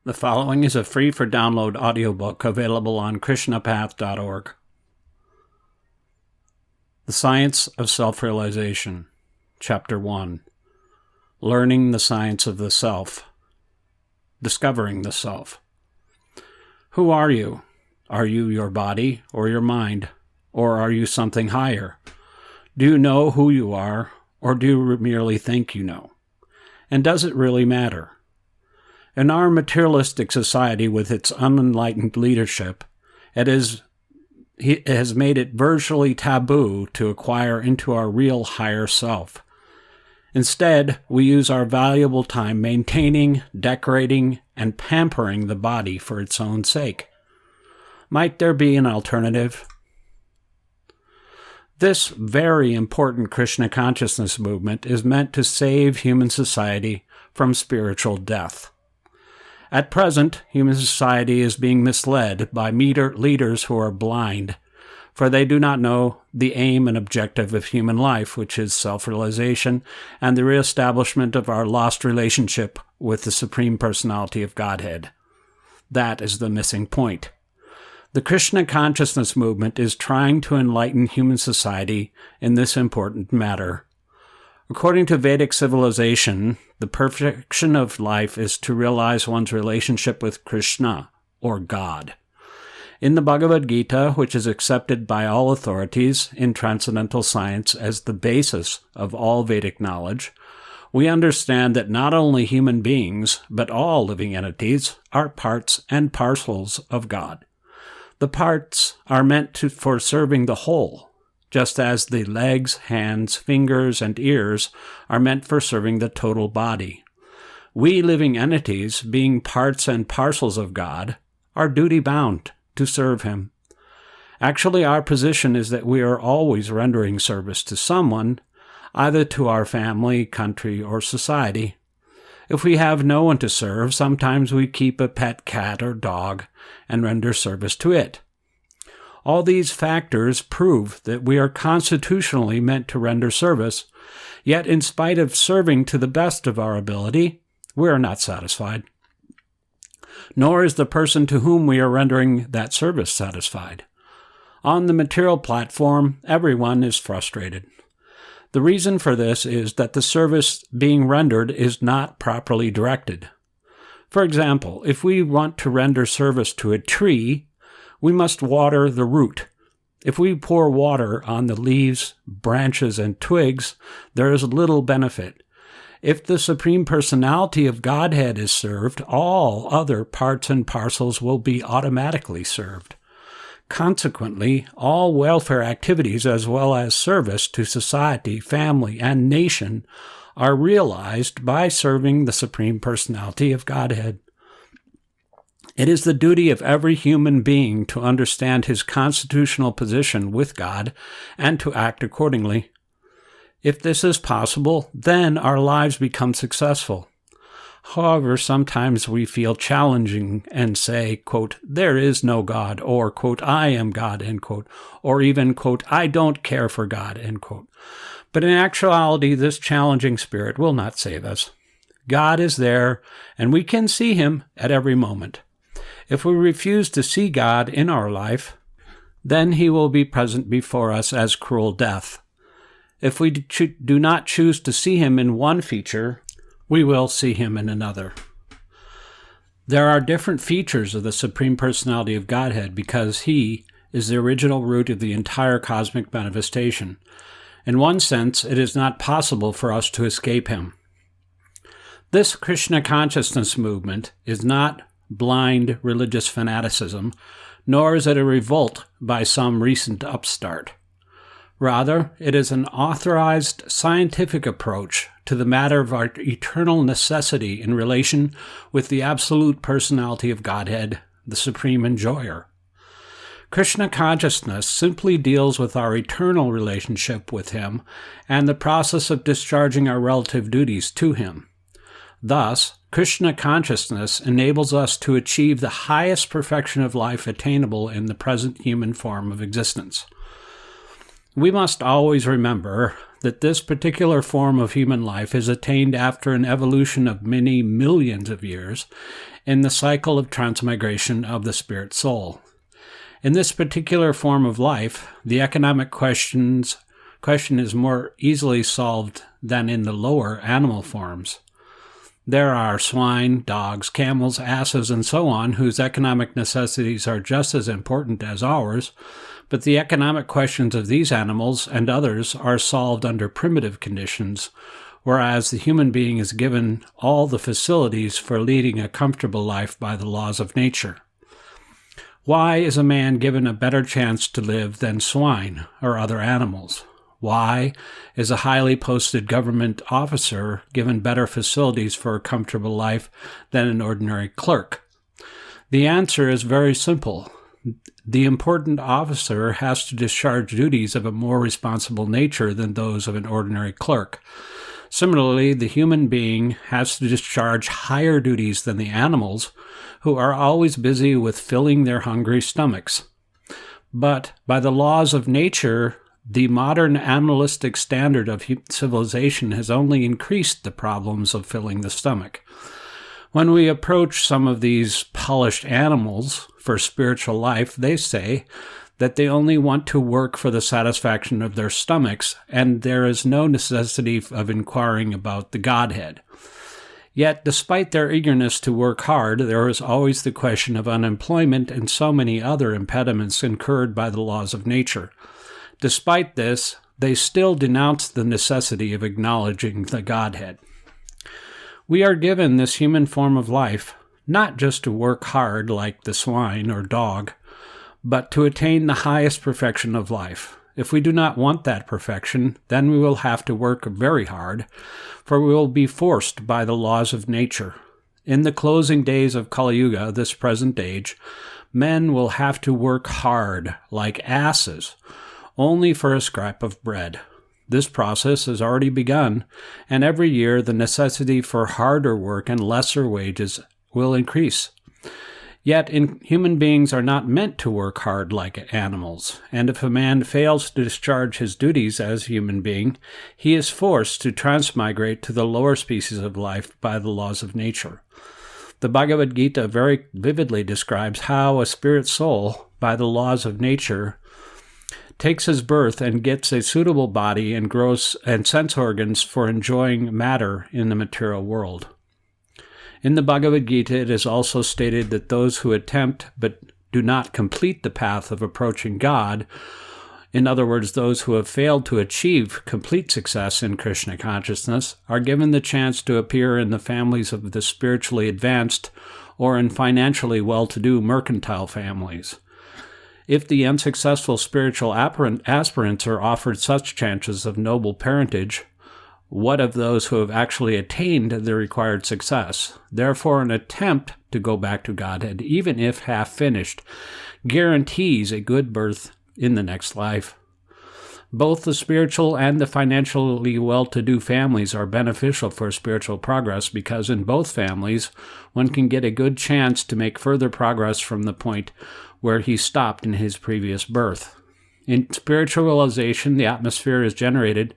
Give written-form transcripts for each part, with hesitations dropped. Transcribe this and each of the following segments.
The following is a free-for-download audiobook available on krishnapath.org. The Science of Self-Realization, Chapter 1. Learning the Science of the Self. Discovering the Self. Who are you? Are you your body or your mind? Or are you something higher? Do you know who you are, or do you merely think you know? And does it really matter? In our materialistic society with its unenlightened leadership, it has made it virtually taboo to acquire into our real higher self. Instead, we use our valuable time maintaining, decorating, and pampering the body for its own sake. Might there be an alternative? This very important Krishna consciousness movement is meant to save human society from spiritual death. At present, human society is being misled by leaders who are blind, for they do not know the aim and objective of human life, which is self-realization and the reestablishment of our lost relationship with the Supreme Personality of Godhead. That is the missing point. The Krishna consciousness movement is trying to enlighten human society in this important matter. According to Vedic civilization, the perfection of life is to realize one's relationship with Krishna, or God. In the Bhagavad Gita, which is accepted by all authorities in transcendental science as the basis of all Vedic knowledge, we understand that not only human beings, but all living entities, are parts and parcels of God. The parts are meant for serving the whole, just as the legs, hands, fingers, and ears are meant for serving the total body. We living entities, being parts and parcels of God, are duty-bound to serve Him. Actually, our position is that we are always rendering service to someone, either to our family, country, or society. If we have no one to serve, sometimes we keep a pet cat or dog and render service to it. All these factors prove that we are constitutionally meant to render service, yet in spite of serving to the best of our ability, we are not satisfied. Nor is the person to whom we are rendering that service satisfied. On the material platform, everyone is frustrated. The reason for this is that the service being rendered is not properly directed. For example, if we want to render service to a tree, we must water the root. If we pour water on the leaves, branches, and twigs, there is little benefit. If the Supreme Personality of Godhead is served, all other parts and parcels will be automatically served. Consequently, all welfare activities as well as service to society, family, and nation are realized by serving the Supreme Personality of Godhead. It is the duty of every human being to understand his constitutional position with God and to act accordingly. If this is possible, then our lives become successful. However, sometimes we feel challenging and say, quote, there is no God, or, quote, I am God, end quote, or even, quote, I don't care for God, end quote. But in actuality, this challenging spirit will not save us. God is there, and we can see Him at every moment. If we refuse to see God in our life, then He will be present before us as cruel death. If we do not choose to see Him in one feature, we will see Him in another. There are different features of the Supreme Personality of Godhead because He is the original root of the entire cosmic manifestation. In one sense, it is not possible for us to escape Him. This Krishna consciousness movement is not blind religious fanaticism, nor is it a revolt by some recent upstart. Rather, it is an authorized scientific approach to the matter of our eternal necessity in relation with the absolute personality of Godhead, the Supreme Enjoyer. Krishna consciousness simply deals with our eternal relationship with Him and the process of discharging our relative duties to Him. Thus, Krishna consciousness enables us to achieve the highest perfection of life attainable in the present human form of existence. We must always remember that this particular form of human life is attained after an evolution of many millions of years in the cycle of transmigration of the spirit soul. In this particular form of life, the economic question is more easily solved than in the lower animal forms. There are swine, dogs, camels, asses, and so on, whose economic necessities are just as important as ours, but the economic questions of these animals and others are solved under primitive conditions, whereas the human being is given all the facilities for leading a comfortable life by the laws of nature. Why is a man given a better chance to live than swine or other animals? Why is a highly posted government officer given better facilities for a comfortable life than an ordinary clerk? The answer is very simple. The important officer has to discharge duties of a more responsible nature than those of an ordinary clerk. Similarly, the human being has to discharge higher duties than the animals, who are always busy with filling their hungry stomachs. But by the laws of nature, the modern animalistic standard of civilization has only increased the problems of filling the stomach. When we approach some of these polished animals for spiritual life, they say that they only want to work for the satisfaction of their stomachs, and there is no necessity of inquiring about the Godhead. Yet, despite their eagerness to work hard, there is always the question of unemployment and so many other impediments incurred by the laws of nature. Despite this, they still denounce the necessity of acknowledging the Godhead. We are given this human form of life, not just to work hard like the swine or dog, but to attain the highest perfection of life. If we do not want that perfection, then we will have to work very hard, for we will be forced by the laws of nature. In the closing days of Kali Yuga, this present age, men will have to work hard, like asses, only for a scrap of bread. This process has already begun, and every year the necessity for harder work and lesser wages will increase. Yet human beings are not meant to work hard like animals, and if a man fails to discharge his duties as a human being, he is forced to transmigrate to the lower species of life by the laws of nature. The Bhagavad Gita very vividly describes how a spirit soul, by the laws of nature, takes his birth and gets a suitable body and grows and sense organs for enjoying matter in the material world. In the Bhagavad Gita, it is also stated that those who attempt but do not complete the path of approaching God, in other words, those who have failed to achieve complete success in Krishna consciousness, are given the chance to appear in the families of the spiritually advanced or in financially well-to-do mercantile families. If the unsuccessful spiritual aspirants are offered such chances of noble parentage, what of those who have actually attained the required success? Therefore, an attempt to go back to Godhead, even if half-finished, guarantees a good birth in the next life. Both the spiritual and the financially well-to-do families are beneficial for spiritual progress because in both families, one can get a good chance to make further progress from the point where he stopped in his previous birth. In spiritualization, the atmosphere generated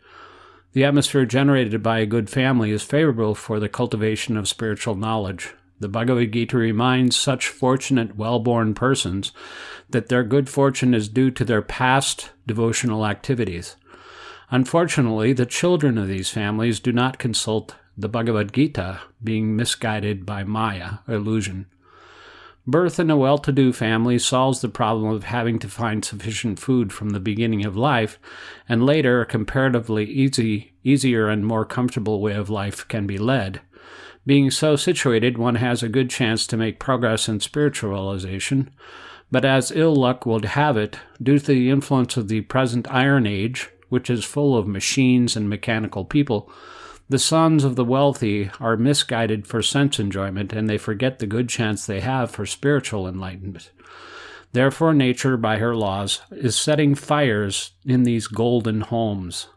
by a good family is favorable for the cultivation of spiritual knowledge. The Bhagavad Gita reminds such fortunate, well-born persons that their good fortune is due to their past devotional activities. Unfortunately, the children of these families do not consult the Bhagavad Gita, being misguided by Maya, illusion. Birth in a well-to-do family solves the problem of having to find sufficient food from the beginning of life, and later a comparatively easier and more comfortable way of life can be led. Being so situated, one has a good chance to make progress in spiritualization, but as ill luck would have it, due to the influence of the present Iron Age, which is full of machines and mechanical people, the sons of the wealthy are misguided for sense enjoyment, and they forget the good chance they have for spiritual enlightenment. Therefore, nature, by her laws, is setting fires in these golden homes.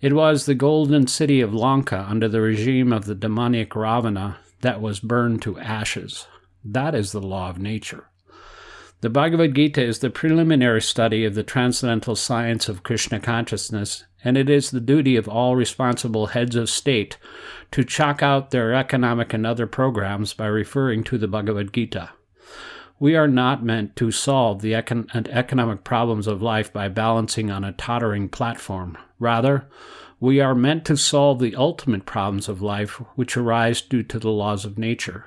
It was the golden city of Lanka under the regime of the demoniac Ravana that was burned to ashes. That is the law of nature. The Bhagavad Gita is the preliminary study of the transcendental science of Krishna consciousness, and it is the duty of all responsible heads of state to chalk out their economic and other programs by referring to the Bhagavad Gita. We are not meant to solve the economic problems of life by balancing on a tottering platform. Rather, we are meant to solve the ultimate problems of life which arise due to the laws of nature.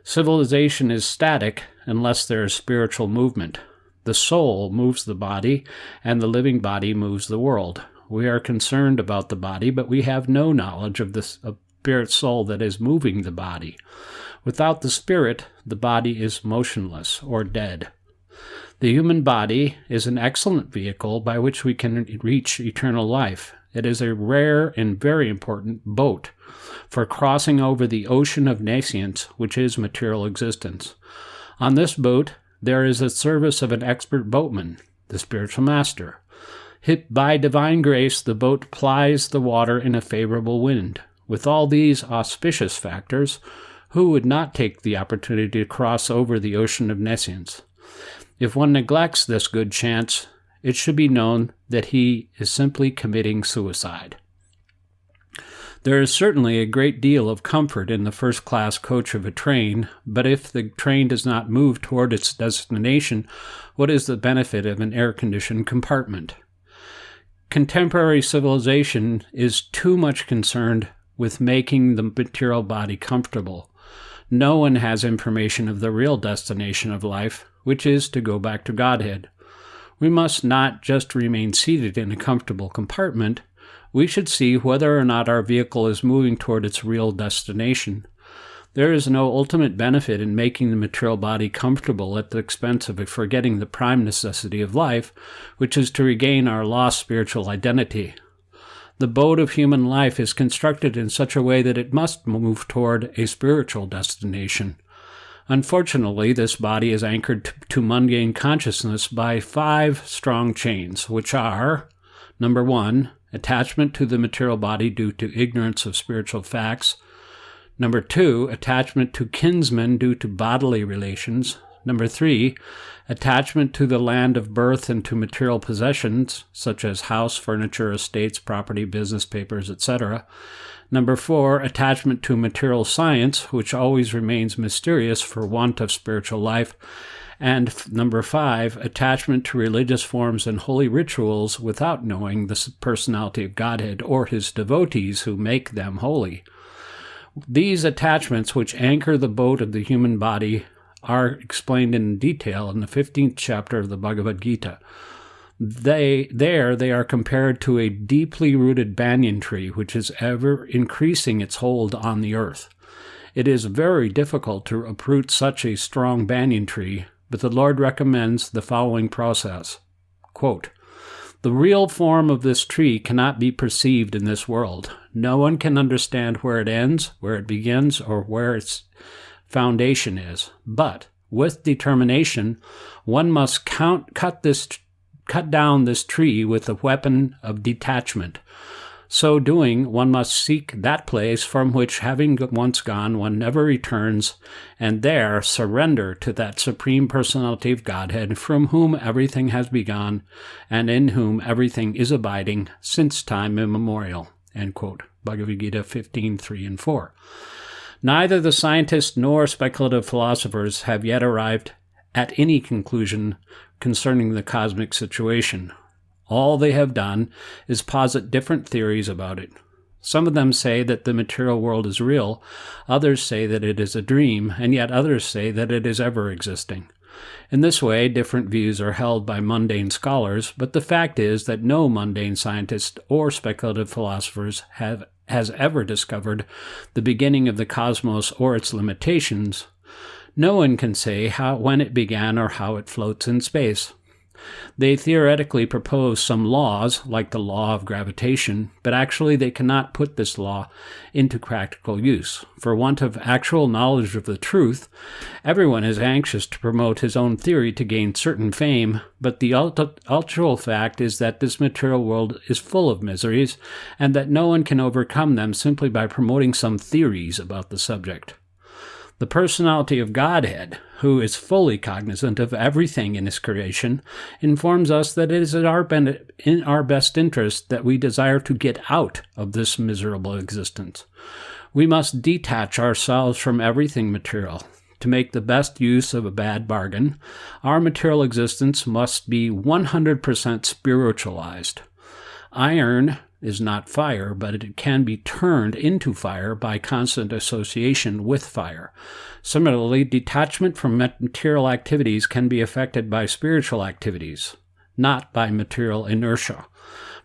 Civilization is static unless there is spiritual movement. The soul moves the body, and the living body moves the world. We are concerned about the body, but we have no knowledge of the spirit soul that is moving the body. Without the spirit, the body is motionless or dead. The human body is an excellent vehicle by which we can reach eternal life. It is a rare and very important boat for crossing over the ocean of nascience, which is material existence. On this boat, there is a service of an expert boatman, the spiritual master. By divine grace, the boat plies the water in a favorable wind. With all these auspicious factors, who would not take the opportunity to cross over the ocean of nescience? If one neglects this good chance, it should be known that he is simply committing suicide. There is certainly a great deal of comfort in the first-class coach of a train, but if the train does not move toward its destination, what is the benefit of an air-conditioned compartment? Contemporary civilization is too much concerned with making the material body comfortable. No one has information of the real destination of life, which is to go back to Godhead. We must not just remain seated in a comfortable compartment. We should see whether or not our vehicle is moving toward its real destination. There is no ultimate benefit in making the material body comfortable at the expense of forgetting the prime necessity of life, which is to regain our lost spiritual identity. The boat of human life is constructed in such a way that it must move toward a spiritual destination. Unfortunately, this body is anchored to mundane consciousness by 5 strong chains, which are, number 1, attachment to the material body due to ignorance of spiritual facts. Number 2, attachment to kinsmen due to bodily relations. Number 3, attachment to the land of birth and to material possessions, such as house, furniture, estates, property, business papers, etc. Number 4, attachment to material science, which always remains mysterious for want of spiritual life. And number 5, attachment to religious forms and holy rituals without knowing the personality of Godhead or his devotees who make them holy. These attachments, which anchor the boat of the human body, are explained in detail in the 15th chapter of the Bhagavad Gita. They are compared to a deeply rooted banyan tree, which is ever increasing its hold on the earth. It is very difficult to uproot such a strong banyan tree, but the Lord recommends the following process. Quote, "The real form of this tree cannot be perceived in this world. No one can understand where it ends, where it begins, or where its foundation is. But with determination, one must cut down this tree with the weapon of detachment. So doing, one must seek that place from which, having once gone, one never returns, and there surrender to that Supreme Personality of Godhead, from whom everything has begun, and in whom everything is abiding since time immemorial." End quote. Bhagavad Gita 15:3 and 4. Neither the scientists nor speculative philosophers have yet arrived at any conclusion concerning the cosmic situation. All they have done is posit different theories about it. Some of them say that the material world is real, others say that it is a dream, and yet others say that it is ever existing. In this way, different views are held by mundane scholars, but the fact is that no mundane scientist or speculative philosophers has ever discovered the beginning of the cosmos or its limitations. No one can say when it began or how it floats in space. They theoretically propose some laws, like the law of gravitation, but actually they cannot put this law into practical use. For want of actual knowledge of the truth, everyone is anxious to promote his own theory to gain certain fame, but the actual fact is that this material world is full of miseries, and that no one can overcome them simply by promoting some theories about the subject. The personality of Godhead, who is fully cognizant of everything in his creation, informs us that it is in our best interest that we desire to get out of this miserable existence. We must detach ourselves from everything material. To make the best use of a bad bargain, our material existence must be 100% spiritualized. Iron is not fire, but it can be turned into fire by constant association with fire. Similarly, detachment from material activities can be affected by spiritual activities, not by material inertia.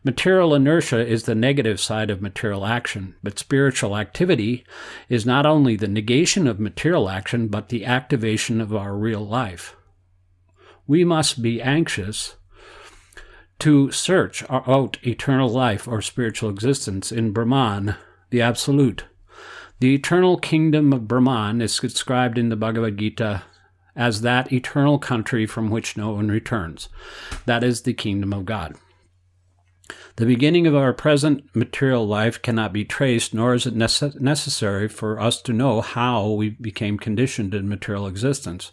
Material inertia is the negative side of material action, but spiritual activity is not only the negation of material action, but the activation of our real life. We must be anxious to search out eternal life or spiritual existence in Brahman, the Absolute. The eternal kingdom of Brahman is described in the Bhagavad Gita as that eternal country from which no one returns. That is the kingdom of God. The beginning of our present material life cannot be traced, nor is it necessary for us to know how we became conditioned in material existence.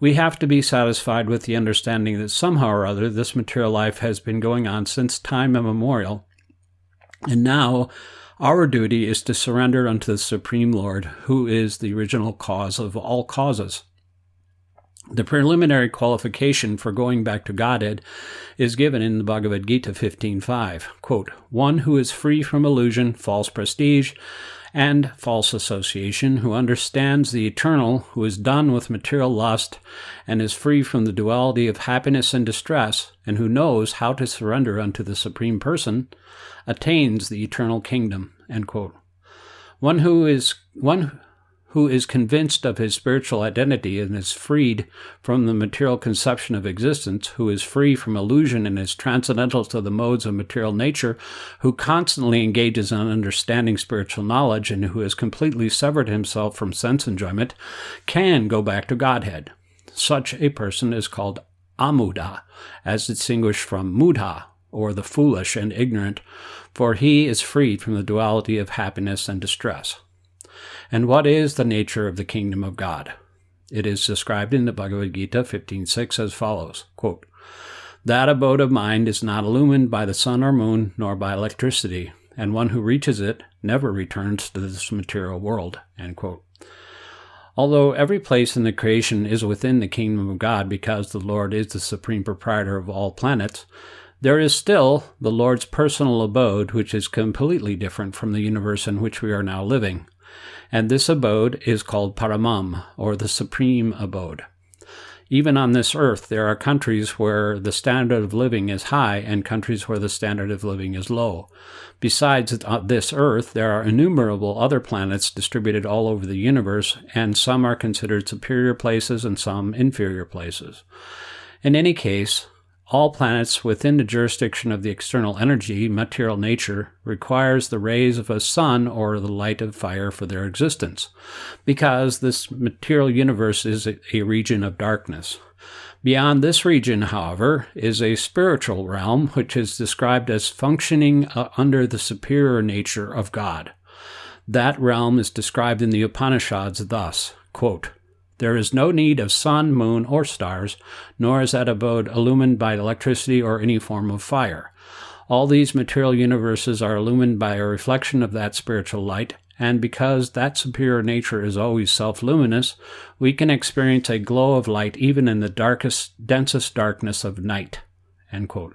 We have to be satisfied with the understanding that somehow or other this material life has been going on since time immemorial, and now our duty is to surrender unto the Supreme Lord, who is the original cause of all causes. The preliminary qualification for going back to Godhead is given in the Bhagavad Gita 15.5, quote, "One who is free from illusion, false prestige, and false association, who understands the eternal, who is done with material lust, and is free from the duality of happiness and distress, and who knows how to surrender unto the Supreme Person, attains the eternal kingdom." End quote. One who is convinced of his spiritual identity and is freed from the material conception of existence, who is free from illusion and is transcendental to the modes of material nature, who constantly engages in understanding spiritual knowledge, and who has completely severed himself from sense enjoyment, can go back to Godhead. Such a person is called amuda, as distinguished from mudha, or the foolish and ignorant, for he is freed from the duality of happiness and distress. And what is the nature of the kingdom of God? It is described in the Bhagavad Gita 15.6 as follows, quote, "That abode of mind is not illumined by the sun or moon, nor by electricity, and one who reaches it never returns to this material world." End quote. Although every place in the creation is within the kingdom of God because the Lord is the supreme proprietor of all planets, there is still the Lord's personal abode, which is completely different from the universe in which we are now living. And this abode is called Paramam, or the supreme abode. Even on this earth, there are countries where the standard of living is high and countries where the standard of living is low. Besides this earth, there are innumerable other planets distributed all over the universe, and some are considered superior places and some inferior places. In any case, all planets within the jurisdiction of the external energy, material nature, requires the rays of a sun or the light of fire for their existence, because this material universe is a region of darkness. Beyond this region, however, is a spiritual realm which is described as functioning under the superior nature of God. That realm is described in the Upanishads thus, quote, "There is no need of sun, moon, or stars, nor is that abode illumined by electricity or any form of fire. All these material universes are illumined by a reflection of that spiritual light, and because that superior nature is always self-luminous, we can experience a glow of light even in the densest darkness of night." End quote.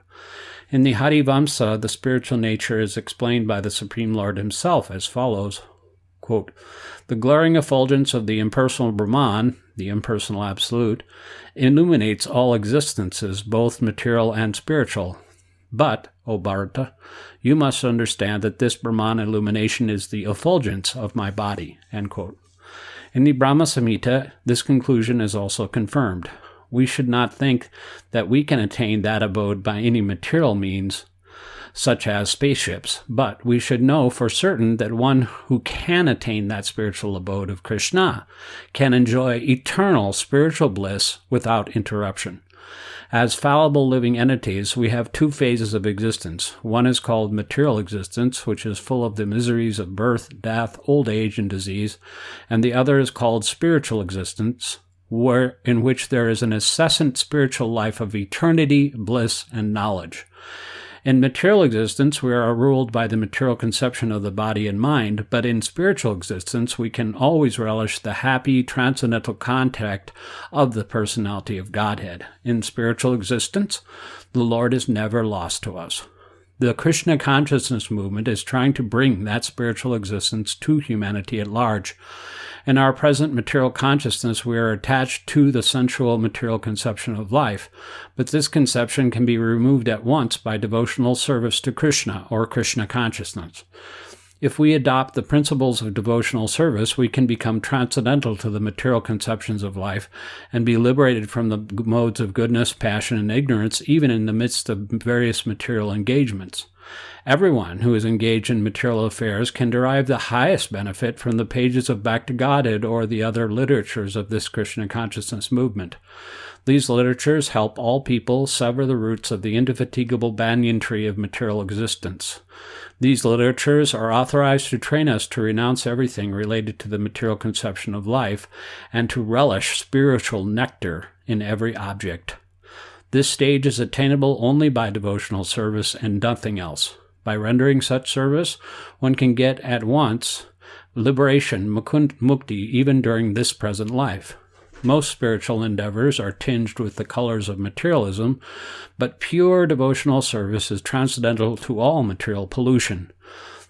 In the Hare Vamsa, the spiritual nature is explained by the Supreme Lord himself as follows, quote, "The glaring effulgence of the impersonal Brahman, the impersonal Absolute, illuminates all existences, both material and spiritual. But, O Bharata, you must understand that this Brahman illumination is the effulgence of my body." End quote. In the Brahma Samhita, this conclusion is also confirmed. We should not think that we can attain that abode by any material means, such as spaceships, but we should know for certain that one who can attain that spiritual abode of Krishna can enjoy eternal spiritual bliss without interruption. As fallible living entities, we have two phases of existence. One is called material existence, which is full of the miseries of birth, death, old age, and disease, and the other is called spiritual existence, in which there is an incessant spiritual life of eternity, bliss, and knowledge. In material existence, we are ruled by the material conception of the body and mind, but in spiritual existence, we can always relish the happy, transcendental contact of the personality of Godhead. In spiritual existence, the Lord is never lost to us. The Krishna consciousness movement is trying to bring that spiritual existence to humanity at large. In our present material consciousness, we are attached to the sensual material conception of life, but this conception can be removed at once by devotional service to Krishna or Krishna consciousness. If we adopt the principles of devotional service, we can become transcendental to the material conceptions of life and be liberated from the modes of goodness, passion, and ignorance, even in the midst of various material engagements. Everyone who is engaged in material affairs can derive the highest benefit from the pages of Back to Godhead or the other literatures of this Krishna consciousness movement. These literatures help all people sever the roots of the indefatigable banyan tree of material existence. These literatures are authorized to train us to renounce everything related to the material conception of life and to relish spiritual nectar in every object. This stage is attainable only by devotional service and nothing else. By rendering such service, one can get at once liberation, mukti, even during this present life. Most spiritual endeavors are tinged with the colors of materialism, but pure devotional service is transcendental to all material pollution.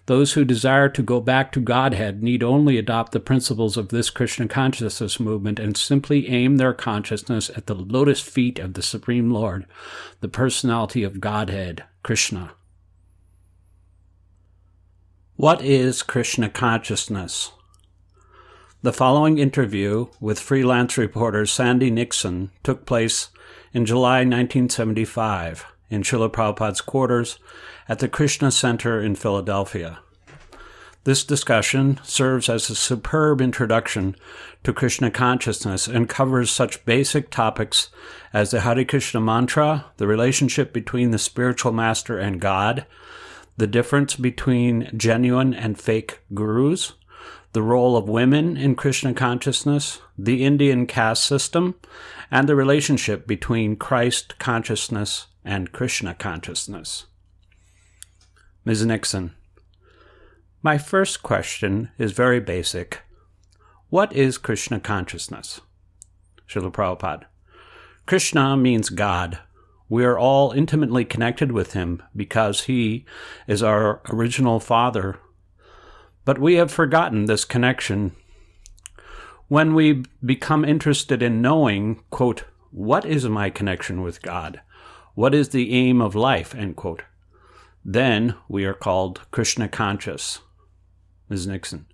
Those who desire to go back to Godhead need only adopt the principles of this Krishna consciousness movement and simply aim their consciousness at the lotus feet of the Supreme Lord, the personality of Godhead, Krishna. What is Krishna consciousness? The following interview with freelance reporter Sandy Nixon took place in July 1975 in Srila Prabhupada's quarters at the Krishna Center in Philadelphia. This discussion serves as a superb introduction to Krishna consciousness and covers such basic topics as the Hare Krishna mantra, the relationship between the spiritual master and God, the difference between genuine and fake gurus, the role of women in Krishna consciousness, the Indian caste system, and the relationship between Christ consciousness and Krishna consciousness. Ms. Nixon, my first question is very basic. What is Krishna consciousness? Srila Prabhupada. Krishna means God. We are all intimately connected with him because he is our original father. But we have forgotten this connection. When we become interested in knowing, quote, what is my connection with God? What is the aim of life, end quote, then we are called Krishna conscious. Ms. Nixon.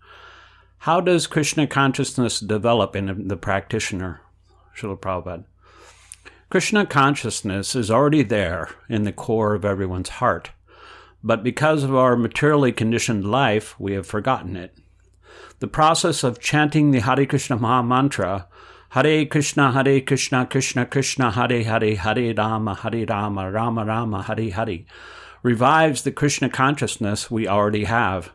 How does Krishna consciousness develop in the practitioner? Srila Prabhupada. Krishna consciousness is already there in the core of everyone's heart, but because of our materially conditioned life, we have forgotten it. The process of chanting the Hare Krishna Maha Mantra, Hare Krishna, Krishna Krishna, Hare Hare, Hare Rama, Rama Rama, Hare Hare, revives the Krishna consciousness we already have.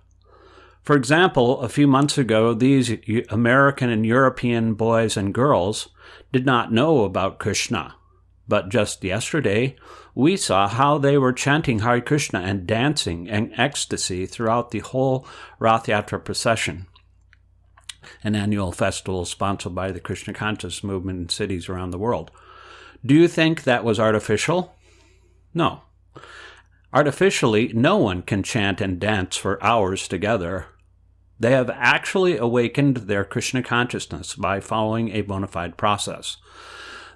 For example, a few months ago, these American and European boys and girls did not know about Krishna. But just yesterday, we saw how they were chanting Hare Krishna and dancing in ecstasy throughout the whole Rath Yatra procession, an annual festival sponsored by the Krishna Consciousness movement in cities around the world. Do you think that was artificial? No. Artificially, no one can chant and dance for hours together. They have actually awakened their Krishna consciousness by following a bona fide process.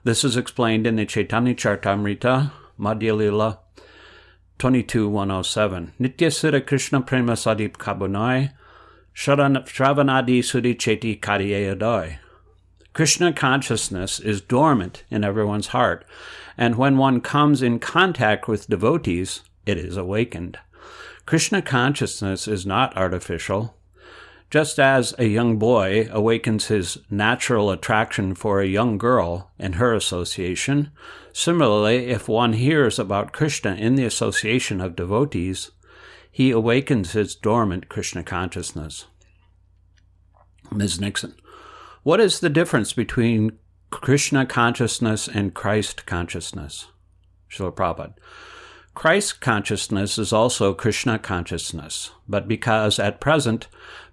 This is explained in the Chaitanya Charitamrita, Madhya Lila 22.107. Nitya Sira Krishna Prema Sadip Kabunai, Shravanadi Sudi Cheti Kariyayadoi. Krishna consciousness is dormant in everyone's heart, and when one comes in contact with devotees, it is awakened. Krishna consciousness is not artificial. Just as a young boy awakens his natural attraction for a young girl and her association, similarly, if one hears about Krishna in the association of devotees, he awakens his dormant Krishna consciousness. Ms. Nixon, what is the difference between Krishna consciousness and Christ consciousness? Srila Prabhupada. Christ consciousness is also Krishna consciousness, but because at present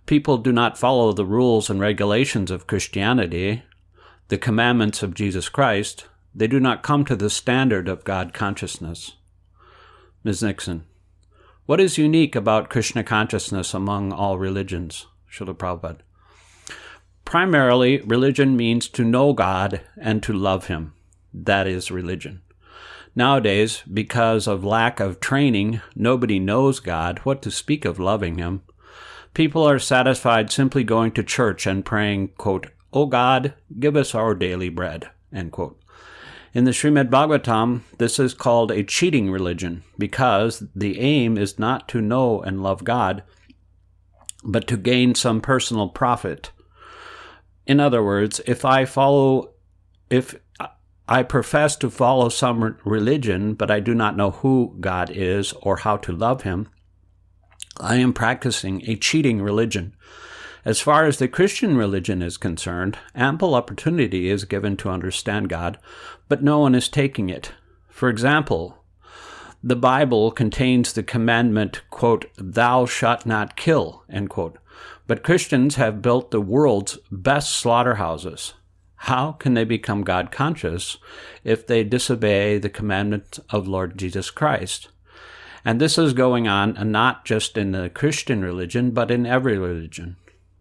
people do not follow the rules and regulations of Christianity, the commandments of Jesus Christ, they do not come to the standard of God consciousness. Ms. Nixon, what is unique about Krishna consciousness among all religions? Srila Prabhupada. Primarily, religion means to know God and to love Him. That is religion. Nowadays, because of lack of training, nobody knows God, what to speak of loving Him. People are satisfied simply going to church and praying, quote, "O God, give us our daily bread," end quote. In the Srimad Bhagavatam, this is called a cheating religion because the aim is not to know and love God, but to gain some personal profit. In other words, if I profess to follow some religion, but I do not know who God is or how to love Him, I am practicing a cheating religion. As far as the Christian religion is concerned, ample opportunity is given to understand God, but no one is taking it. For example, the Bible contains the commandment, quote, "Thou shalt not kill," end quote. But Christians have built the world's best slaughterhouses. How can they become God conscious if they disobey the commandment of Lord Jesus Christ? And this is going on not just in the Christian religion, but in every religion.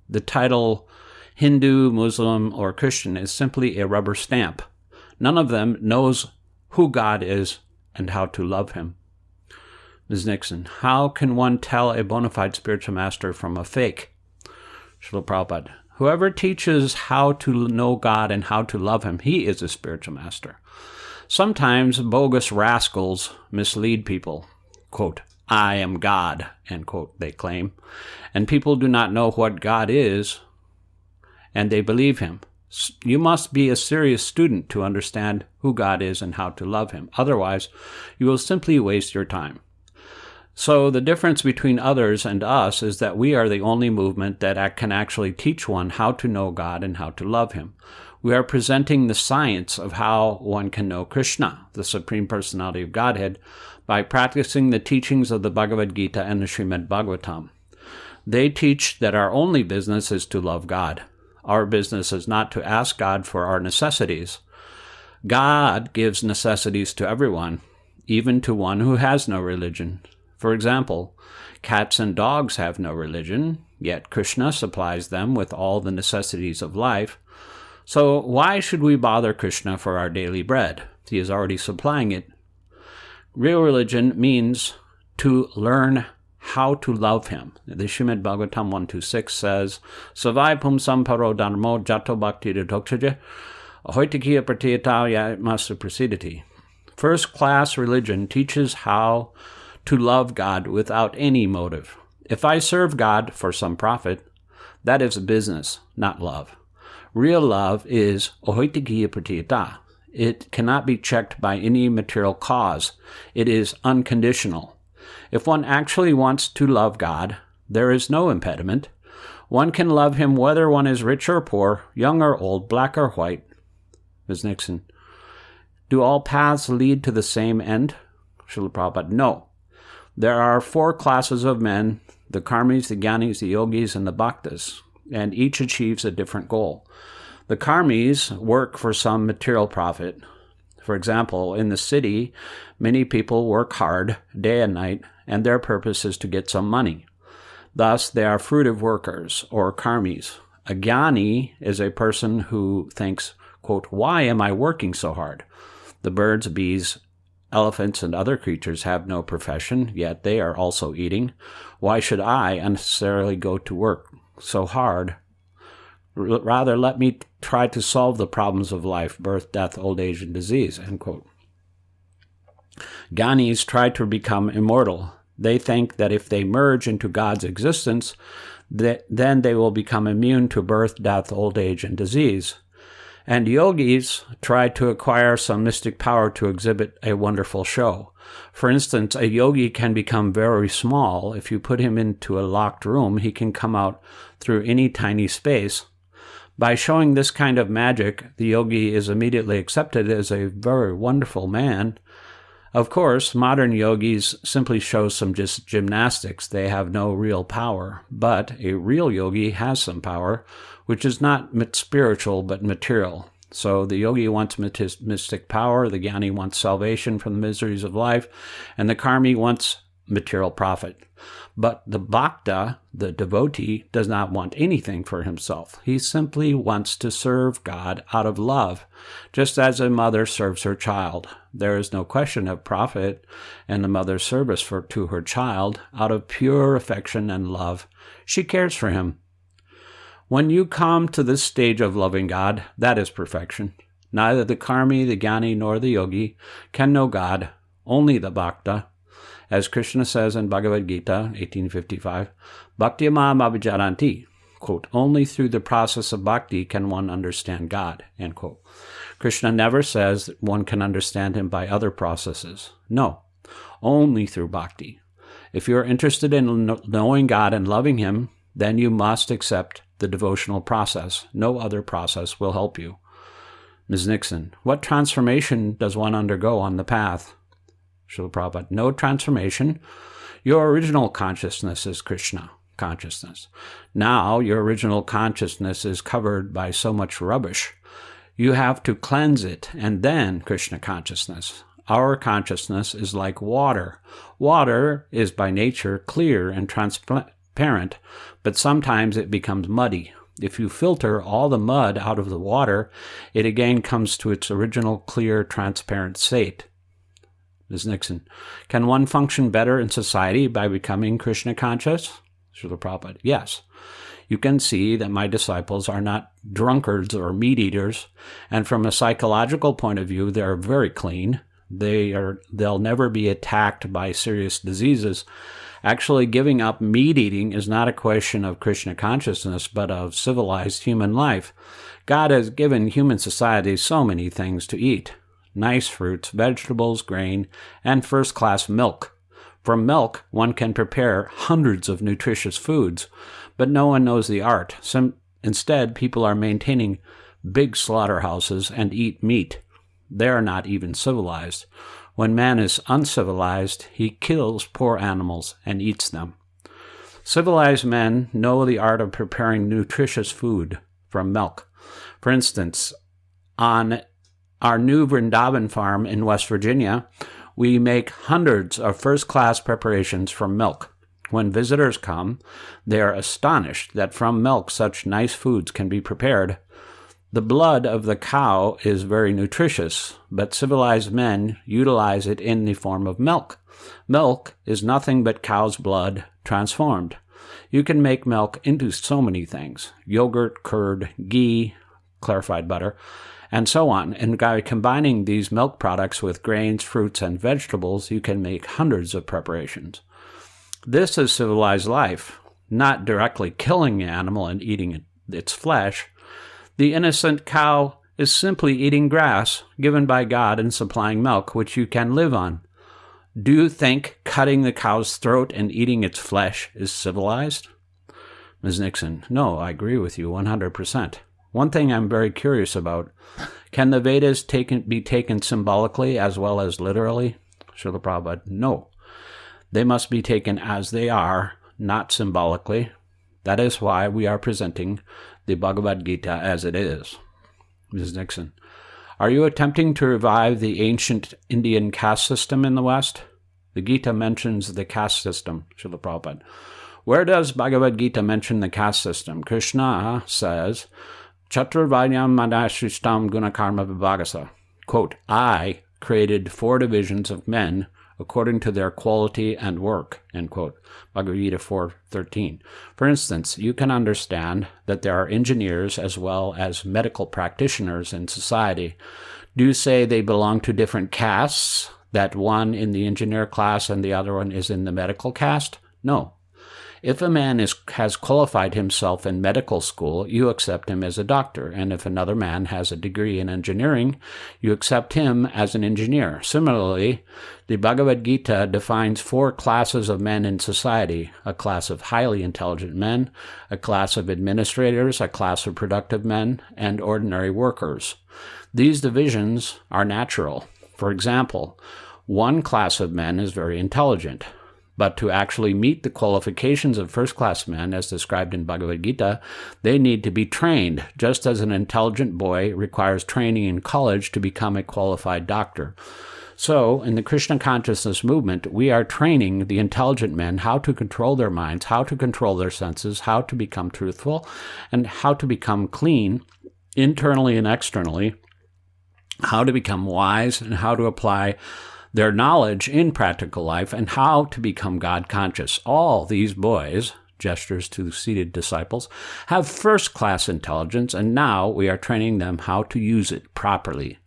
The title Hindu, Muslim, or Christian is simply a rubber stamp. None of them knows who God is and how to love Him. Ms. Nixon, how can one tell a bona fide spiritual master from a fake? Srila Prabhupada, whoever teaches how to know God and how to love Him, he is a spiritual master. Sometimes bogus rascals mislead people. Quote, "I am God," end quote, they claim. And people do not know what God is, and they believe Him. You must be a serious student to understand who God is and how to love Him. Otherwise, you will simply waste your time. So the difference between others and us is that we are the only movement that can actually teach one how to know God and how to love Him. We are presenting the science of how one can know Krishna, the Supreme Personality of Godhead, by practicing the teachings of the Bhagavad Gita and the Srimad Bhagavatam. They teach that our only business is to love God. Our business is not to ask God for our necessities. God gives necessities to everyone, even to one who has no religion. For example, cats and dogs have no religion, yet Krishna supplies them with all the necessities of life. So why should we bother Krishna for our daily bread? He is already supplying it. Real religion means to learn how to love Him. The Srimad Bhagavatam 126 says, "Savai pumsam paro dharmo jato bhakti radoksaja ahoitikiya pratiyata masu prasidati." First-class religion teaches how to love God without any motive. If I serve God for some profit, that is a business, not love. Real love is ahoitikiya pratiyata. It cannot be checked by any material cause. It is unconditional. If one actually wants to love God, there is no impediment. One can love Him whether one is rich or poor, young or old, black or white. Ms. Nixon, do all paths lead to the same end? Srila Prabhupada, no. There are 4 classes of men, the karmis, the jnanis, the yogis, and the bhaktas, and each achieves a different goal. The karmis work for some material profit. For example, in the city, many people work hard day and night, and their purpose is to get some money. Thus, they are fruitive workers, or karmis. A jnani is a person who thinks, quote, "Why am I working so hard? The birds, bees, elephants, and other creatures have no profession, yet they are also eating. Why should I unnecessarily go to work so hard? Rather, let me try to solve the problems of life, birth, death, old age, and disease," end quote. Jnanis try to become immortal. They think that if they merge into God's existence, Then they will become immune to birth, death, old age, and disease. And yogis try to acquire some mystic power to exhibit a wonderful show. For instance, a yogi can become very small. If you put him into a locked room, he can come out through any tiny space. By showing this kind of magic, the yogi is immediately accepted as a very wonderful man. Of course, modern yogis simply show some just gymnastics. They have no real power. But a real yogi has some power, which is not spiritual but material. So the yogi wants mystic power, the jnani wants salvation from the miseries of life, and the karmi wants material profit. But the bhakta, the devotee, does not want anything for himself. He simply wants to serve God out of love, just as a mother serves her child. There is no question of profit in the mother's service to her child. Out of pure affection and love, she cares for him. When you come to this stage of loving God, that is perfection. Neither the karmi, the jnani, nor the yogi can know God, only the bhakta. As Krishna says in Bhagavad Gita, 1855, Bhakti-mam abhijaranti, quote, only through the process of bhakti can one understand God, end quote. Krishna never says that one can understand him by other processes. No, only through bhakti. If you are interested in knowing God and loving him, then you must accept the devotional process. No other process will help you. Ms. Nixon, what transformation does one undergo on the path? Srila Prabhupada, no transformation. Your original consciousness is Krishna consciousness. Now your original consciousness is covered by so much rubbish. You have to cleanse it, and then Krishna consciousness. Our consciousness is like water. Water is by nature clear and transparent, but sometimes it becomes muddy. If you filter all the mud out of the water, it again comes to its original clear, transparent state. Ms. Nixon, can one function better in society by becoming Krishna conscious? Srila Prabhupada, yes. You can see that my disciples are not drunkards or meat eaters, and from a psychological point of view, they are very clean. They'll never be attacked by serious diseases. Actually, giving up meat eating is not a question of Krishna consciousness, but of civilized human life. God has given human society so many things to eat. Nice fruits, vegetables, grain, and first-class milk. From milk, one can prepare hundreds of nutritious foods, but no one knows the art. Instead, people are maintaining big slaughterhouses and eat meat. They are not even civilized. When man is uncivilized, he kills poor animals and eats them. Civilized men know the art of preparing nutritious food from milk. For instance, on our new Vrindavan farm in West Virginia, we make hundreds of first-class preparations from milk. When visitors come, they are astonished that from milk such nice foods can be prepared. The blood of the cow is very nutritious, but civilized men utilize it in the form of milk. Milk is nothing but cow's blood transformed. You can make milk into so many things: yogurt, curd, ghee, clarified butter, and so on. And by combining these milk products with grains, fruits, and vegetables, you can make hundreds of preparations. This is civilized life, not directly killing the animal and eating its flesh. The innocent cow is simply eating grass given by God and supplying milk, which you can live on. Do you think cutting the cow's throat and eating its flesh is civilized? Ms. Nixon, no, I agree with you 100%. One thing I'm very curious about, can the Vedas be taken symbolically as well as literally? Srila Prabhupada, no. They must be taken as they are, not symbolically. That is why we are presenting the Bhagavad Gita as it is. Ms. Nixon, are you attempting to revive the ancient Indian caste system in the West? The Gita mentions the caste system, Srila Prabhupada. Where does Bhagavad Gita mention the caste system? Krishna says, Chaturvayam Madashristam Gunakarma Vibhagasa. Quote, I created 4 divisions of men according to their quality and work, end quote. Bhagavad Gita 4:13. For instance, you can understand that there are engineers as well as medical practitioners in society. Do you say they belong to different castes, that one in the engineer class and the other one is in the medical caste? No. If a man has qualified himself in medical school, you accept him as a doctor, and if another man has a degree in engineering, you accept him as an engineer. Similarly, the Bhagavad Gita defines 4 classes of men in society: a class of highly intelligent men, a class of administrators, a class of productive men, and ordinary workers. These divisions are natural. For example, one class of men is very intelligent, but to actually meet the qualifications of first-class men, as described in Bhagavad Gita, they need to be trained, just as an intelligent boy requires training in college to become a qualified doctor. So, in the Krishna consciousness movement, we are training the intelligent men how to control their minds, how to control their senses, how to become truthful, and how to become clean, internally and externally, how to become wise, and how to apply their knowledge in practical life, and how to become God-conscious. All these boys, gestures to the seated disciples, have first-class intelligence, and now we are training them how to use it properly.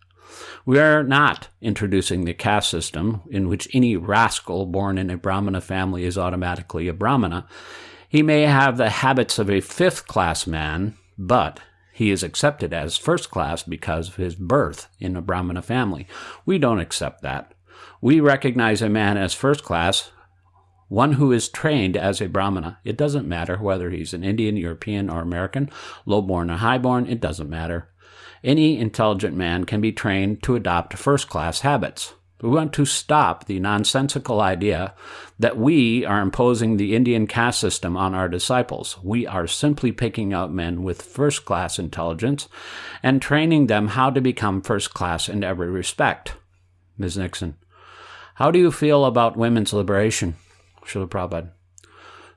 We are not introducing the caste system in which any rascal born in a Brahmana family is automatically a Brahmana. He may have the habits of a 5th-class man, but he is accepted as first class because of his birth in a Brahmana family. We don't accept that. We recognize a man as first class, one who is trained as a Brahmana. It doesn't matter whether he's an Indian, European, or American, low-born or high-born, it doesn't matter. Any intelligent man can be trained to adopt first-class habits. We want to stop the nonsensical idea that we are imposing the Indian caste system on our disciples. We are simply picking out men with first-class intelligence and training them how to become first-class in every respect. Ms. Nixon, how do you feel about women's liberation? Srila Prabhupada.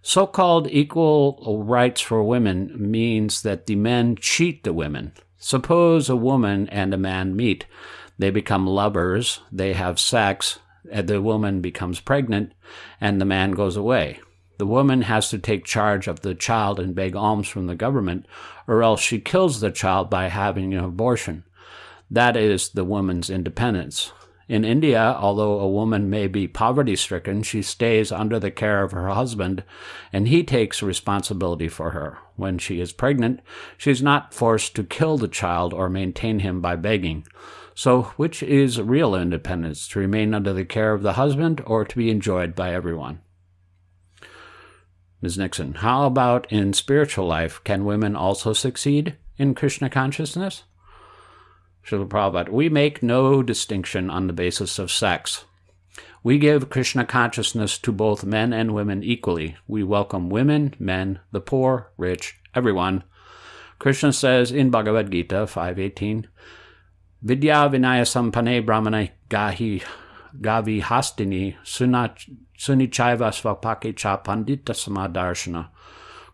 So-called equal rights for women means that the men cheat the women. Suppose a woman and a man meet. They become lovers, they have sex, and the woman becomes pregnant, and the man goes away. The woman has to take charge of the child and beg alms from the government, or else she kills the child by having an abortion. That is the woman's independence. In India, although a woman may be poverty-stricken, she stays under the care of her husband, and he takes responsibility for her. When she is pregnant, she is not forced to kill the child or maintain him by begging. So which is real independence, to remain under the care of the husband or to be enjoyed by everyone? Ms. Nixon, how about in spiritual life? Can women also succeed in Krishna consciousness? Srila Prabhupada, we make no distinction on the basis of sex. We give Krishna consciousness to both men and women equally. We welcome women, men, the poor, rich, everyone. Krishna says in Bhagavad Gita 5:18, Vidya vinaya sampane brahmane gavi hastini sunichaiva svapake cha pandita samadarshana.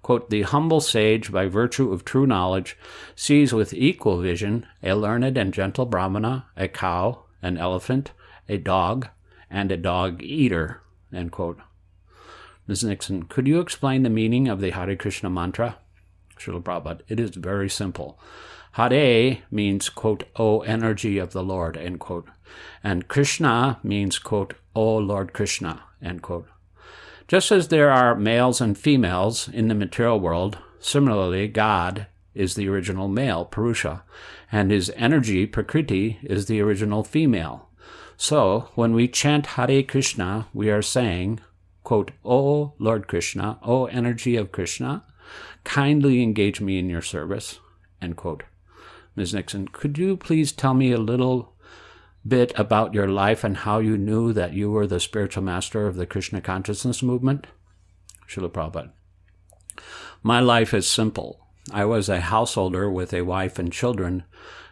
Quote, the humble sage, by virtue of true knowledge, sees with equal vision a learned and gentle brahmana, a cow, an elephant, a dog, and a dog-eater. End quote. Ms. Nixon, could you explain the meaning of the Hare Krishna mantra? Srila Prabhupada, it is very simple. Hare means, quote, O energy of the Lord, end quote. And Krishna means, quote, O Lord Krishna, end quote. Just as there are males and females in the material world, similarly, God is the original male, Purusha, and his energy, Prakriti, is the original female. So, when we chant Hare Krishna, we are saying, quote, O Lord Krishna, O energy of Krishna, kindly engage me in your service, end quote. Ms. Nixon, could you please tell me a little bit about your life and how you knew that you were the spiritual master of the Krishna consciousness movement? Srila Prabhupada. My life is simple. I was a householder with a wife and children.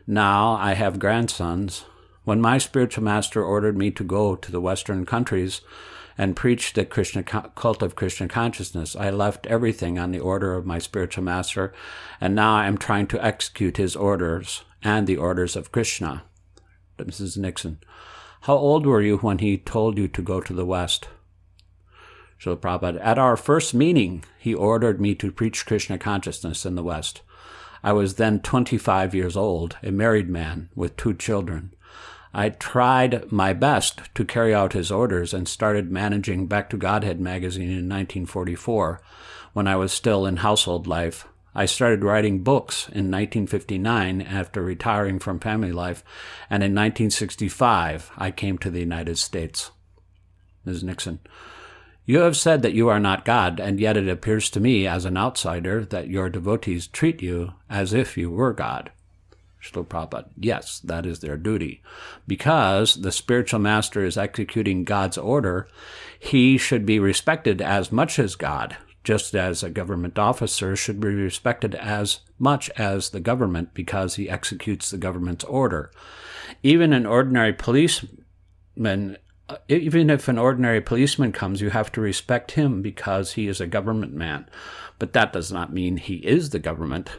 Now I have grandsons. When my spiritual master ordered me to go to the Western countries and preach the cult of Krishna consciousness, I left everything on the order of my spiritual master, and now I am trying to execute his orders and the orders of Krishna. Mrs. Nixon, how old were you when he told you to go to the West? Srila Prabhupada, at our first meeting, he ordered me to preach Krishna consciousness in the West. I was then 25 years old, a married man with 2 children. I tried my best to carry out his orders and started managing Back to Godhead magazine in 1944 when I was still in household life. I started writing books in 1959 after retiring from family life, and in 1965 I came to the United States. Ms. Nixon: You have said that you are not God, and yet it appears to me as an outsider that your devotees treat you as if you were God. Srila Prabhupada: Yes, that is their duty. Because the spiritual master is executing God's order, he should be respected as much as God, just as a government officer should be respected as much as the government because he executes the government's order. Even if an ordinary policeman comes, you have to respect him because he is a government man. But that does not mean he is the government.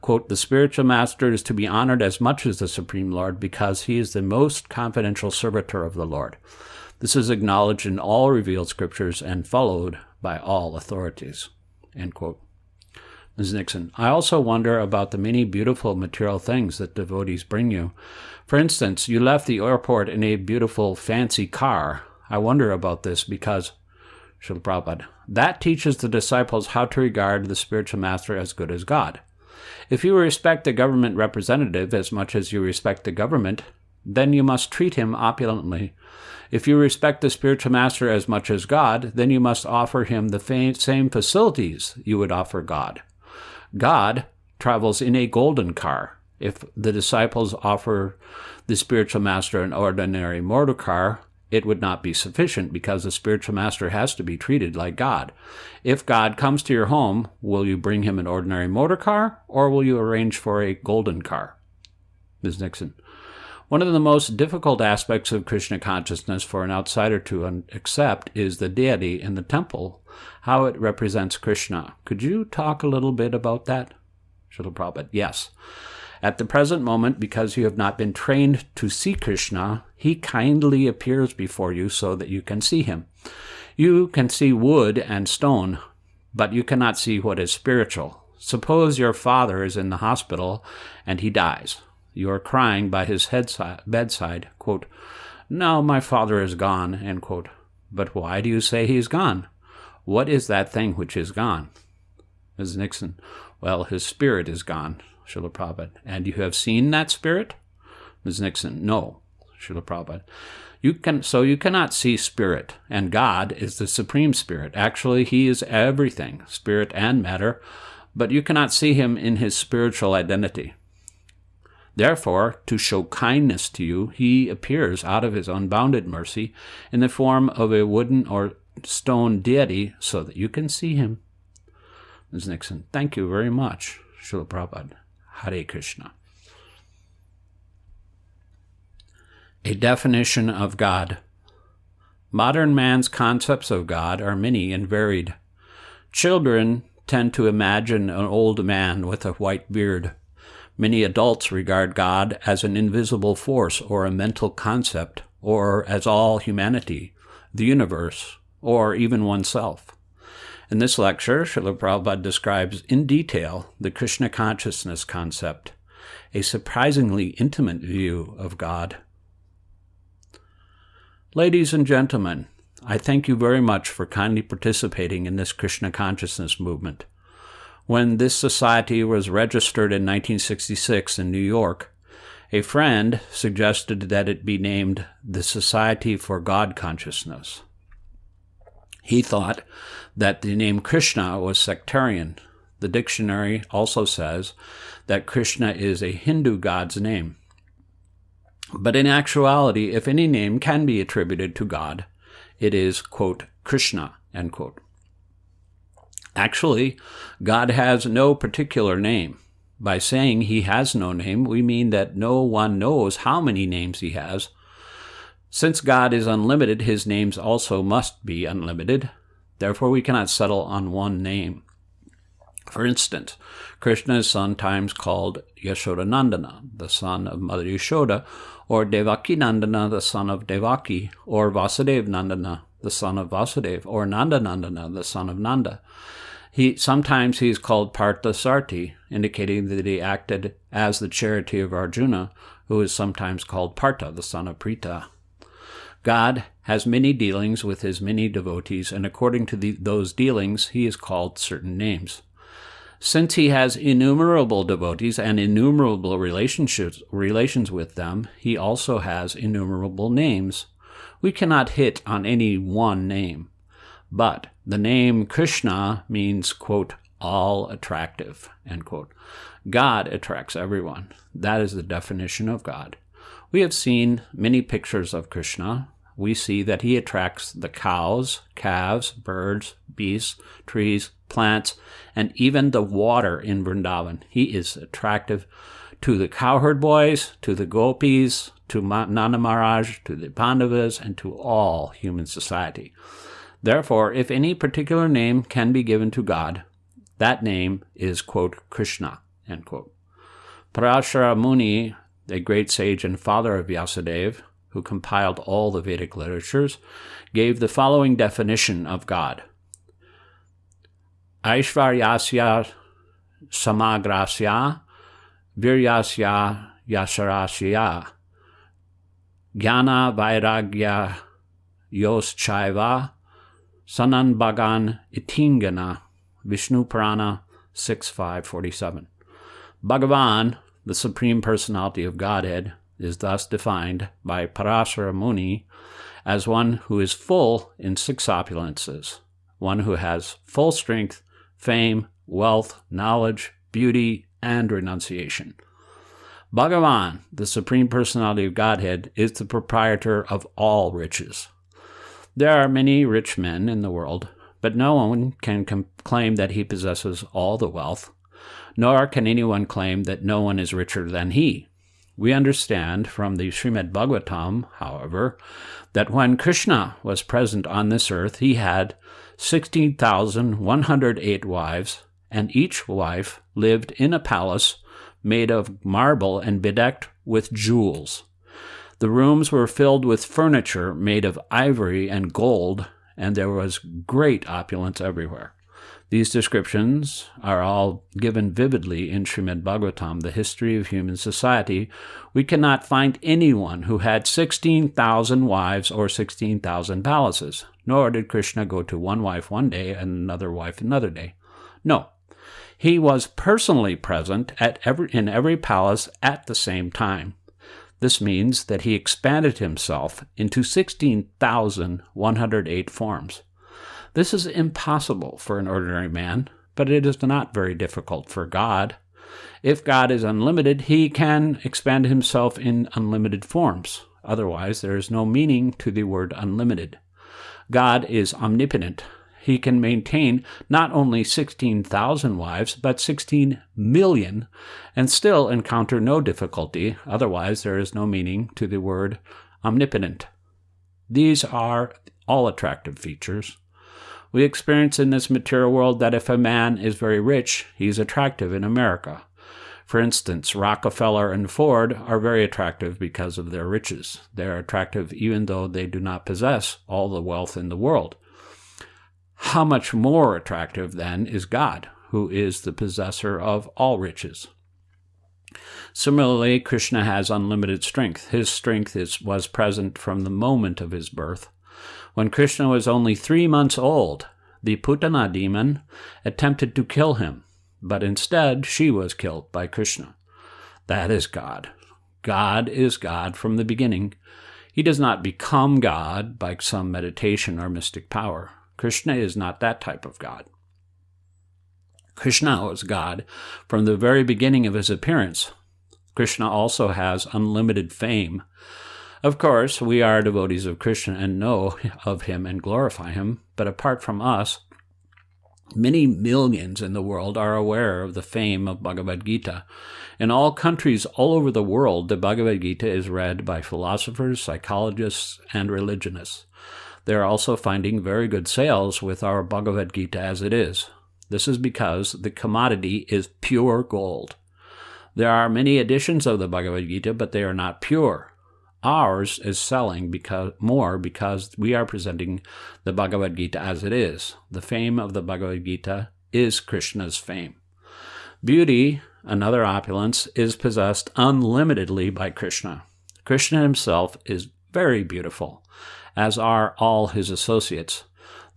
Quote, the spiritual master is to be honored as much as the Supreme Lord because he is the most confidential servitor of the Lord. This is acknowledged in all revealed scriptures and followed by all authorities. End quote. Ms. Nixon: I also wonder about the many beautiful material things that devotees bring you. For instance, you left the airport in a beautiful, fancy car. I wonder about this because, Srila Prabhupada, that teaches the disciples how to regard the spiritual master as good as God. If you respect the government representative as much as you respect the government, then you must treat him opulently. If you respect the spiritual master as much as God, then you must offer him the same facilities you would offer God. God travels in a golden car. If the disciples offer the spiritual master an ordinary motor car, it would not be sufficient because the spiritual master has to be treated like God. If God comes to your home, will you bring him an ordinary motor car or will you arrange for a golden car? Ms. Nixon: One of the most difficult aspects of Krishna consciousness for an outsider to accept is the deity in the temple, how it represents Krishna. Could you talk a little bit about that? Srila Prabhupada: Yes. At the present moment, because you have not been trained to see Krishna, he kindly appears before you so that you can see him. You can see wood and stone, but you cannot see what is spiritual. Suppose your father is in the hospital and he dies. You are crying by his bedside, quote, "Now my father is gone," end quote. But why do you say he's gone? What is that thing which is gone? Ms. Nixon: Well, his spirit is gone. Srila Prabhupada: And you have seen that spirit? Ms. Nixon: No. Srila Prabhupada: You cannot see spirit, and God is the Supreme Spirit. Actually, he is everything, spirit and matter, but you cannot see him in his spiritual identity. Therefore, to show kindness to you, he appears out of his unbounded mercy in the form of a wooden or stone deity so that you can see him. Ms. Nixon: Thank you very much. Srila Prabhupada: Hare Krishna. A definition of God. Modern man's concepts of God are many and varied. Children tend to imagine an old man with a white beard. Many adults regard God as an invisible force or a mental concept, or as all humanity, the universe, or even oneself. In this lecture, Srila Prabhupada describes in detail the Krishna consciousness concept, a surprisingly intimate view of God. Ladies and gentlemen, I thank you very much for kindly participating in this Krishna consciousness movement. When this society was registered in 1966 in New York, a friend suggested that it be named the Society for God Consciousness. He thought that the name Krishna was sectarian. The dictionary also says that Krishna is a Hindu god's name. But in actuality, if any name can be attributed to God, it is, quote, Krishna, end quote. Actually, God has no particular name. By saying he has no name, we mean that no one knows how many names he has. Since God is unlimited, his names also must be unlimited. Therefore, we cannot settle on one name. For instance, Krishna is sometimes called Yashodanandana, the son of Mother Yashoda, or Devaki Nandana, the son of Devaki, or Vasudev Nandana, the son of Vasudev, or Nanda Nandana, the son of Nanda. Sometimes he is called Parthasarthi, indicating that he acted as the charioteer of Arjuna, who is sometimes called Partha, the son of Pritha. God has many dealings with his many devotees, and according to those dealings, he is called certain names. Since he has innumerable devotees and innumerable relations with them, he also has innumerable names. We cannot hit on any one name. But the name Krishna means, quote, all attractive, end quote. God attracts everyone. That is the definition of God. We have seen many pictures of Krishna. We see that he attracts the cows, calves, birds, beasts, trees, plants, and even the water in Vrindavan. He is attractive to the cowherd boys, to the gopis, to Nanda Maharaj, to the Pandavas, and to all human society. Therefore, if any particular name can be given to God, that name is, quote, Krishna, end quote. Parashara Muni, a great sage and father of Vyasadeva, who compiled all the Vedic literatures, gave the following definition of God. Aishvaryasya samagrasya viryasya yasharasya jnana vairagya yoschaiva sanan bhagan itingana Vishnu Purana 6.5.47. Bhagavan, the Supreme Personality of Godhead, is thus defined by Parashara Muni as one who is full in six opulences, one who has full strength, fame, wealth, knowledge, beauty, and renunciation. Bhagavan, the Supreme Personality of Godhead, is the proprietor of all riches. There are many rich men in the world, but no one can claim that he possesses all the wealth, nor can anyone claim that no one is richer than he. We understand from the Srimad Bhagavatam, however, that when Krishna was present on this earth, he had 16,108 wives, and each wife lived in a palace made of marble and bedecked with jewels. The rooms were filled with furniture made of ivory and gold, and there was great opulence everywhere. These descriptions are all given vividly in Srimad Bhagavatam, the history of human society. We cannot find anyone who had 16,000 wives or 16,000 palaces, nor did Krishna go to one wife one day and another wife another day. No, he was personally present in every palace at the same time. This means that he expanded himself into 16,108 forms. This is impossible for an ordinary man, but it is not very difficult for God. If God is unlimited, he can expand himself in unlimited forms. Otherwise, there is no meaning to the word unlimited. God is omnipotent. He can maintain not only 16,000 wives, but 16 million, and still encounter no difficulty. Otherwise, there is no meaning to the word omnipotent. These are all attractive features. We experience in this material world that if a man is very rich, he is attractive in America. For instance, Rockefeller and Ford are very attractive because of their riches. They are attractive even though they do not possess all the wealth in the world. How much more attractive, then, is God, who is the possessor of all riches? Similarly, Krishna has unlimited strength. His strength was present from the moment of his birth. When Krishna was only 3 months old, the Putana demon attempted to kill him, but instead she was killed by Krishna. That is God. God is God from the beginning. He does not become God by some meditation or mystic power. Krishna is not that type of God. Krishna was God from the very beginning of his appearance. Krishna also has unlimited fame. Of course, we are devotees of Krishna and know of him and glorify him, but apart from us, many millions in the world are aware of the fame of Bhagavad Gita. In all countries all over the world, the Bhagavad Gita is read by philosophers, psychologists, and religionists. They are also finding very good sales with our Bhagavad Gita as it is. This is because the commodity is pure gold. There are many editions of the Bhagavad Gita, but they are not pure. Ours is selling because we are presenting the Bhagavad Gita as it is. The fame of the Bhagavad Gita is Krishna's fame. Beauty, another opulence, is possessed unlimitedly by Krishna. Krishna himself is very beautiful, as are all his associates.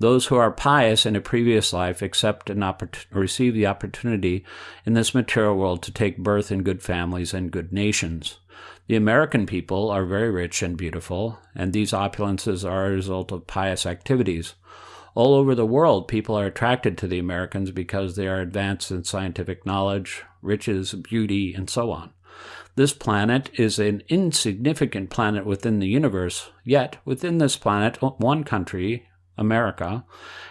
Those who are pious in a previous life accept and receive the opportunity in this material world to take birth in good families and good nations. The American people are very rich and beautiful, and these opulences are a result of pious activities. All over the world, people are attracted to the Americans because they are advanced in scientific knowledge, riches, beauty, and so on. This planet is an insignificant planet within the universe, yet within this planet, one country, America,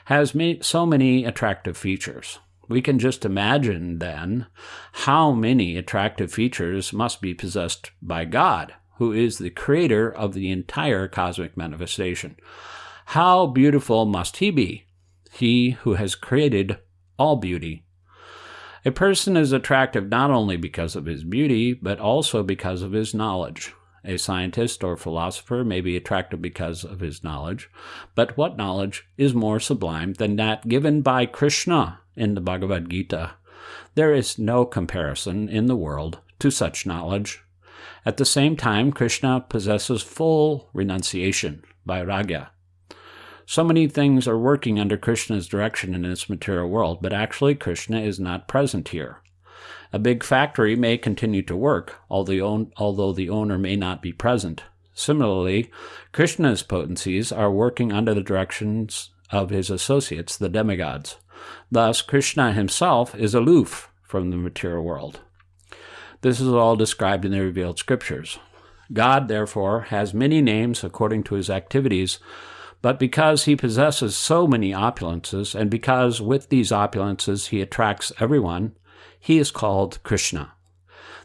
has so many attractive features. We can just imagine, then, how many attractive features must be possessed by God, who is the creator of the entire cosmic manifestation. How beautiful must he be, he who has created all beauty? A person is attractive not only because of his beauty, but also because of his knowledge. A scientist or philosopher may be attractive because of his knowledge, but what knowledge is more sublime than that given by Krishna in the Bhagavad Gita? There is no comparison in the world to such knowledge. At the same time, Krishna possesses full renunciation, vairagya. So many things are working under Krishna's direction in this material world, but actually Krishna is not present here. A big factory may continue to work, although the owner may not be present. Similarly, Krishna's potencies are working under the directions of his associates, the demigods. Thus, Krishna himself is aloof from the material world. This is all described in the revealed scriptures. God, therefore, has many names according to his activities, but because he possesses so many opulences, and because with these opulences he attracts everyone, he is called Krishna.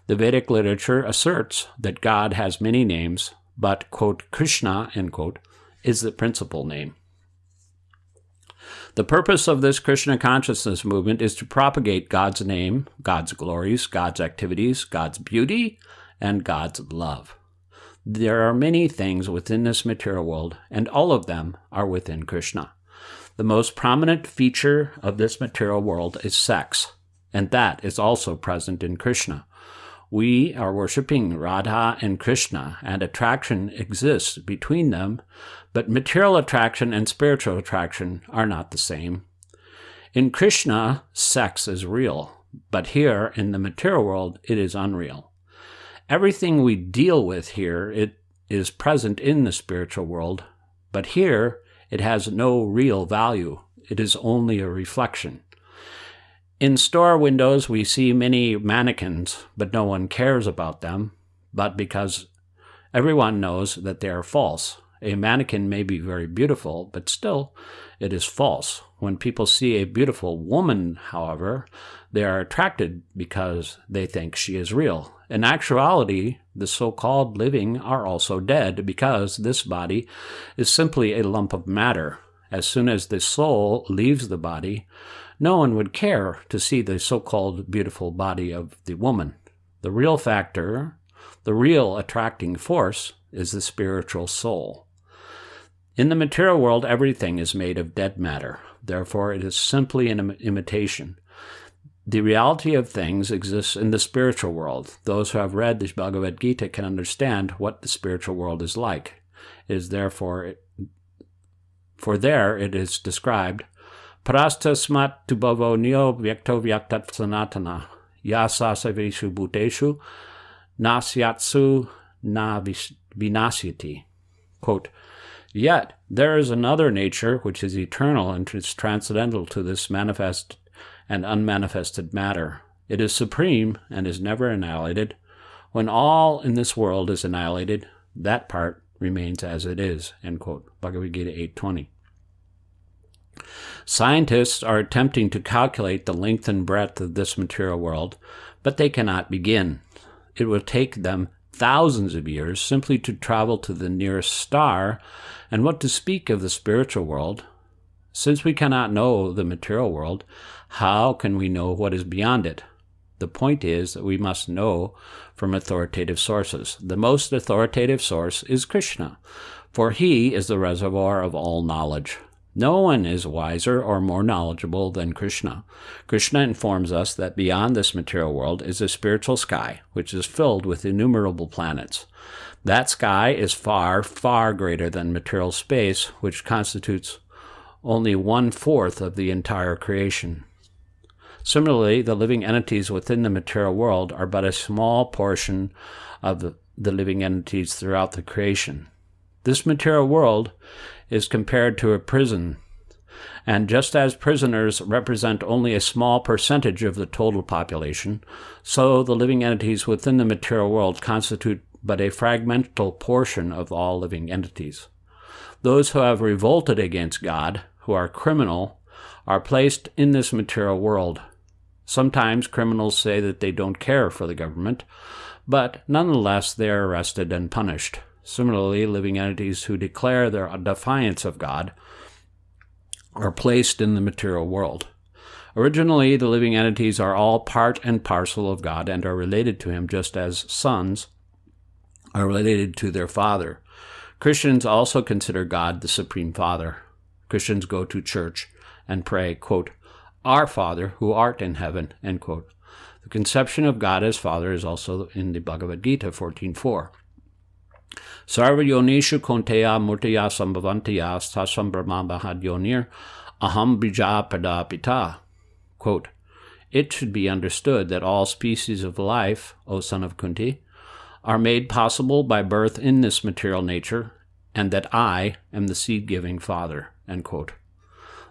The Vedic literature asserts that God has many names, but, quote, Krishna, end quote, is the principal name. The purpose of this Krishna consciousness movement is to propagate God's name, God's glories, God's activities, God's beauty, and God's love. There are many things within this material world, and all of them are within Krishna. The most prominent feature of this material world is sex, and that is also present in Krishna. We are worshiping Radha and Krishna, and attraction exists between them, but material attraction and spiritual attraction are not the same. In Krishna, sex is real, but here in the material world, it is unreal. Everything we deal with here, it is present in the spiritual world, but here it has no real value. It is only a reflection. In store windows, we see many mannequins, but no one cares about them, but because everyone knows that they are false. A mannequin may be very beautiful, but still, it is false. When people see a beautiful woman, however, they are attracted because they think she is real. In actuality, the so-called living are also dead because this body is simply a lump of matter. As soon as the soul leaves the body, no one would care to see the so-called beautiful body of the woman. The real factor, the real attracting force, is the spiritual soul. In the material world, everything is made of dead matter. Therefore, it is simply an imitation. The reality of things exists in the spiritual world. Those who have read the Bhagavad Gita can understand what the spiritual world is like. It is therefore, for there it is described, Parastasmat tu bhavo nyo vyakto vyaktat sanatana yasasavishu bhuteshu nasyatsu na vinasyati. Quote, yet there is another nature which is eternal and is transcendental to this manifest and unmanifested matter. It is supreme and is never annihilated. When all in this world is annihilated, that part remains as it is. End quote. Bhagavad Gita 8:20. Scientists are attempting to calculate the length and breadth of this material world, but they cannot begin. It will take them thousands of years simply to travel to the nearest star, and what to speak of the spiritual world. Since we cannot know the material world, how can we know what is beyond it? The point is that we must know from authoritative sources. The most authoritative source is Krishna, for he is the reservoir of all knowledge. No one is wiser or more knowledgeable than Krishna. Krishna informs us that beyond this material world is a spiritual sky, which is filled with innumerable planets. That sky is far, far greater than material space, which constitutes only 1/4 of the entire creation. Similarly, the living entities within the material world are but a small portion of the living entities throughout the creation. This material world is compared to a prison, and just as prisoners represent only a small percentage of the total population, so the living entities within the material world constitute but a fragmental portion of all living entities. Those who have revolted against God, who are criminal, are placed in this material world. Sometimes criminals say that they don't care for the government, but nonetheless they are arrested and punished. Similarly, living entities who declare their defiance of God are placed in the material world. Originally, the living entities are all part and parcel of God and are related to Him just as sons are related to their father. Christians also consider God the Supreme Father. Christians go to church and pray, quote, "Our Father, who art in heaven," end quote. The conception of God as Father is also in the Bhagavad Gita 14.4. Sarva yonishu konteya murtaya sambhavantaya stasam brahma bahad aham bijapada pita. Quote, "It should be understood that all species of life, O son of Kunti, are made possible by birth in this material nature, and that I am the seed-giving Father." End quote.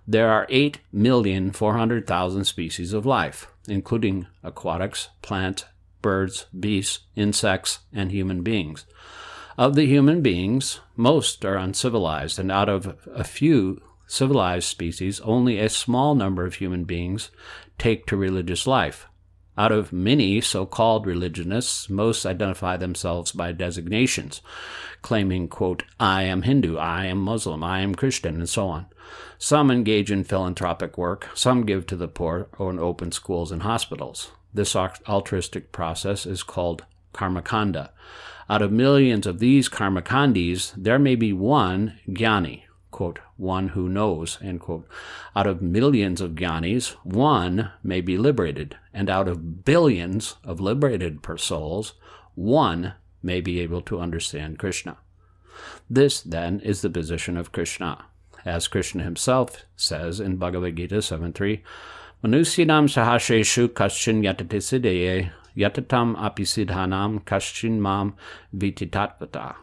There are 8,400,000 species of life, including aquatics, plants, birds, beasts, insects, and human beings. Of the human beings, most are uncivilized, and out of a few civilized species, only a small number of human beings take to religious life. Out of many so-called religionists, most identify themselves by designations, claiming, quote, "I am Hindu, I am Muslim, I am Christian," and so on. Some engage in philanthropic work, some give to the poor or open schools and hospitals. This altruistic process is called karmakanda. Out of millions of these karmakandis, there may be one jnani, quote, "one who knows," end quote. Out of millions of jnanis, one may be liberated, and out of billions of liberated souls, one may be able to understand Krishna. This, then, is the position of Krishna. As Krishna himself says in Bhagavad Gita 7.3, "Manusyanam sahasheshu kaschin yatatisideye yatatam apisidhanam kaschin mam vititatvata."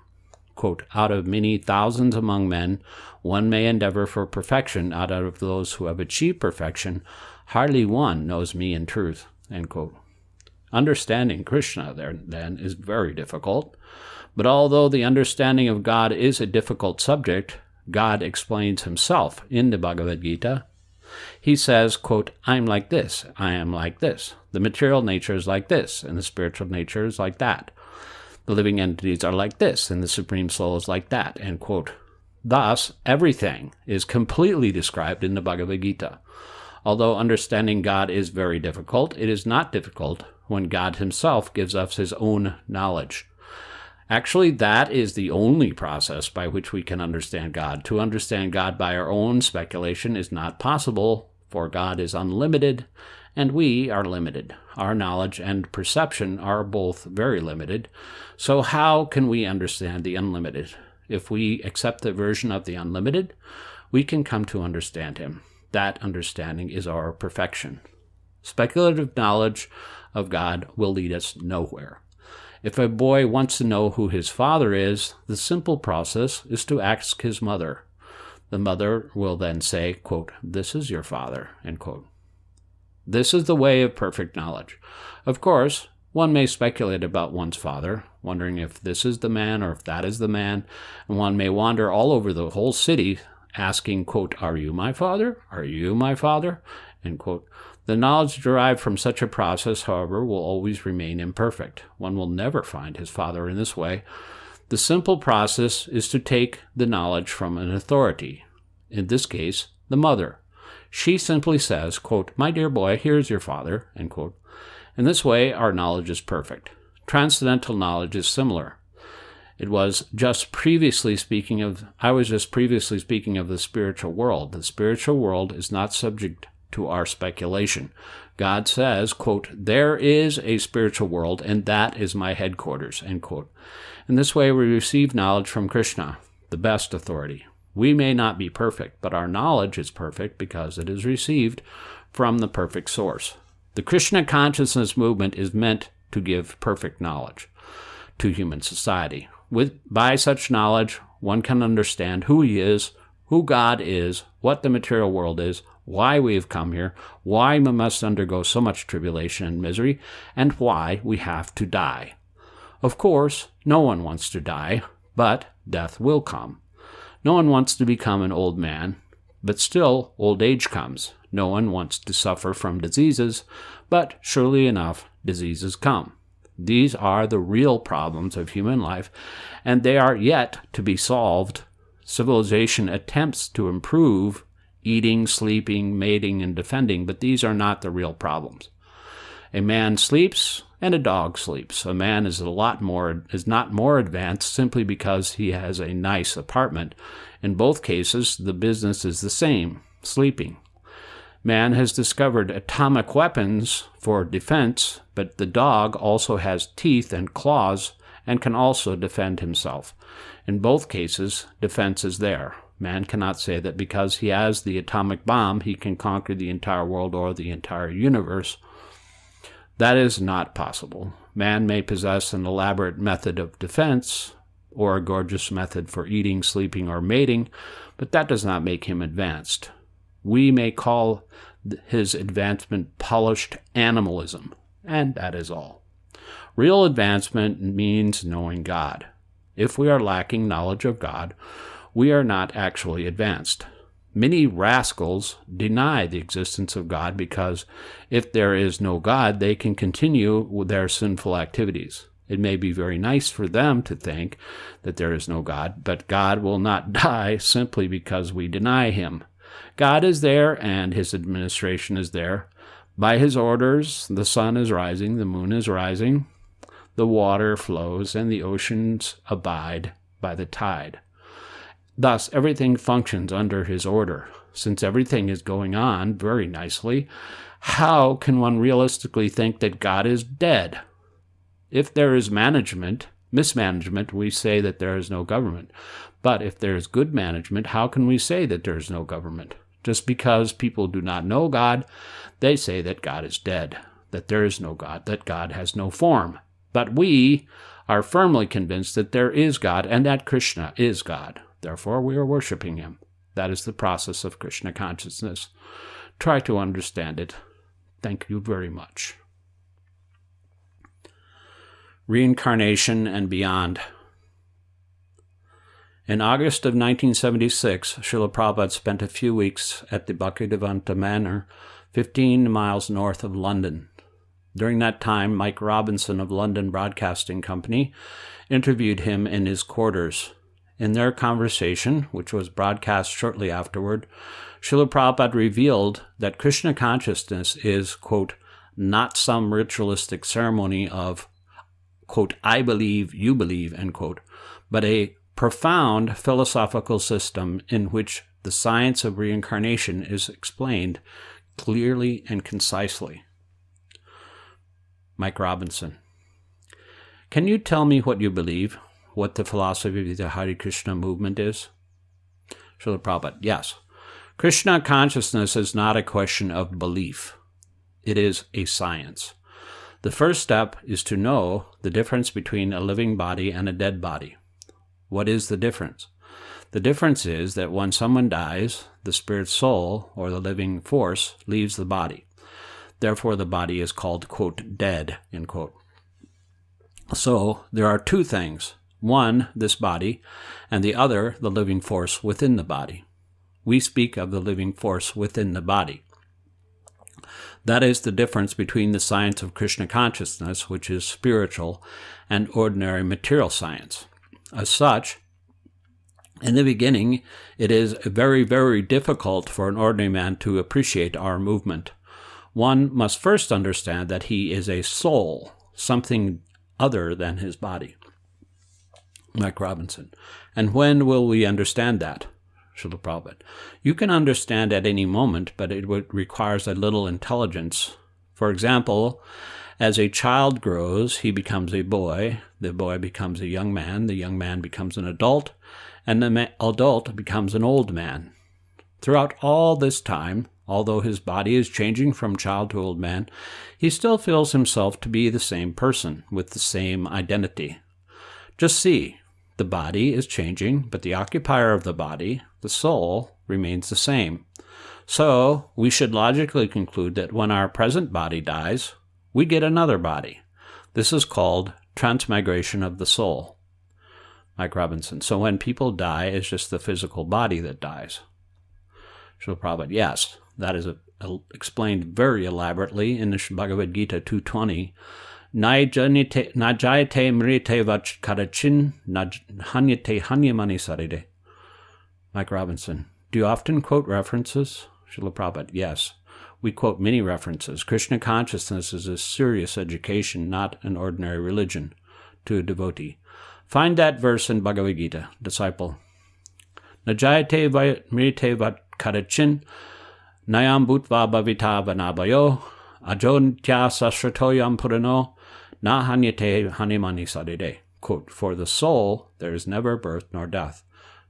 Quote, "Out of many thousands among men, one may endeavor for perfection. Out of those who have achieved perfection, hardly one knows me in truth." End quote. Understanding Krishna, then, is very difficult. But although the understanding of God is a difficult subject, God explains himself in the Bhagavad Gita. He says, quote, "I am like this, I am like this. The material nature is like this, and the spiritual nature is like that. The living entities are like this, and the Supreme Soul is like that," end quote. Thus, everything is completely described in the Bhagavad Gita. Although understanding God is very difficult, it is not difficult when God himself gives us his own knowledge. Actually, that is the only process by which we can understand God. To understand God by our own speculation is not possible, for God is unlimited, and we are limited. Our knowledge and perception are both very limited. So how can we understand the unlimited? If we accept the version of the unlimited, we can come to understand him. That understanding is our perfection. Speculative knowledge of God will lead us nowhere. If a boy wants to know who his father is, the simple process is to ask his mother. The mother will then say, quote, "This is your father," end quote. This is the way of perfect knowledge. Of course, one may speculate about one's father, wondering if this is the man or if that is the man, and one may wander all over the whole city asking, quote, "Are you my father? Are you my father?" end quote. The knowledge derived from such a process, however, will always remain imperfect. One will never find his father in this way. The simple process is to take the knowledge from an authority, in this case, the mother. She simply says, quote, "My dear boy, here is your father," end quote. In this way, our knowledge is perfect. Transcendental knowledge is similar. I was just previously speaking of the spiritual world. The spiritual world is not subject to our speculation. God says, quote, "There is a spiritual world, and that is my headquarters," end quote. In this way, we receive knowledge from Krishna, the best authority. We may not be perfect, but our knowledge is perfect because it is received from the perfect source. The Krishna consciousness movement is meant to give perfect knowledge to human society. By such knowledge, one can understand who he is, who God is, what the material world is, why we have come here, why we must undergo so much tribulation and misery, and why we have to die. Of course, no one wants to die, but death will come. No one wants to become an old man, but still old age comes. No one wants to suffer from diseases, but surely enough, diseases come. These are the real problems of human life, and they are yet to be solved. Civilization attempts to improve eating, sleeping, mating, and defending, but these are not the real problems. A man sleeps and a dog sleeps. A man is not more advanced simply because he has a nice apartment. In both cases, the business is the same, sleeping. Man has discovered atomic weapons for defense, but the dog also has teeth and claws and can also defend himself. In both cases, defense is there. Man cannot say that because he has the atomic bomb, he can conquer the entire world or the entire universe. That is not possible. Man may possess an elaborate method of defense or a gorgeous method for eating, sleeping, or mating, but that does not make him advanced. We may call his advancement polished animalism, and that is all. Real advancement means knowing God. If we are lacking knowledge of God, we are not actually advanced. Many rascals deny the existence of God because if there is no God, they can continue with their sinful activities. It may be very nice for them to think that there is no God, but God will not die simply because we deny him. God is there and his administration is there. By his orders, the sun is rising, the moon is rising, the water flows, and the oceans abide by the tide. Thus, everything functions under his order. Since everything is going on very nicely, how can one realistically think that God is dead? If there is mismanagement, we say that there is no government. But if there is good management, how can we say that there is no government? Just because people do not know God, they say that God is dead, that there is no God, that God has no form. But we are firmly convinced that there is God and that Krishna is God. Therefore, we are worshiping him. That is the process of Krishna consciousness. Try to understand it. Thank you very much. Reincarnation and beyond. In August of 1976, Srila Prabhupada spent a few weeks at the Bhaktivedanta Manor, 15 miles north of London. During that time, Mike Robinson of London Broadcasting Company interviewed him in his quarters. In their conversation, which was broadcast shortly afterward, Srila Prabhupada revealed that Krishna consciousness is, quote, not some ritualistic ceremony of, quote, I believe, you believe, end quote, but a profound philosophical system in which the science of reincarnation is explained clearly and concisely. Mike Robinson: can you tell me what you believe, what the philosophy of the Hare Krishna movement is? Srila Prabhupada: yes. Krishna consciousness is not a question of belief. It is a science. The first step is to know the difference between a living body and a dead body. What is the difference? The difference is that when someone dies, the spirit soul, or the living force, leaves the body. Therefore, the body is called, quote, dead, end quote. So, there are two things. One, this body, and the other, the living force within the body. We speak of the living force within the body. That is the difference between the science of Krishna consciousness, which is spiritual, and ordinary material science. As such, in the beginning, it is very, very difficult for an ordinary man to appreciate our movement. One must first understand that he is a soul, something other than his body. Mike Robinson. And when will we understand that? Srila Prabhupada. You can understand at any moment, but it requires a little intelligence. For example, as a child grows, he becomes a boy, the boy becomes a young man becomes an adult, and the adult becomes an old man. Throughout all this time, although his body is changing from child to old man, he still feels himself to be the same person with the same identity. Just see, the body is changing, but the occupier of the body, the soul, remains the same. So, we should logically conclude that when our present body dies, we get another body. This is called transmigration of the soul. Mike Robinson. So when people die, it's just the physical body that dies. Srila Prabhupada. Yes, that is explained very elaborately in the Bhagavad Gita 2.20. Najayate mrite vachkarachin, hanyate hanyamani saride. Mike Robinson. Do you often quote references? Srila Prabhupada. Yes. We quote many references. Krishna consciousness is a serious education, not an ordinary religion, to a devotee. Find that verse in Bhagavad Gita, disciple. Najayate mrite vatkarachin, nayam bhutva bhavita vanabayo, ajontya sasratoyam purano, na hanyate hanimani sadide. Quote, for the soul there is never birth nor death,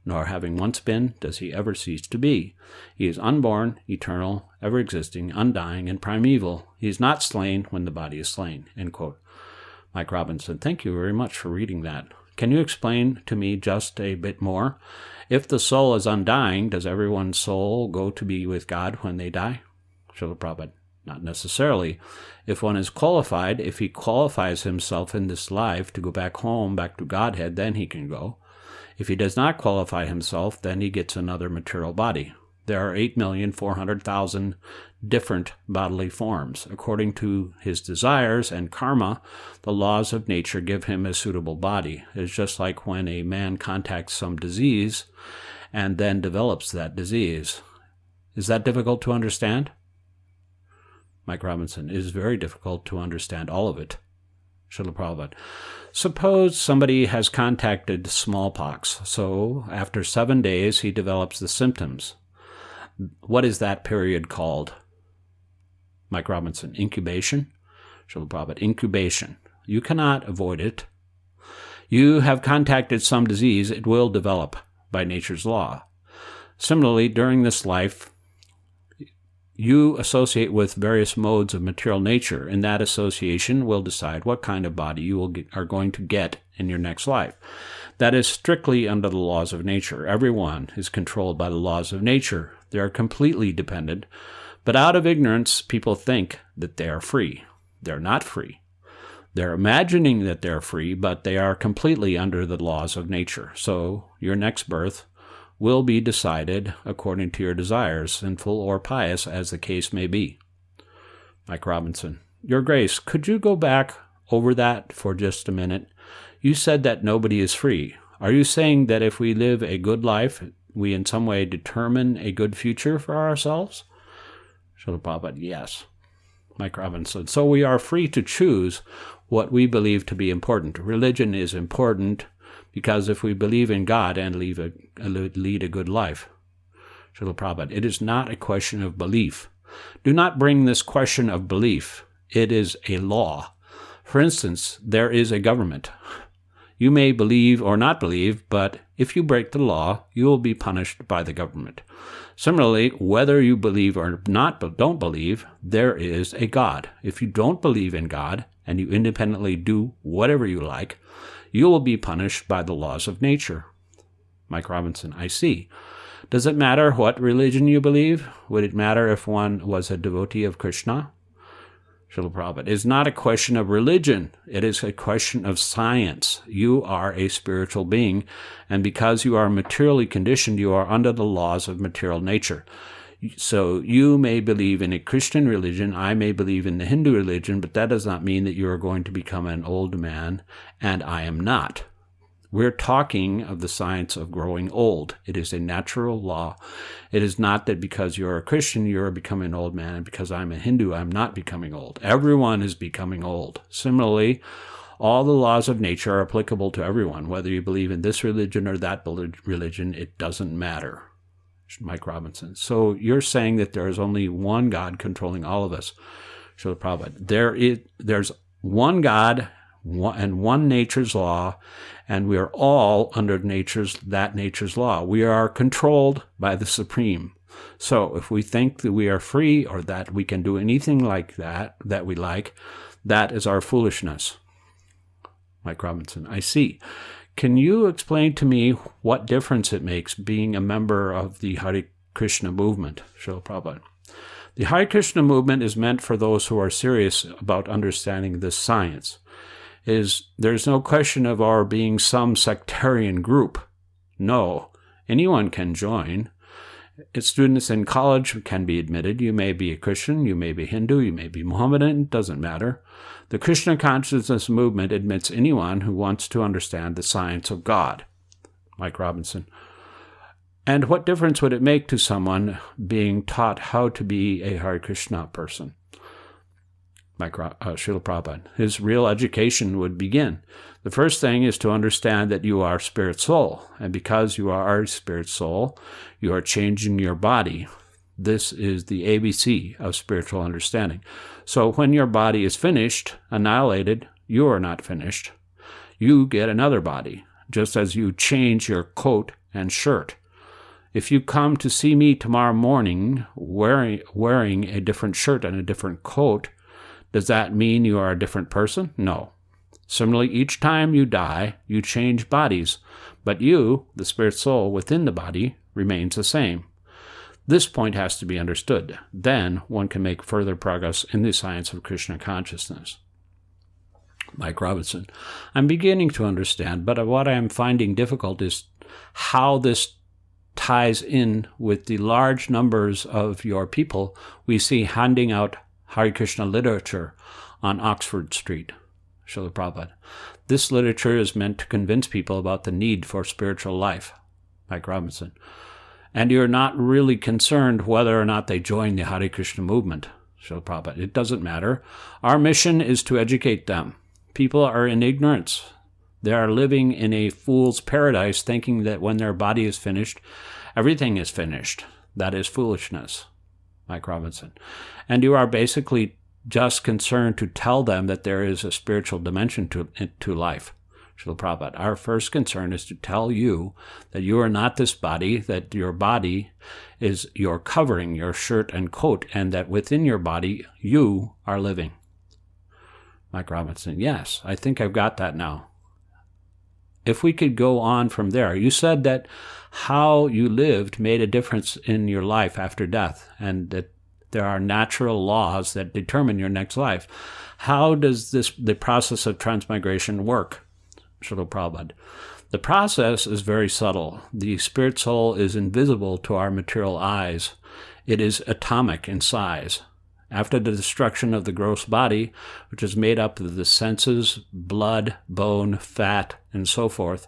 nor having once been does he ever cease to be. He is unborn, eternal, ever-existing, undying, and primeval. He is not slain when the body is slain. End quote. Mike Robinson, thank you very much for reading that. Can you explain to me just a bit more? If the soul is undying, does everyone's soul go to be with God when they die? Srila Prabhupada, not necessarily. If one is qualified, if he qualifies himself in this life to go back home, back to Godhead, then he can go. If he does not qualify himself, then he gets another material body. There are 8,400,000 different bodily forms. According to his desires and karma, the laws of nature give him a suitable body. It's just like when a man contacts some disease and then develops that disease. Is that difficult to understand? Mike Robinson, it is very difficult to understand all of it. Srila Prabhupada. Suppose somebody has contacted smallpox, so after 7 days he develops the symptoms. What is that period called? Mike Robinson, incubation? Srila Prabhupada, incubation. You cannot avoid it. You have contacted some disease, it will develop by nature's law. Similarly, during this life, you associate with various modes of material nature, and that association will decide what kind of body you are going to get in your next life. That is strictly under the laws of nature. Everyone is controlled by the laws of nature. They are completely dependent, but out of ignorance, people think that they are free. They're not free. They're imagining that they're free, but they are completely under the laws of nature. So your next birth will be decided according to your desires, sinful or pious, as the case may be. Mike Robinson, Your Grace, could you go back over that for just a minute? You said that nobody is free. Are you saying that if we live a good life, we in some way determine a good future for ourselves? Srila Prabhupada, yes. Mike Robinson, so we are free to choose what we believe to be important. Religion is important because if we believe in God and lead a good life. Srila Prabhupada, it is not a question of belief. Do not bring this question of belief. It is a law. For instance, there is a government. You may believe or not believe, but if you break the law, you will be punished by the government. Similarly, whether you believe or not, but don't believe, there is a God. If you don't believe in God and you independently do whatever you like, you will be punished by the laws of nature. Mike Robinson, I see. Does it matter what religion you believe? Would it matter if one was a devotee of Krishna? Srila Prabhupada, it is not a question of religion. It is a question of science. You are a spiritual being, and because you are materially conditioned, you are under the laws of material nature. So you may believe in a Christian religion, I may believe in the Hindu religion, but that does not mean that you are going to become an old man, and I am not. We're talking of the science of growing old. It is a natural law. It is not that because you're a Christian, you're becoming an old man, and because I'm a Hindu, I'm not becoming old. Everyone is becoming old. Similarly, All the laws of nature are applicable to everyone, whether you believe in this religion or that religion. It doesn't matter. Mike Robinson. So you're saying that there is only one God controlling all of us. Srila Prabhupada. There's one God and one nature's law, and we are all under that nature's law. We are controlled by the Supreme. So if we think that we are free or that we can do anything like that we like, that is our foolishness. Mike Robinson. I see. Can you explain to me what difference it makes being a member of the Hare Krishna movement? Srila Prabhupada. The Hare Krishna movement is meant for those who are serious about understanding this science. There's no question of our being some sectarian group. No, anyone can join. Students in college can be admitted. You may be a Christian, you may be Hindu, you may be Mohammedan, it doesn't matter. The Krishna consciousness movement admits anyone who wants to understand the science of God. Mike Robinson. And what difference would it make to someone being taught how to be a Hare Krishna person? Srila Prabhupada. His real education would begin. The first thing is to understand that you are spirit soul. And because you are spirit soul, you are changing your body. This is the ABC of spiritual understanding. So when your body is finished, annihilated, you are not finished. You get another body, just as you change your coat and shirt. If you come to see me tomorrow morning wearing a different shirt and a different coat, does that mean you are a different person? No. Similarly, each time you die, you change bodies, but you, the spirit soul within the body, remains the same. This point has to be understood. Then one can make further progress in the science of Krishna consciousness. Mike Robinson. I'm beginning to understand, but what I am finding difficult is how this ties in with the large numbers of your people we see handing out Hare Krishna literature on Oxford Street. Srila Prabhupada. This literature is meant to convince people about the need for spiritual life. Mike Robinson. And you're not really concerned whether or not they join the Hare Krishna movement. Srila Prabhupada. It doesn't matter. Our mission is to educate them. People are in ignorance. They are living in a fool's paradise, thinking that when their body is finished, everything is finished. That is foolishness. Mike Robinson. And you are basically just concerned to tell them that there is a spiritual dimension to life. Srila Prabhupada. Our first concern is to tell you that you are not this body, that your body is your covering, your shirt and coat, and that within your body you are living. Mike Robinson. Yes, I think I've got that now. If we could go on from there, you said that how you lived made a difference in your life after death, and that there are natural laws that determine your next life. How does the process of transmigration work? Srila Prabhupada. The process is very subtle. The spirit soul is invisible to our material eyes. It is atomic in size. After the destruction of the gross body, which is made up of the senses, blood, bone, fat, and so forth,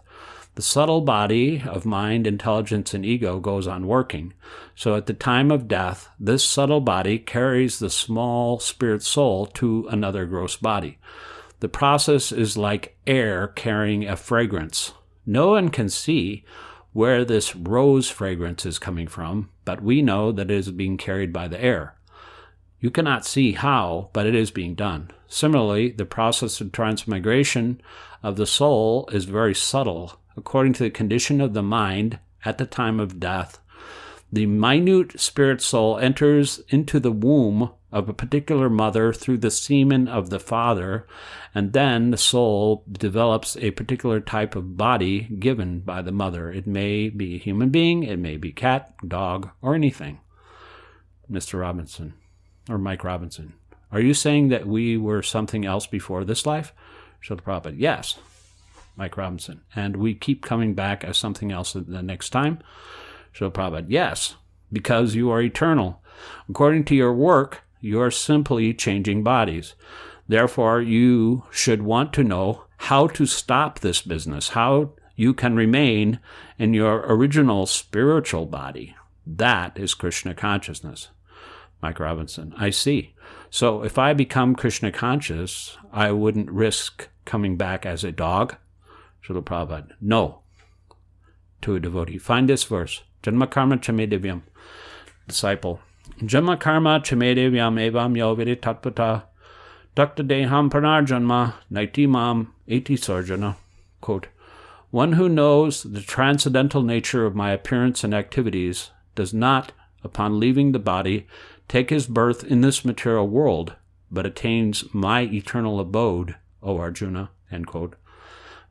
the subtle body of mind, intelligence, and ego goes on working. So at the time of death, this subtle body carries the small spirit soul to another gross body. The process is like air carrying a fragrance. No one can see where this rose fragrance is coming from, but we know that it is being carried by the air. You cannot see how, but it is being done. Similarly, the process of transmigration of the soul is very subtle. According to the condition of the mind at the time of death, the minute spirit soul enters into the womb of a particular mother through the semen of the father, and then the soul develops a particular type of body given by the mother. It may be a human being, it may be cat, dog, or anything. Mr. Robinson, or Mike Robinson. Are you saying that we were something else before this life? Srila Prabhupada. Yes. Mike Robinson. And we keep coming back as something else the next time? Srila Prabhupada. Yes, because you are eternal. According to your work, you are simply changing bodies. Therefore, you should want to know how to stop this business, how you can remain in your original spiritual body. That is Krishna consciousness. Mike Robinson. I see. So if I become Krishna conscious, I wouldn't risk coming back as a dog? Srila Prabhupada, no. To a devotee, find this verse. Janma karma chame divyam. Disciple, Janma karma chame divyam evam yo vidi tatpata dakta deham pranarjanma naiti mam eti sarjana. Quote, one who knows the transcendental nature of my appearance and activities does not, upon leaving the body, take his birth in this material world, but attains my eternal abode, O Arjuna. End quote.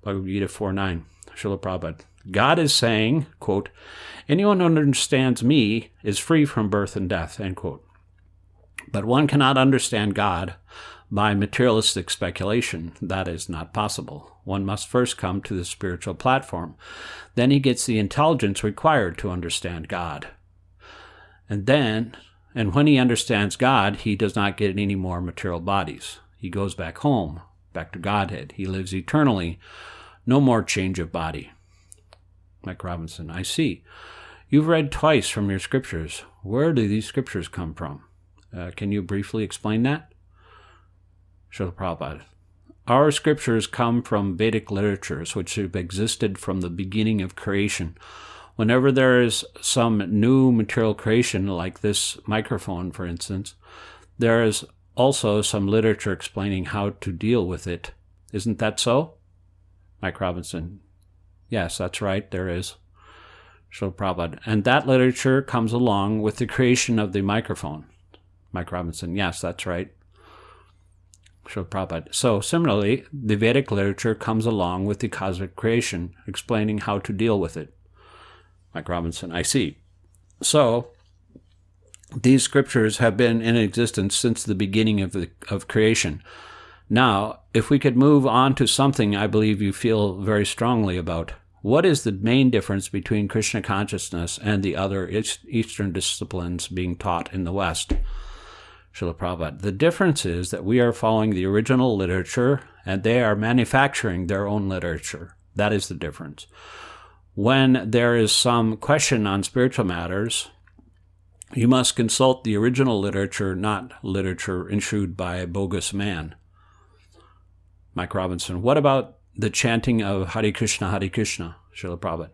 Bhagavad Gita 4.9. Srila Prabhupada. God is saying, quote, anyone who understands me is free from birth and death, end quote. But one cannot understand God by materialistic speculation. That is not possible. One must first come to the spiritual platform. Then he gets the intelligence required to understand God. And when he understands God, he does not get any more material bodies. He goes back home, back to Godhead. He lives eternally. No more change of body. Mike Robinson, I see. You've read twice from your scriptures. Where do these scriptures come from? Can you briefly explain that? Srila Prabhupada. Our scriptures come from Vedic literatures, which have existed from the beginning of creation. Whenever there is some new material creation, like this microphone, for instance, there is also some literature explaining how to deal with it. Isn't that so? Mike Robinson. Yes, that's right, there is. Srila Prabhupada. And that literature comes along with the creation of the microphone. Mike Robinson. Yes, that's right. Srila Prabhupada. So similarly, the Vedic literature comes along with the cosmic creation, explaining how to deal with it. Mike Robinson. I see. So these scriptures have been in existence since the beginning of creation. Now, if we could move on to something I believe you feel very strongly about. What is the main difference between Krishna consciousness and the other Eastern disciplines being taught in the West? Srila Prabhupada. The difference is that we are following the original literature and they are manufacturing their own literature. That is the difference. When there is some question on spiritual matters, you must consult the original literature, not literature issued by a bogus man. Mike Robinson. What about the chanting of Hare Krishna, Srila Prabhupada?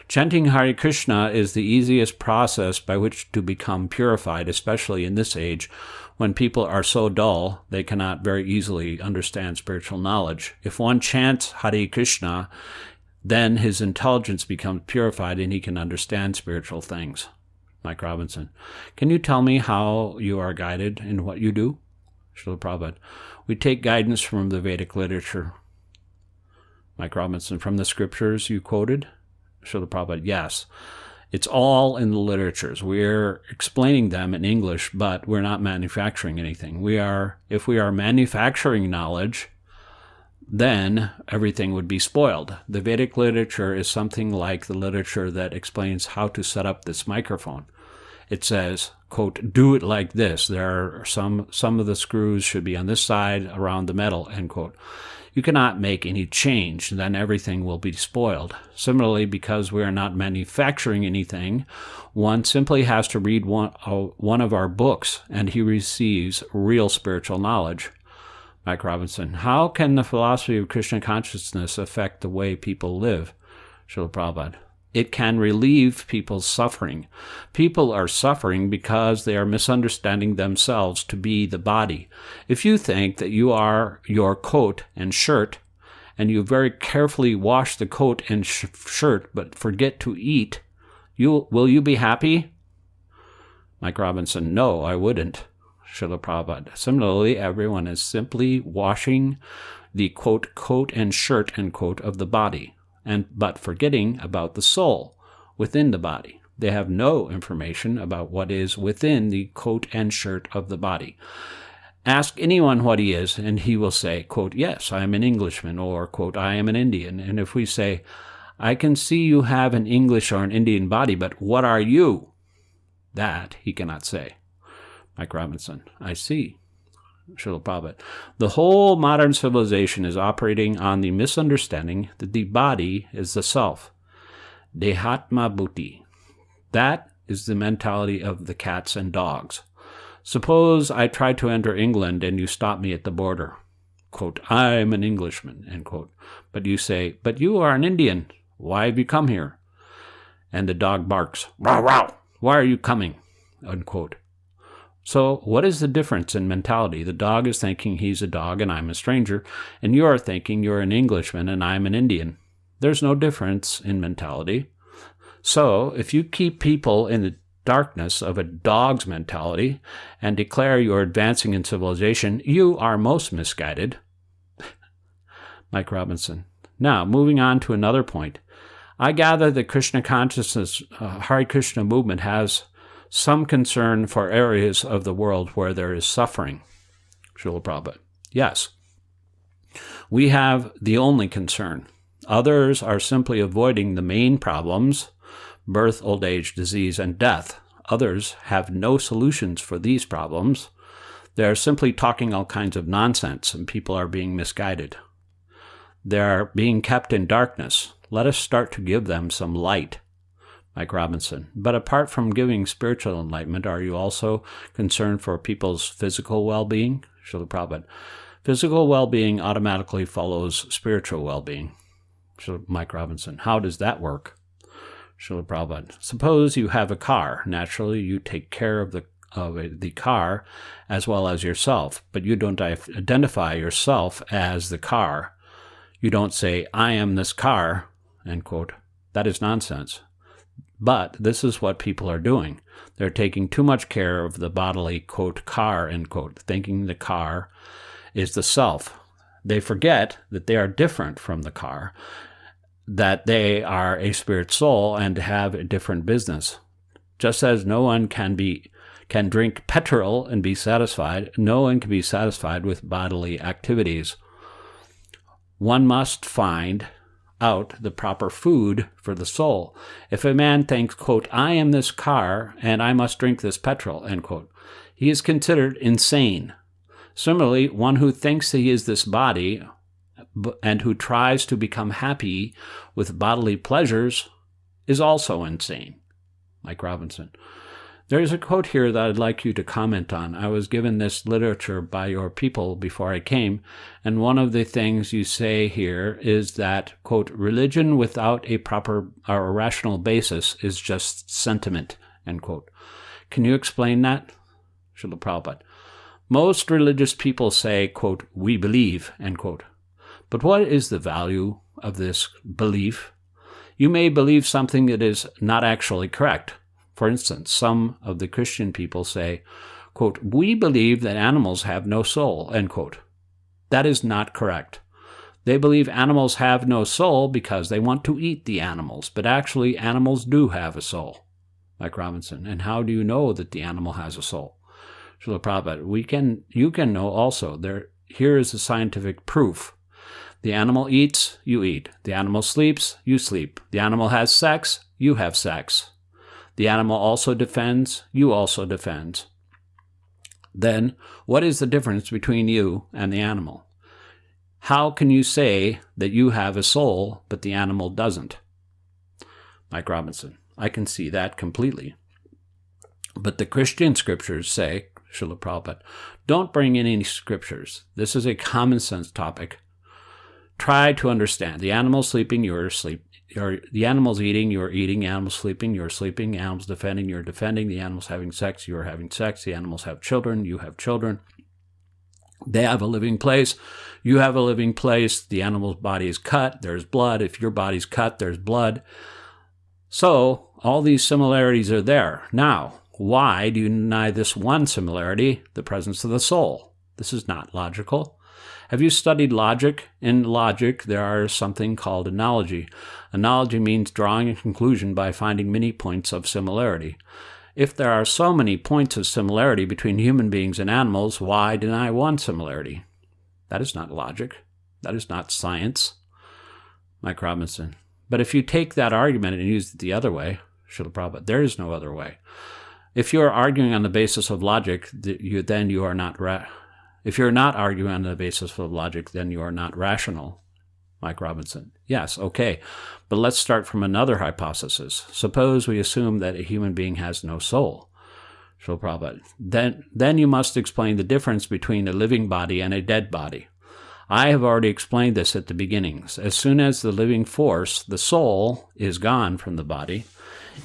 Chanting Hare Krishna is the easiest process by which to become purified, especially in this age when people are so dull they cannot very easily understand spiritual knowledge. If one chants Hare Krishna, then his intelligence becomes purified and he can understand spiritual things. Mike Robinson. Can you tell me how you are guided in what you do? Srila Prabhupada. We take guidance from the Vedic literature. Mike Robinson. From the scriptures you quoted? Srila Prabhupada. Yes. It's all in the literatures. We're explaining them in English, but we're not manufacturing anything. If we are manufacturing knowledge, then everything would be spoiled. The Vedic literature is something like the literature that explains how to set up this microphone. It says, quote, do it like this. There are some of the screws should be on this side around the metal, end quote. You cannot make any change, then everything will be spoiled. Similarly, because we are not manufacturing anything, one simply has to read one of our books and he receives real spiritual knowledge. Mike Robinson. How can the philosophy of Krishna consciousness affect the way people live? Srila Prabhupada. It can relieve people's suffering. People are suffering because they are misunderstanding themselves to be the body. If you think that you are your coat and shirt, and you very carefully wash the coat and shirt but forget to eat, will you be happy? Mike Robinson. No, I wouldn't. Srila Prabhupada. Similarly, everyone is simply washing the quote, coat and shirt, end quote, of the body, but forgetting about the soul within the body. They have no information about what is within the coat and shirt of the body. Ask anyone what he is, and he will say, quote, yes, I am an Englishman, or, quote, I am an Indian. And if we say, I can see you have an English or an Indian body, but what are you? That he cannot say. Mike Robinson. I see. Srila Prabhupada. The whole modern civilization is operating on the misunderstanding that the body is the self. Dehatma buddhi. That is the mentality of the cats and dogs. Suppose I try to enter England and you stop me at the border. quote, I'm an Englishman, end quote. But you say, but you are an Indian. Why have you come here? And the dog barks, "Row, row. Why are you coming?" unquote. So what is the difference in mentality? The dog is thinking he's a dog and I'm a stranger, and you are thinking you're an Englishman and I'm an Indian. There's no difference in mentality. So if you keep people in the darkness of a dog's mentality and declare you're advancing in civilization, you are most misguided. Mike Robinson. Now, moving on to another point. I gather the Krishna consciousness, Hare Krishna movement has some concern for areas of the world where there is suffering. Srila Prabhupada. Yes. We have the only concern. Others are simply avoiding the main problems, birth, old age, disease, and death. Others have no solutions for these problems. They are simply talking all kinds of nonsense, and people are being misguided. They are being kept in darkness. Let us start to give them some light. Mike Robinson. But apart from giving spiritual enlightenment, are you also concerned for people's physical well-being? Srila Prabhupada. Physical well-being automatically follows spiritual well-being. Mike Robinson. How does that work? Srila Prabhupada. Suppose you have a car. Naturally, you take care of the car as well as yourself, but you don't identify yourself as the car. You don't say, I am this car, end quote. That is nonsense. But this is what people are doing. They're taking too much care of the bodily, quote, car, end quote, thinking the car is the self. They forget that they are different from the car, that they are a spirit soul and have a different business. Just as no one can drink petrol and be satisfied, no one can be satisfied with bodily activities. One must find out the proper food for the soul. If a man thinks, quote, I am this car and I must drink this petrol, end quote, he is considered insane. Similarly, one who thinks he is this body and who tries to become happy with bodily pleasures is also insane. Mike Robinson. There is a quote here that I'd like you to comment on. I was given this literature by your people before I came, and one of the things you say here is that, quote, religion without a proper or a rational basis is just sentiment, end quote. Can you explain that? Srila Prabhupada. Most religious people say, quote, we believe, end quote. But what is the value of this belief? You may believe something that is not actually correct. For instance, some of the Christian people say, quote, we believe that animals have no soul, end quote. That is not correct. They believe animals have no soul because they want to eat the animals, but actually animals do have a soul. Mike Robinson. And how do you know that the animal has a soul? Srila Prabhupada, you can know also. Here is the scientific proof. The animal eats, you eat. The animal sleeps, you sleep. The animal has sex, you have sex. The animal also defends, you also defend. Then, what is the difference between you and the animal? How can you say that you have a soul, but the animal doesn't? Mike Robinson. I can see that completely. But the Christian scriptures say, Srila Prabhupada, don't bring in any scriptures. This is a common sense topic. Try to understand. The animal's sleeping, you're asleep. The animal's eating, you're eating. The animal's sleeping, you're sleeping. The animal's defending, you're defending. The animal's having sex, you're having sex. The animals have children, you have children. They have a living place, you have a living place. The animal's body is cut, there's blood. If your body's cut, there's blood. So, all these similarities are there. Now, why do you deny this one similarity, the presence of the soul? This is not logical. Have you studied logic? In logic, there is something called analogy. Analogy means drawing a conclusion by finding many points of similarity. If there are so many points of similarity between human beings and animals, why deny one similarity? That is not logic. That is not science. Mike Robinson. But if you take that argument and use it the other way, Srila Prabhupada, there is no other way. If you are arguing on the basis of logic, then you are not If you're not arguing on the basis of logic, then you are not rational. Mike Robinson. Yes, okay. But let's start from another hypothesis. Suppose we assume that a human being has no soul. Srila Prabhupada. Then you must explain the difference between a living body and a dead body. I have already explained this at the beginnings. As soon as the living force, the soul, is gone from the body,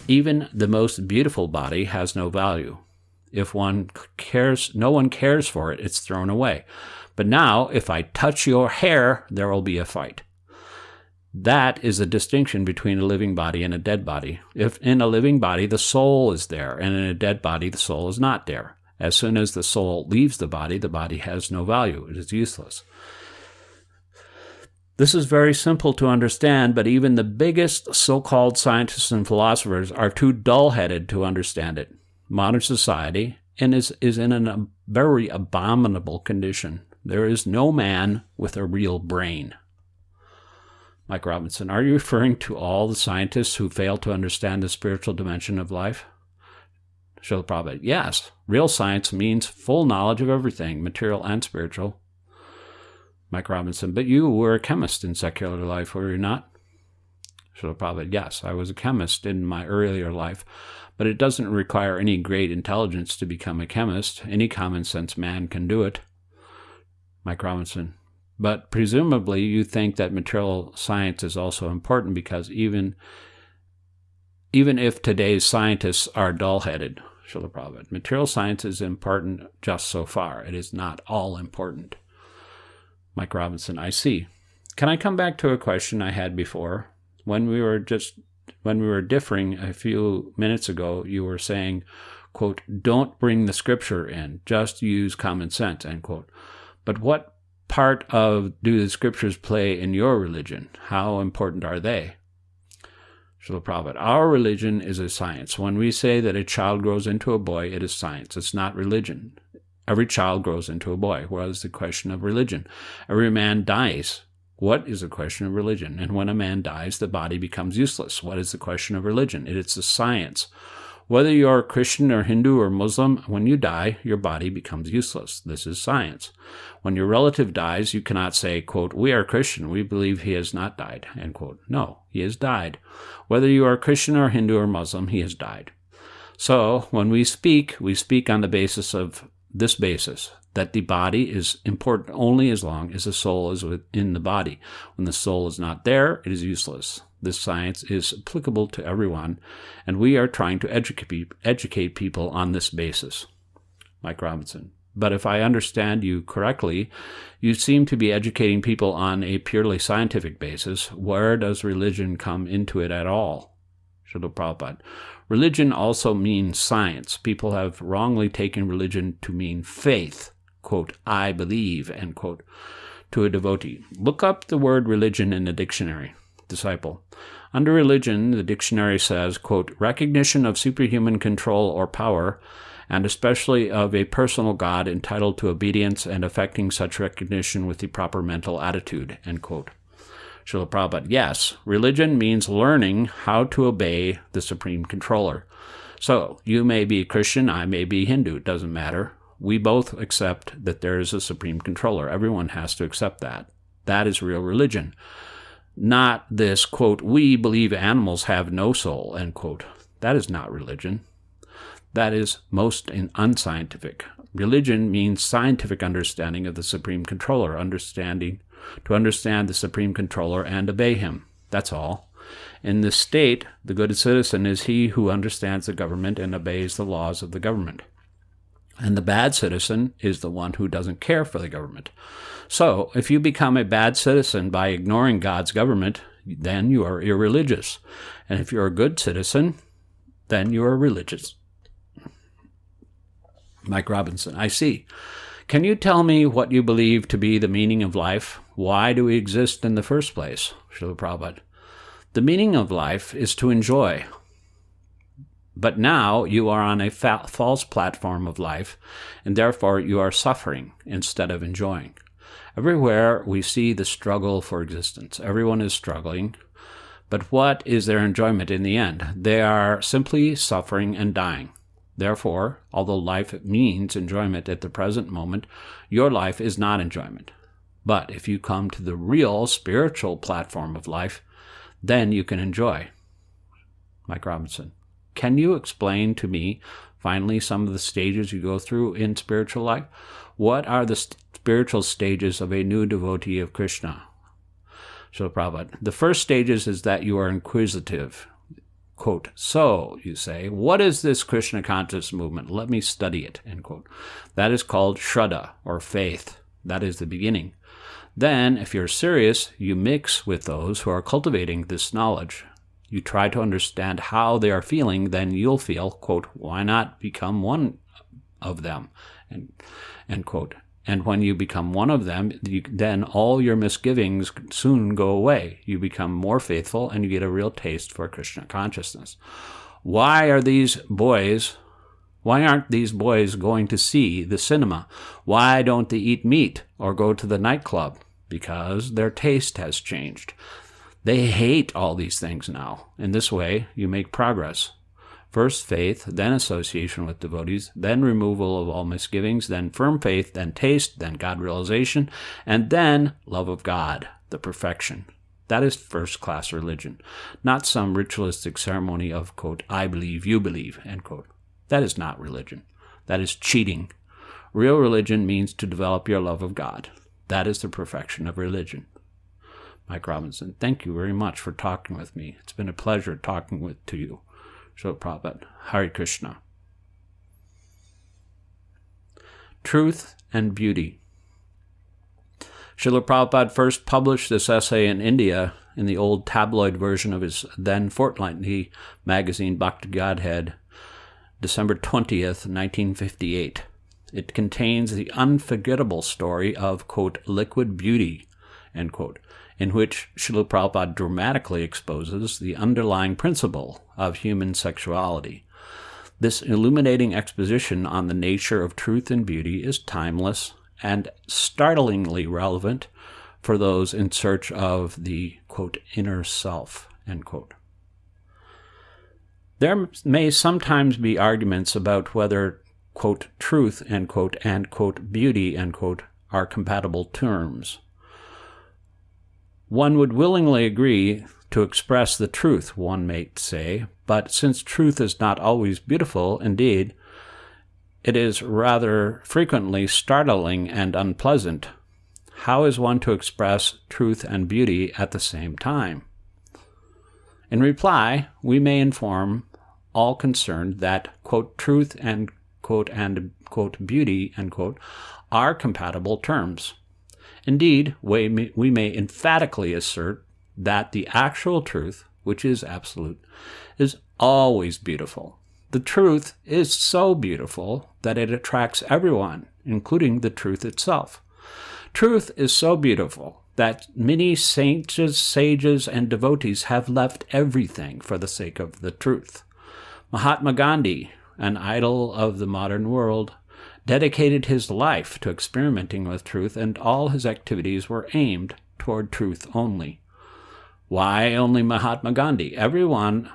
even the most beautiful body has no value. If no one cares for it, it's thrown away. But now, if I touch your hair, there will be a fight. That is the distinction between a living body and a dead body. If in a living body, the soul is there, and in a dead body, the soul is not there. As soon as the soul leaves the body has no value. It is useless. This is very simple to understand, but even the biggest so-called scientists and philosophers are too dull-headed to understand it. Modern society is in a very abominable condition. There is no man with a real brain. Mike Robinson, are you referring to all the scientists who fail to understand the spiritual dimension of life? Srila Prabhupada, yes. Real science means full knowledge of everything, material and spiritual. Mike Robinson, but you were a chemist in secular life, were you not? Srila Prabhupada, yes, I was a chemist in my earlier life, but it doesn't require any great intelligence to become a chemist. Any common sense man can do it. Mike Robinson, but presumably you think that material science is also important because even if today's scientists are dull-headed, Srila Prabhupada, material science is important just so far. It is not all important. Mike Robinson, I see. Can I come back to a question I had before? When we were differing a few minutes ago, you were saying, quote, don't bring the scripture in, just use common sense, end quote. But what part do the scriptures play in your religion? How important are they? Srila Prabhupada, our religion is a science. When we say that a child grows into a boy, it is science. It's not religion. Every child grows into a boy. What is the question of religion? Every man dies. What is the question of religion? And when a man dies, the body becomes useless. What is the question of religion? It's a science. Whether you're Christian or Hindu or Muslim, when you die, your body becomes useless. This is science. When your relative dies, you cannot say, quote, we are Christian. We believe he has not died, end quote. No, he has died. Whether you are Christian or Hindu or Muslim, he has died. So when we speak on the basis of this basis, that the body is important only as long as the soul is within the body. When the soul is not there, it is useless. This science is applicable to everyone, and we are trying to educate people on this basis. Mike Robinson. But if I understand you correctly, you seem to be educating people on a purely scientific basis. Where does religion come into it at all? Srila Prabhupada. Religion also means science. People have wrongly taken religion to mean faith, quote, I believe, end quote, to a devotee. Look up the word religion in the dictionary. Disciple. Under religion, the dictionary says, quote, recognition of superhuman control or power, and especially of a personal God entitled to obedience and affecting such recognition with the proper mental attitude, end quote. Srila Prabhupada, yes, religion means learning how to obey the supreme controller. So, you may be Christian, I may be Hindu, it doesn't matter. We both accept that there is a supreme controller. Everyone has to accept that. That is real religion. Not this, quote, we believe animals have no soul, end quote. That is not religion. That is most unscientific. Religion means scientific understanding of the supreme controller, to understand the supreme controller and obey him. That's all. In this state, the good citizen is he who understands the government and obeys the laws of the government. And the bad citizen is the one who doesn't care for the government. So, if you become a bad citizen by ignoring God's government, then you are irreligious. And if you're a good citizen, then you are religious. Mike Robinson, I see. Can you tell me what you believe to be the meaning of life? Why do we exist in the first place? Srila Prabhupada. The meaning of life is to enjoy. But now you are on a false platform of life, and therefore you are suffering instead of enjoying. Everywhere we see the struggle for existence. Everyone is struggling. But what is their enjoyment in the end? They are simply suffering and dying. Therefore, although life means enjoyment at the present moment, your life is not enjoyment. But if you come to the real spiritual platform of life, then you can enjoy. Mike Robinson. Can you explain to me Finally, some of the stages you go through in spiritual life. What are the spiritual stages of a new devotee of Krishna? Srila Prabhupada, the first stages is that you are inquisitive. Quote, so, you say, what is this Krishna conscious movement? Let me study it, end quote. That is called Shraddha, or faith. That is the beginning. Then, if you're serious, you mix with those who are cultivating this knowledge. You try to understand how they are feeling, then you'll feel, quote, why not become one of them, end quote. And when you become one of them, then all your misgivings soon go away. You become more faithful and you get a real taste for Krishna consciousness. Why aren't these boys going to see the cinema? Why don't they eat meat or go to the nightclub? Because their taste has changed. They hate all these things now. In this way, you make progress. First faith, then association with devotees, then removal of all misgivings, then firm faith, then taste, then God realization, and then love of God, the perfection. That is first-class religion, not some ritualistic ceremony of, quote, I believe, you believe, end quote. That is not religion. That is cheating. Real religion means to develop your love of God. That is the perfection of religion. Mike Robinson, thank you very much for talking with me. It's been a pleasure talking to you. Srila Prabhupada, Hare Krishna. Truth and Beauty. Srila Prabhupada first published this essay in India in the old tabloid version of his then fortnightly magazine Bhakti Godhead, December 20th, 1958. It contains the unforgettable story of, quote, liquid beauty, end quote, in which Srila Prabhupada dramatically exposes the underlying principle of human sexuality. This illuminating exposition on the nature of truth and beauty is timeless and startlingly relevant for those in search of the, quote, inner self, end quote. There may sometimes be arguments about whether, quote, truth, end quote, and, quote, beauty, end quote, are compatible terms. One would willingly agree to express the truth, one may say, but since truth is not always beautiful, indeed, it is rather frequently startling and unpleasant. How is one to express truth and beauty at the same time? In reply, we may inform all concerned that, quote, truth and, quote, beauty, end quote, are compatible terms. Indeed, we may emphatically assert that the actual truth, which is absolute, is always beautiful. The truth is so beautiful that it attracts everyone, including the truth itself. Truth is so beautiful that many saints, sages, and devotees have left everything for the sake of the truth. Mahatma Gandhi, an idol of the modern world, dedicated his life to experimenting with truth, and all his activities were aimed toward truth only. Why only Mahatma Gandhi? Every one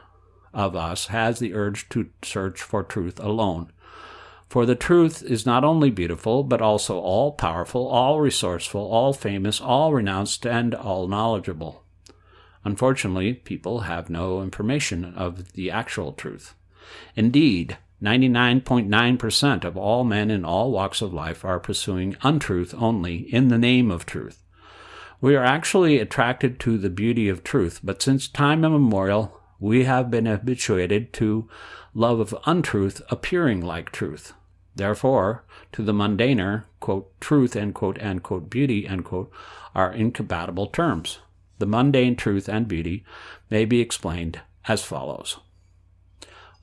of us has the urge to search for truth alone. For the truth is not only beautiful, but also all-powerful, all-resourceful, all-famous, all-renounced, and all-knowledgeable. Unfortunately, people have no information of the actual truth. Indeed, 99.9% of all men in all walks of life are pursuing untruth only in the name of truth. We are actually attracted to the beauty of truth, but since time immemorial, we have been habituated to love of untruth appearing like truth. Therefore, to the mundaner, quote, truth, end quote, and, quote, beauty, end quote, are incompatible terms. The mundane truth and beauty may be explained as follows.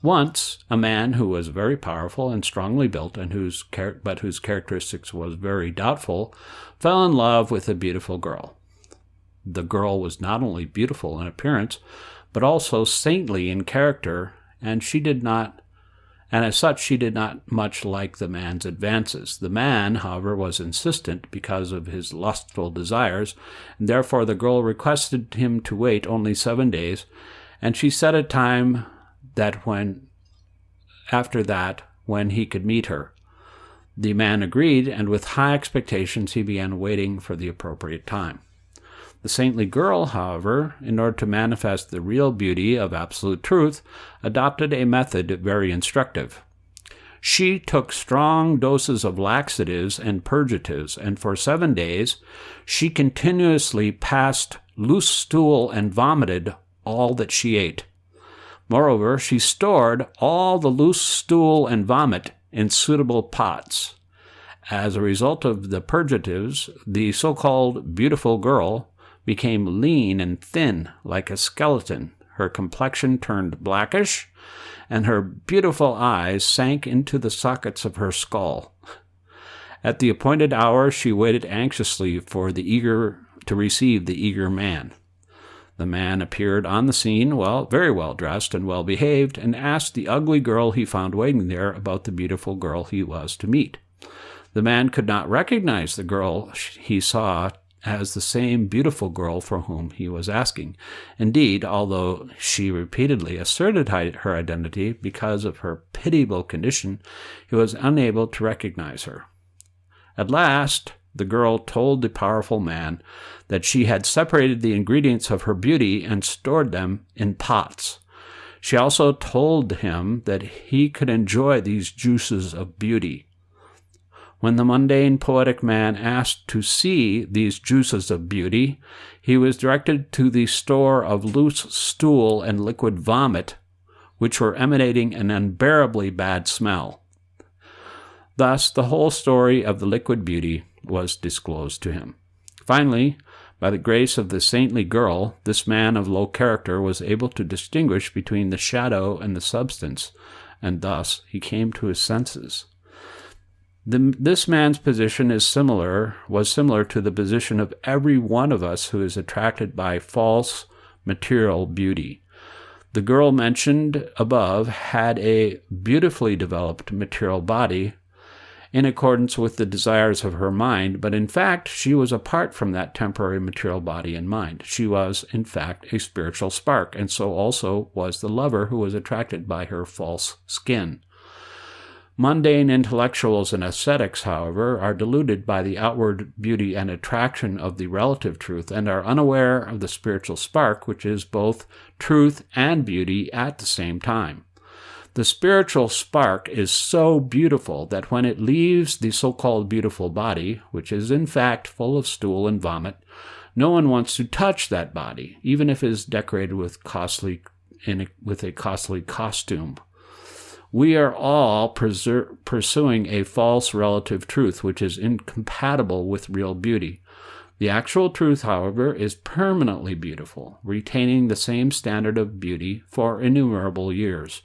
Once, a man who was very powerful and strongly built, and whose characteristics was very doubtful, fell in love with a beautiful girl. The girl was not only beautiful in appearance, but also saintly in character, and as such she did not much like the man's advances. The man, however, was insistent because of his lustful desires, and therefore the girl requested him to wait only 7 days, and she set a time after that when he could meet her. The man agreed, and with high expectations he began waiting for the appropriate time. The saintly girl, however, in order to manifest the real beauty of absolute truth, adopted a method very instructive. She took strong doses of laxatives and purgatives, and for 7 days she continuously passed loose stool and vomited all that she ate. Moreover, she stored all the loose stool and vomit in suitable pots. As a result of the purgatives, the so-called beautiful girl became lean and thin like a skeleton. Her complexion turned blackish, and her beautiful eyes sank into the sockets of her skull. At the appointed hour, she waited anxiously to receive the eager man. The man appeared on the scene, very well dressed and well behaved, and asked the ugly girl he found waiting there about the beautiful girl he was to meet. The man could not recognize the girl he saw as the same beautiful girl for whom he was asking. Indeed, although she repeatedly asserted her identity because of her pitiable condition, he was unable to recognize her. At last, the girl told the powerful man that she had separated the ingredients of her beauty and stored them in pots. She also told him that he could enjoy these juices of beauty. When the mundane poetic man asked to see these juices of beauty, he was directed to the store of loose stool and liquid vomit, which were emanating an unbearably bad smell. Thus, the whole story of the liquid beauty was disclosed to him. Finally, by the grace of the saintly girl, this man of low character was able to distinguish between the shadow and the substance, and thus he came to his senses. This man's position was similar to the position of every one of us who is attracted by false material beauty. The girl mentioned above had a beautifully developed material body in accordance with the desires of her mind, but in fact she was apart from that temporary material body and mind. She was, in fact, a spiritual spark, and so also was the lover who was attracted by her false skin. Mundane intellectuals and ascetics, however, are deluded by the outward beauty and attraction of the relative truth and are unaware of the spiritual spark, which is both truth and beauty at the same time. The spiritual spark is so beautiful that when it leaves the so-called beautiful body, which is in fact full of stool and vomit, no one wants to touch that body, even if it is decorated with a costly costume. We are all pursuing a false relative truth which is incompatible with real beauty. The actual truth, however, is permanently beautiful, retaining the same standard of beauty for innumerable years.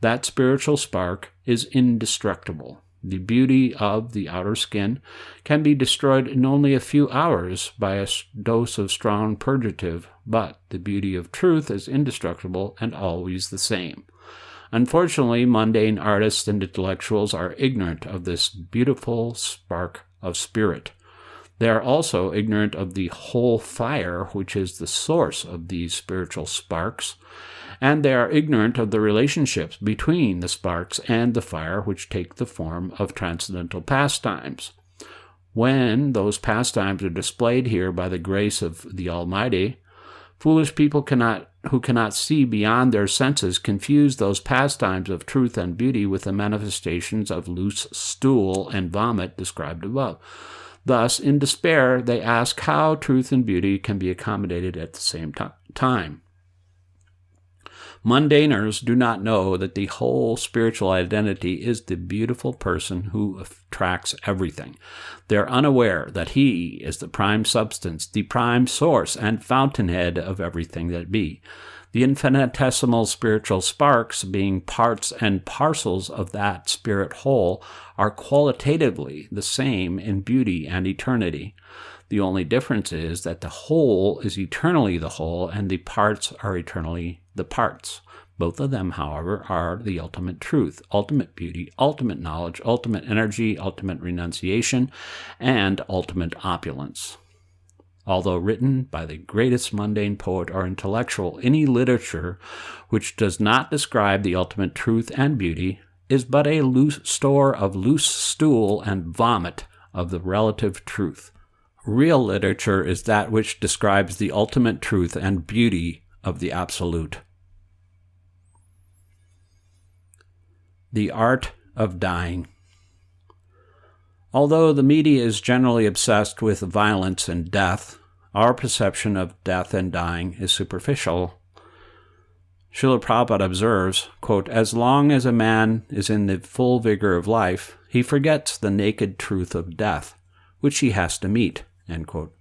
That spiritual spark is indestructible. The beauty of the outer skin can be destroyed in only a few hours by a dose of strong purgative, but the beauty of truth is indestructible and always the same. Unfortunately, mundane artists and intellectuals are ignorant of this beautiful spark of spirit. They are also ignorant of the whole fire, which is the source of these spiritual sparks, and they are ignorant of the relationships between the sparks and the fire, which take the form of transcendental pastimes. When those pastimes are displayed here by the grace of the Almighty, foolish people who cannot see beyond their senses confuse those pastimes of truth and beauty with the manifestations of loose stool and vomit described above. Thus, in despair, they ask how truth and beauty can be accommodated at the same time. Mundaners do not know that the whole spiritual identity is the beautiful person who attracts everything. They are unaware that he is the prime substance, the prime source, and fountainhead of everything that be. The infinitesimal spiritual sparks, being parts and parcels of that spirit whole, are qualitatively the same in beauty and eternity. The only difference is that the whole is eternally the whole, and the parts are eternally the parts. Both of them, however, are the ultimate truth, ultimate beauty, ultimate knowledge, ultimate energy, ultimate renunciation, and ultimate opulence. Although written by the greatest mundane poet or intellectual, any literature which does not describe the ultimate truth and beauty is but a loose store of loose stool and vomit of the relative truth. Real literature is that which describes the ultimate truth and beauty of the Absolute. The art of dying. Although the media is generally obsessed with violence and death, our perception of death and dying is superficial. Srila Prabhupada observes, quote, "As long as a man is in the full vigor of life, he forgets the naked truth of death, which he has to meet," end quote.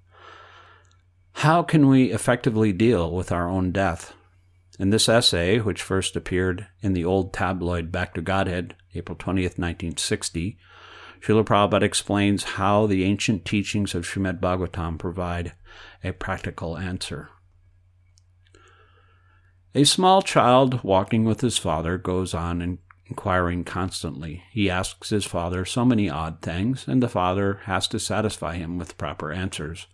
How can we effectively deal with our own death? In this essay, which first appeared in the old tabloid Back to Godhead, April 20th, 1960, Srila Prabhupada explains how the ancient teachings of Srimad Bhagavatam provide a practical answer. A small child walking with his father goes on inquiring constantly. He asks his father so many odd things, and the father has to satisfy him with proper answers.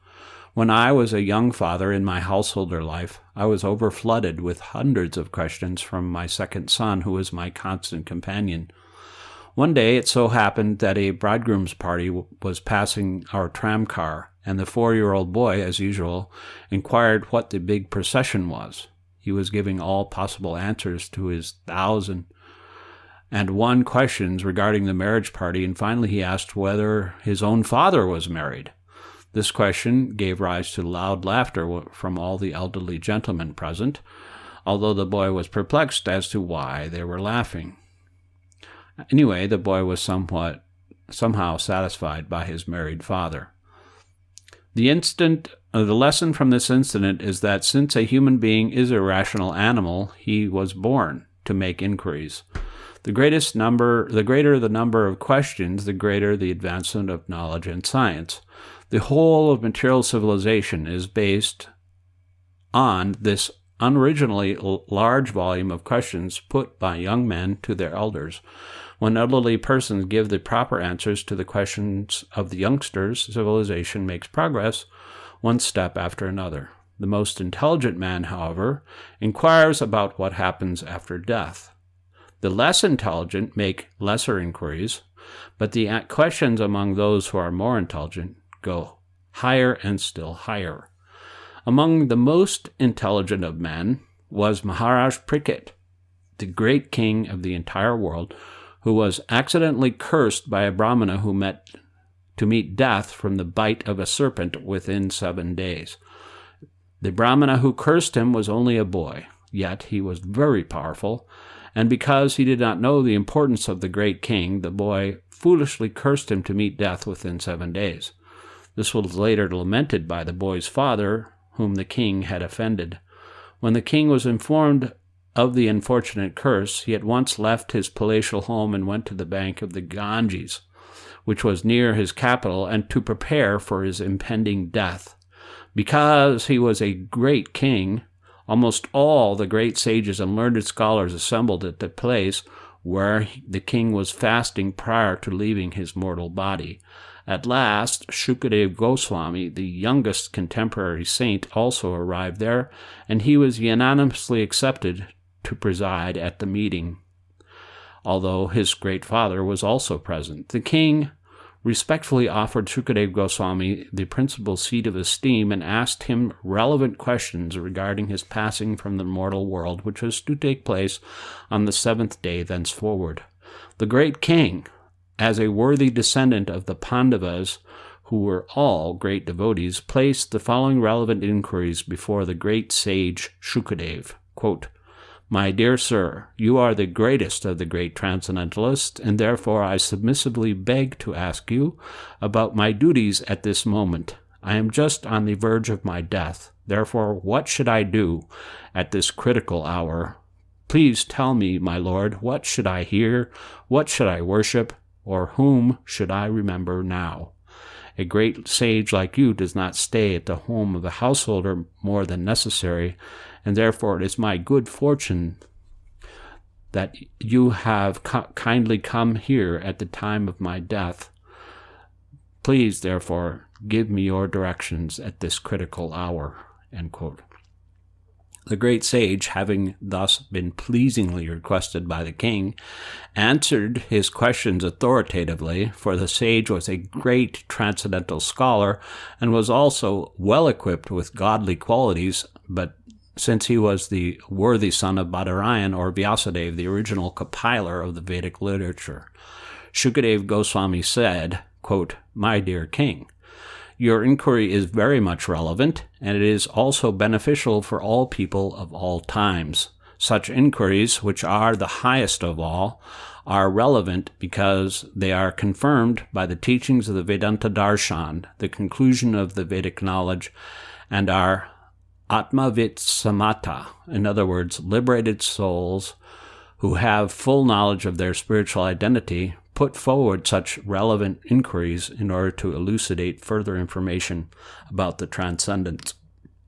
When I was a young father in my householder life, I was overflooded with hundreds of questions from my second son, who was my constant companion. One day it so happened that a bridegroom's party was passing our tram car, and the 4-year-old boy, as usual, inquired what the big procession was. He was giving all possible answers to his 1,001 questions regarding the marriage party, and finally he asked whether his own father was married. This question gave rise to loud laughter from all the elderly gentlemen present, although the boy was perplexed as to why they were laughing. Anyway, the boy was somehow satisfied by his married father. The lesson from this incident is that since a human being is a rational animal, he was born to make inquiries. The greater the number of questions, the greater the advancement of knowledge and science. The whole of material civilization is based on this unoriginally large volume of questions put by young men to their elders. When elderly persons give the proper answers to the questions of the youngsters, civilization makes progress one step after another. The most intelligent man, however, inquires about what happens after death. The less intelligent make lesser inquiries, but the questions among those who are more intelligent go higher and still higher. Among the most intelligent of men was Maharaj Parikshit, the great king of the entire world, who was accidentally cursed by a Brahmana who met to meet death from the bite of a serpent within 7 days. The Brahmana who cursed him was only a boy, yet he was very powerful, and because he did not know the importance of the great king, the boy foolishly cursed him to meet death within 7 days. This was later lamented by the boy's father, whom the king had offended. When the king was informed of the unfortunate curse, he at once left his palatial home and went to the bank of the Ganges, which was near his capital, and to prepare for his impending death. Because he was a great king, almost all the great sages and learned scholars assembled at the place where the king was fasting prior to leaving his mortal body. At last, Shukadeva Goswami, the youngest contemporary saint, also arrived there, and he was unanimously accepted to preside at the meeting, although his great father was also present. The king respectfully offered Shukadeva Goswami the principal seat of esteem and asked him relevant questions regarding his passing from the mortal world, which was to take place on the 7th day thenceforward. The great king, as a worthy descendant of the Pandavas, who were all great devotees, placed the following relevant inquiries before the great sage Shukadeva. Quote, "My dear sir, you are the greatest of the great transcendentalists, and therefore I submissively beg to ask you about my duties at this moment. I am just on the verge of my death. Therefore, what should I do at this critical hour? Please tell me, my lord, what should I hear? What should I worship? Or whom should I remember now? A great sage like you does not stay at the home of a householder more than necessary, and therefore it is my good fortune that you have kindly come here at the time of my death. Please, therefore, give me your directions at this critical hour." End quote. The great sage, having thus been pleasingly requested by the king, answered his questions authoritatively, for the sage was a great transcendental scholar and was also well equipped with godly qualities, but since he was the worthy son of Badarayan or Vyasadeva, the original compiler of the Vedic literature. Shukadeva Goswami said, quote, "My dear king, your inquiry is very much relevant, and it is also beneficial for all people of all times. Such inquiries, which are the highest of all, are relevant because they are confirmed by the teachings of the Vedanta Darshan, the conclusion of the Vedic knowledge, and are Atmavit Samata, in other words, liberated souls who have full knowledge of their spiritual identity, put forward such relevant inquiries in order to elucidate further information about the transcendence."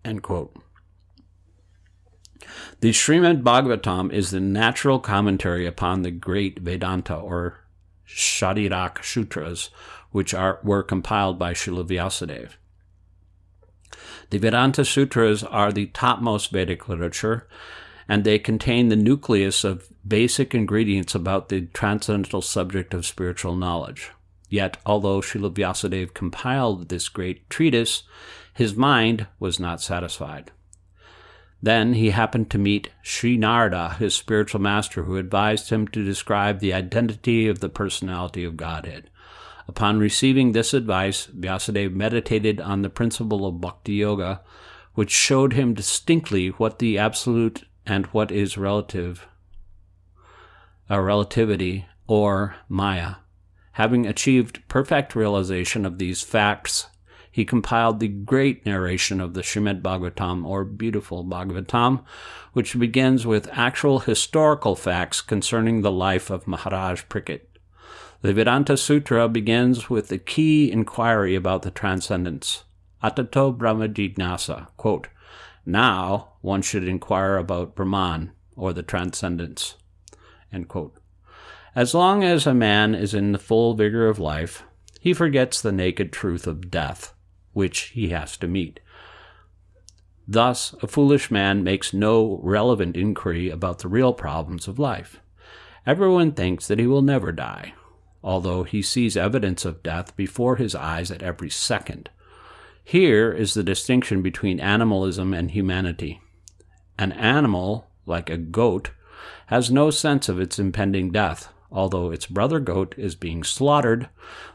End quote. The Srimad Bhagavatam is the natural commentary upon the great Vedanta or Shadirak Sutras, which were compiled by Srila Vyasadeva. The Vedanta Sutras are the topmost Vedic literature, and they contain the nucleus of basic ingredients about the transcendental subject of spiritual knowledge. Yet, although Srila Vyasadeva compiled this great treatise, his mind was not satisfied. Then he happened to meet Sri Narada, his spiritual master, who advised him to describe the identity of the personality of Godhead. Upon receiving this advice, Vyasadeva meditated on the principle of Bhakti Yoga, which showed him distinctly what the absolute and what is relativity, or Maya. Having achieved perfect realization of these facts, he compiled the great narration of the Srimad Bhagavatam, or Beautiful Bhagavatam, which begins with actual historical facts concerning the life of Maharaj Parikshit. The Vedanta Sutra begins with the key inquiry about the transcendence. Atato Brahma Jignasa, quote, "Now one should inquire about Brahman, or the transcendence." End quote. As long as a man is in the full vigor of life, he forgets the naked truth of death, which he has to meet. Thus, a foolish man makes no relevant inquiry about the real problems of life. Everyone thinks that he will never die, although he sees evidence of death before his eyes at every second. Here is the distinction between animalism and humanity. An animal, like a goat, has no sense of its impending death. Although its brother goat is being slaughtered,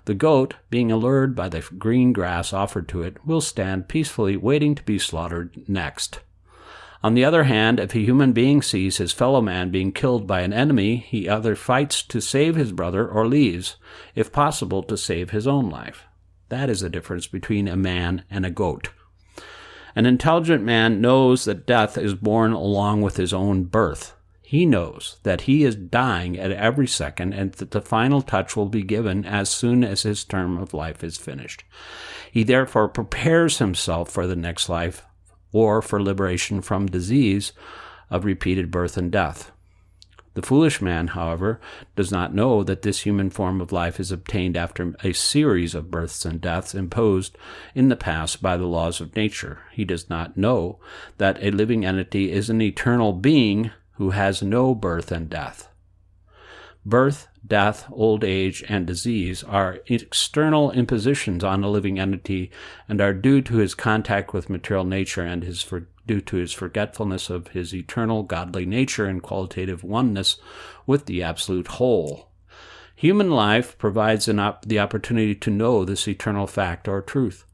the goat, being allured by the green grass offered to it, will stand peacefully waiting to be slaughtered next. On the other hand, if a human being sees his fellow man being killed by an enemy, he either fights to save his brother or leaves, if possible, to save his own life. That is the difference between a man and a goat. An intelligent man knows that death is born along with his own birth. He knows that he is dying at every second and that the final touch will be given as soon as his term of life is finished. He therefore prepares himself for the next life or for liberation from disease of repeated birth and death. The foolish man, however, does not know that this human form of life is obtained after a series of births and deaths imposed in the past by the laws of nature. He does not know that a living entity is an eternal being who has no birth and death. Birth, death, old age, and disease are external impositions on a living entity and are due to his contact with material nature and due to his forgetfulness of his eternal godly nature and qualitative oneness with the absolute whole. Human life provides the opportunity to know this eternal fact or truth.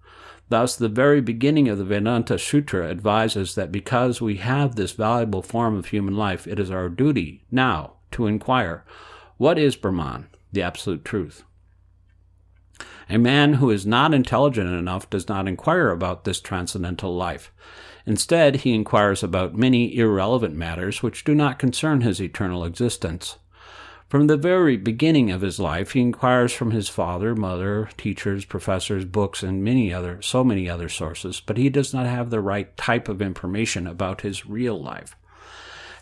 Thus, the very beginning of the Vedanta Sutra advises that because we have this valuable form of human life, it is our duty now to inquire, what is Brahman, the absolute truth? A man who is not intelligent enough does not inquire about this transcendental life. Instead, he inquires about many irrelevant matters which do not concern his eternal existence. From the very beginning of his life, he inquires from his father, mother, teachers, professors, books, and so many other sources, but he does not have the right type of information about his real life.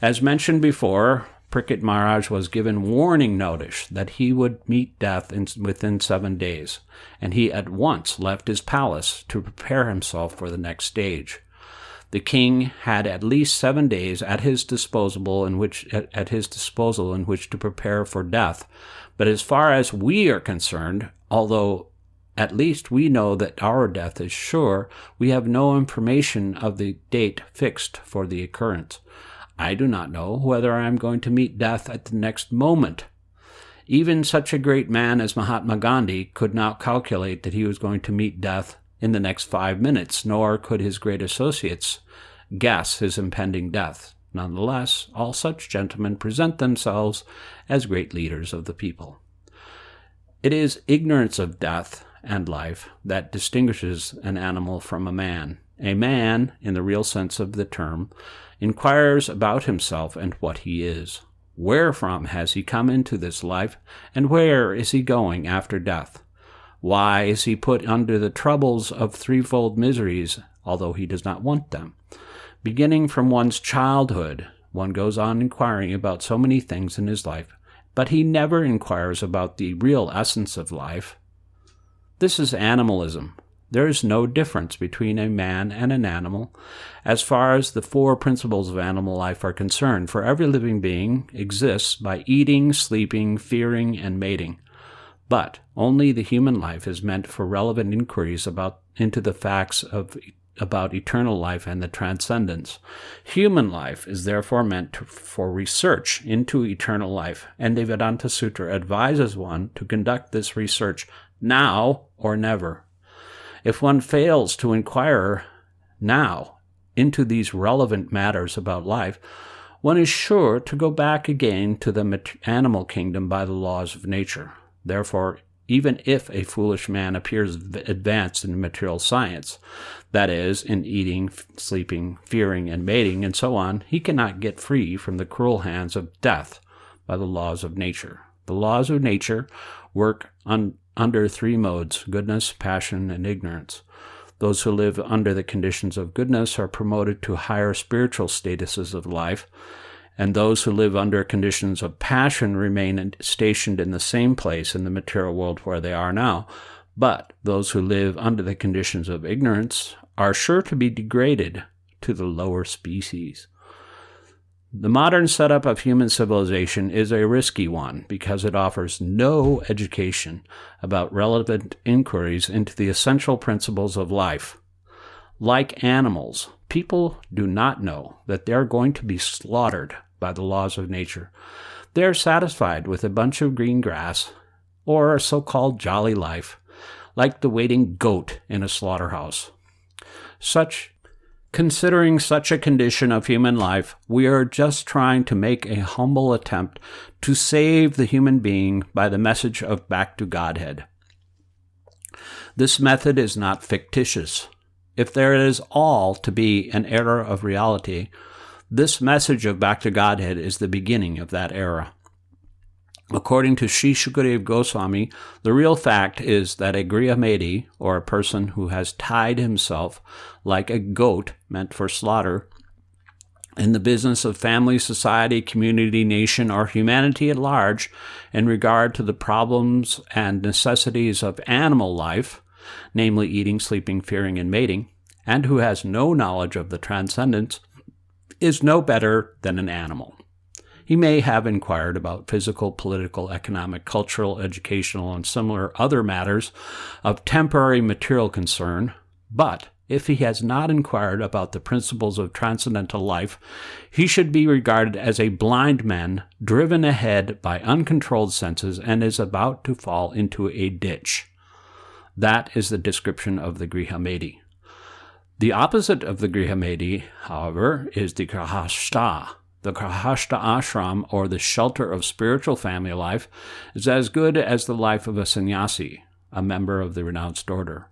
As mentioned before, Parikshit Maharaj was given warning notice that he would meet death within 7 days, and he at once left his palace to prepare himself for the next stage. The king had at least 7 days at his disposal in which to prepare for death. But as far as we are concerned, although At least we know that our death is sure. We have no information of the date fixed for the occurrence. I do not know whether I am going to meet death at the next moment. Even such a great man as Mahatma Gandhi could not calculate that he was going to meet death in the next 5 minutes, nor could his great associates guess his impending death. Nonetheless, all such gentlemen present themselves as great leaders of the people. It is ignorance of death and life that distinguishes an animal from a man. A man, in the real sense of the term, inquires about himself and what he is. Wherefrom has he come into this life, and where is he going after death? Why is he put under the troubles of threefold miseries, although he does not want them? Beginning from one's childhood, one goes on inquiring about so many things in his life, but he never inquires about the real essence of life. This is animalism. There is no difference between a man and an animal as far as the four principles of animal life are concerned, for every living being exists by eating, sleeping, fearing, and mating. But only the human life is meant for relevant inquiries into the facts about eternal life and the transcendence. Human life is therefore meant for research into eternal life, and the Vedanta Sutra advises one to conduct this research now or never. If one fails to inquire now into these relevant matters about life, one is sure to go back again to the animal kingdom by the laws of nature. Therefore, even if a foolish man appears advanced in material science, that is, in eating, sleeping, fearing, and mating, and so on, he cannot get free from the cruel hands of death by the laws of nature. The laws of nature work under three modes: goodness, passion, and ignorance. Those who live under the conditions of goodness are promoted to higher spiritual statuses of life, and those who live under conditions of passion remain stationed in the same place in the material world where they are now. But those who live under the conditions of ignorance are sure to be degraded to the lower species. The modern setup of human civilization is a risky one because it offers no education about relevant inquiries into the essential principles of life. Like animals, people do not know that they are going to be slaughtered by the laws of nature. They are satisfied with a bunch of green grass or a so-called jolly life, like the waiting goat in a slaughterhouse. Considering such a condition of human life, we are just trying to make a humble attempt to save the human being by the message of back to Godhead. This method is not fictitious. If there is all to be an era of reality, this message of back to Godhead is the beginning of that era. According to Sri Shukadev Goswami, the real fact is that a Grihamedi, or a person who has tied himself like a goat meant for slaughter, in the business of family, society, community, nation, or humanity at large, in regard to the problems and necessities of animal life, namely eating, sleeping, fearing, and mating, and who has no knowledge of the transcendence, is no better than an animal. He may have inquired about physical, political, economic, cultural, educational, and similar other matters of temporary material concern, but if he has not inquired about the principles of transcendental life, he should be regarded as a blind man driven ahead by uncontrolled senses and is about to fall into a ditch. That is the description of the Grihamedi. The opposite of the Grihamedi, however, is the Grahastha. The Grahastha ashram, or the shelter of spiritual family life, is as good as the life of a sannyasi, a member of the renounced order.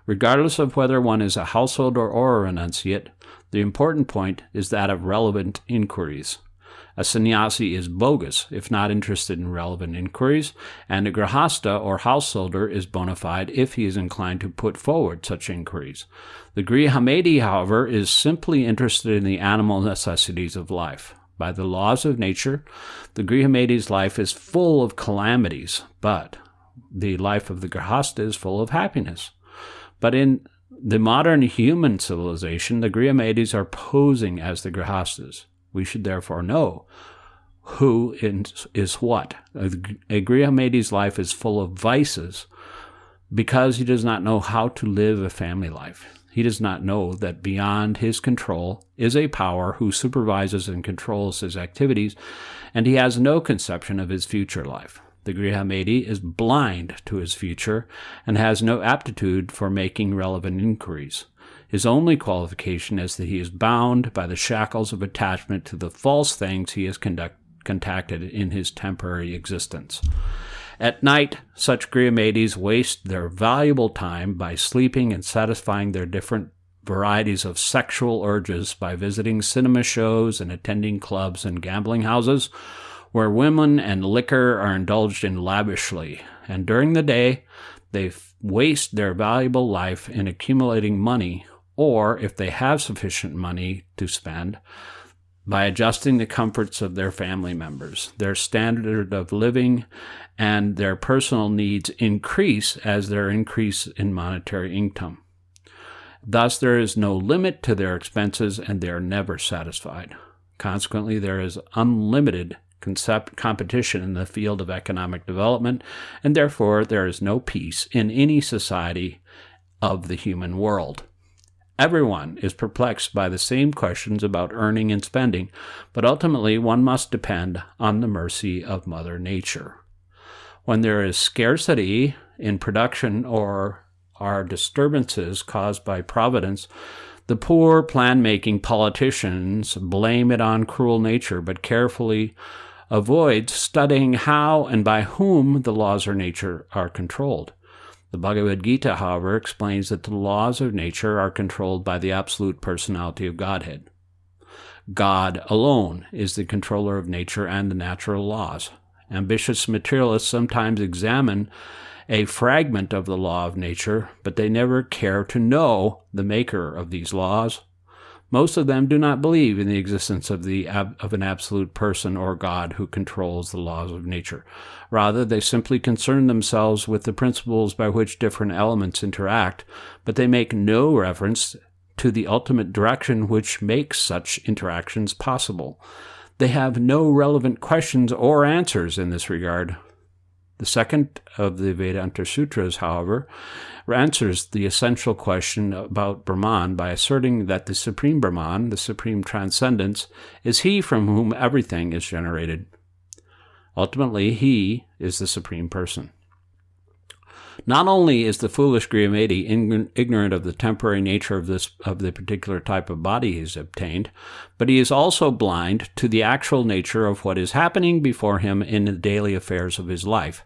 Regardless of whether one is a householder or a renunciate, the important point is that of relevant inquiries. A sannyasi is bogus if not interested in relevant inquiries, and a grahastha or householder is bona fide if he is inclined to put forward such inquiries. The Grihamedi, however, is simply interested in the animal necessities of life. By the laws of nature, the Grihamedi's life is full of calamities, but the life of the grahastha is full of happiness. But in the modern human civilization, the Grihamedis are posing as the grahasthas. We should therefore know who is what. A Grihamedi's life is full of vices, because he does not know how to live a family life. He does not know that beyond his control is a power who supervises and controls his activities, and he has no conception of his future life. The Grihamedi is blind to his future and has no aptitude for making relevant inquiries. His only qualification is that he is bound by the shackles of attachment to the false things he has contacted in his temporary existence. At night, such Grihamedis waste their valuable time by sleeping and satisfying their different varieties of sexual urges by visiting cinema shows and attending clubs and gambling houses, where women and liquor are indulged in lavishly, and during the day they waste their valuable life in accumulating money, or, if they have sufficient money to spend, by adjusting the comforts of their family members. Their standard of living and their personal needs increase as their increase in monetary income. Thus, there is no limit to their expenses, and they are never satisfied. Consequently, there is unlimited competition in the field of economic development, and therefore there is no peace in any society of the human world. Everyone is perplexed by the same questions about earning and spending, but ultimately one must depend on the mercy of Mother Nature. When there is scarcity in production or are disturbances caused by providence, the poor plan-making politicians blame it on cruel nature, but carefully avoid studying how and by whom the laws of nature are controlled. The Bhagavad Gita, however, explains that the laws of nature are controlled by the absolute personality of Godhead. God alone is the controller of nature and the natural laws. Ambitious materialists sometimes examine a fragment of the law of nature, but they never care to know the maker of these laws. Most of them do not believe in the existence of an absolute person or God who controls the laws of nature. Rather, they simply concern themselves with the principles by which different elements interact, but they make no reference to the ultimate direction which makes such interactions possible. They have no relevant questions or answers in this regard. The second of the Vedanta Sutras, however, answers the essential question about Brahman by asserting that the Supreme Brahman, the Supreme Transcendence, is he from whom everything is generated. Ultimately, he is the Supreme Person. Not only is the foolish Grihamedi ignorant of the temporary nature of the particular type of body he has obtained, but he is also blind to the actual nature of what is happening before him in the daily affairs of his life.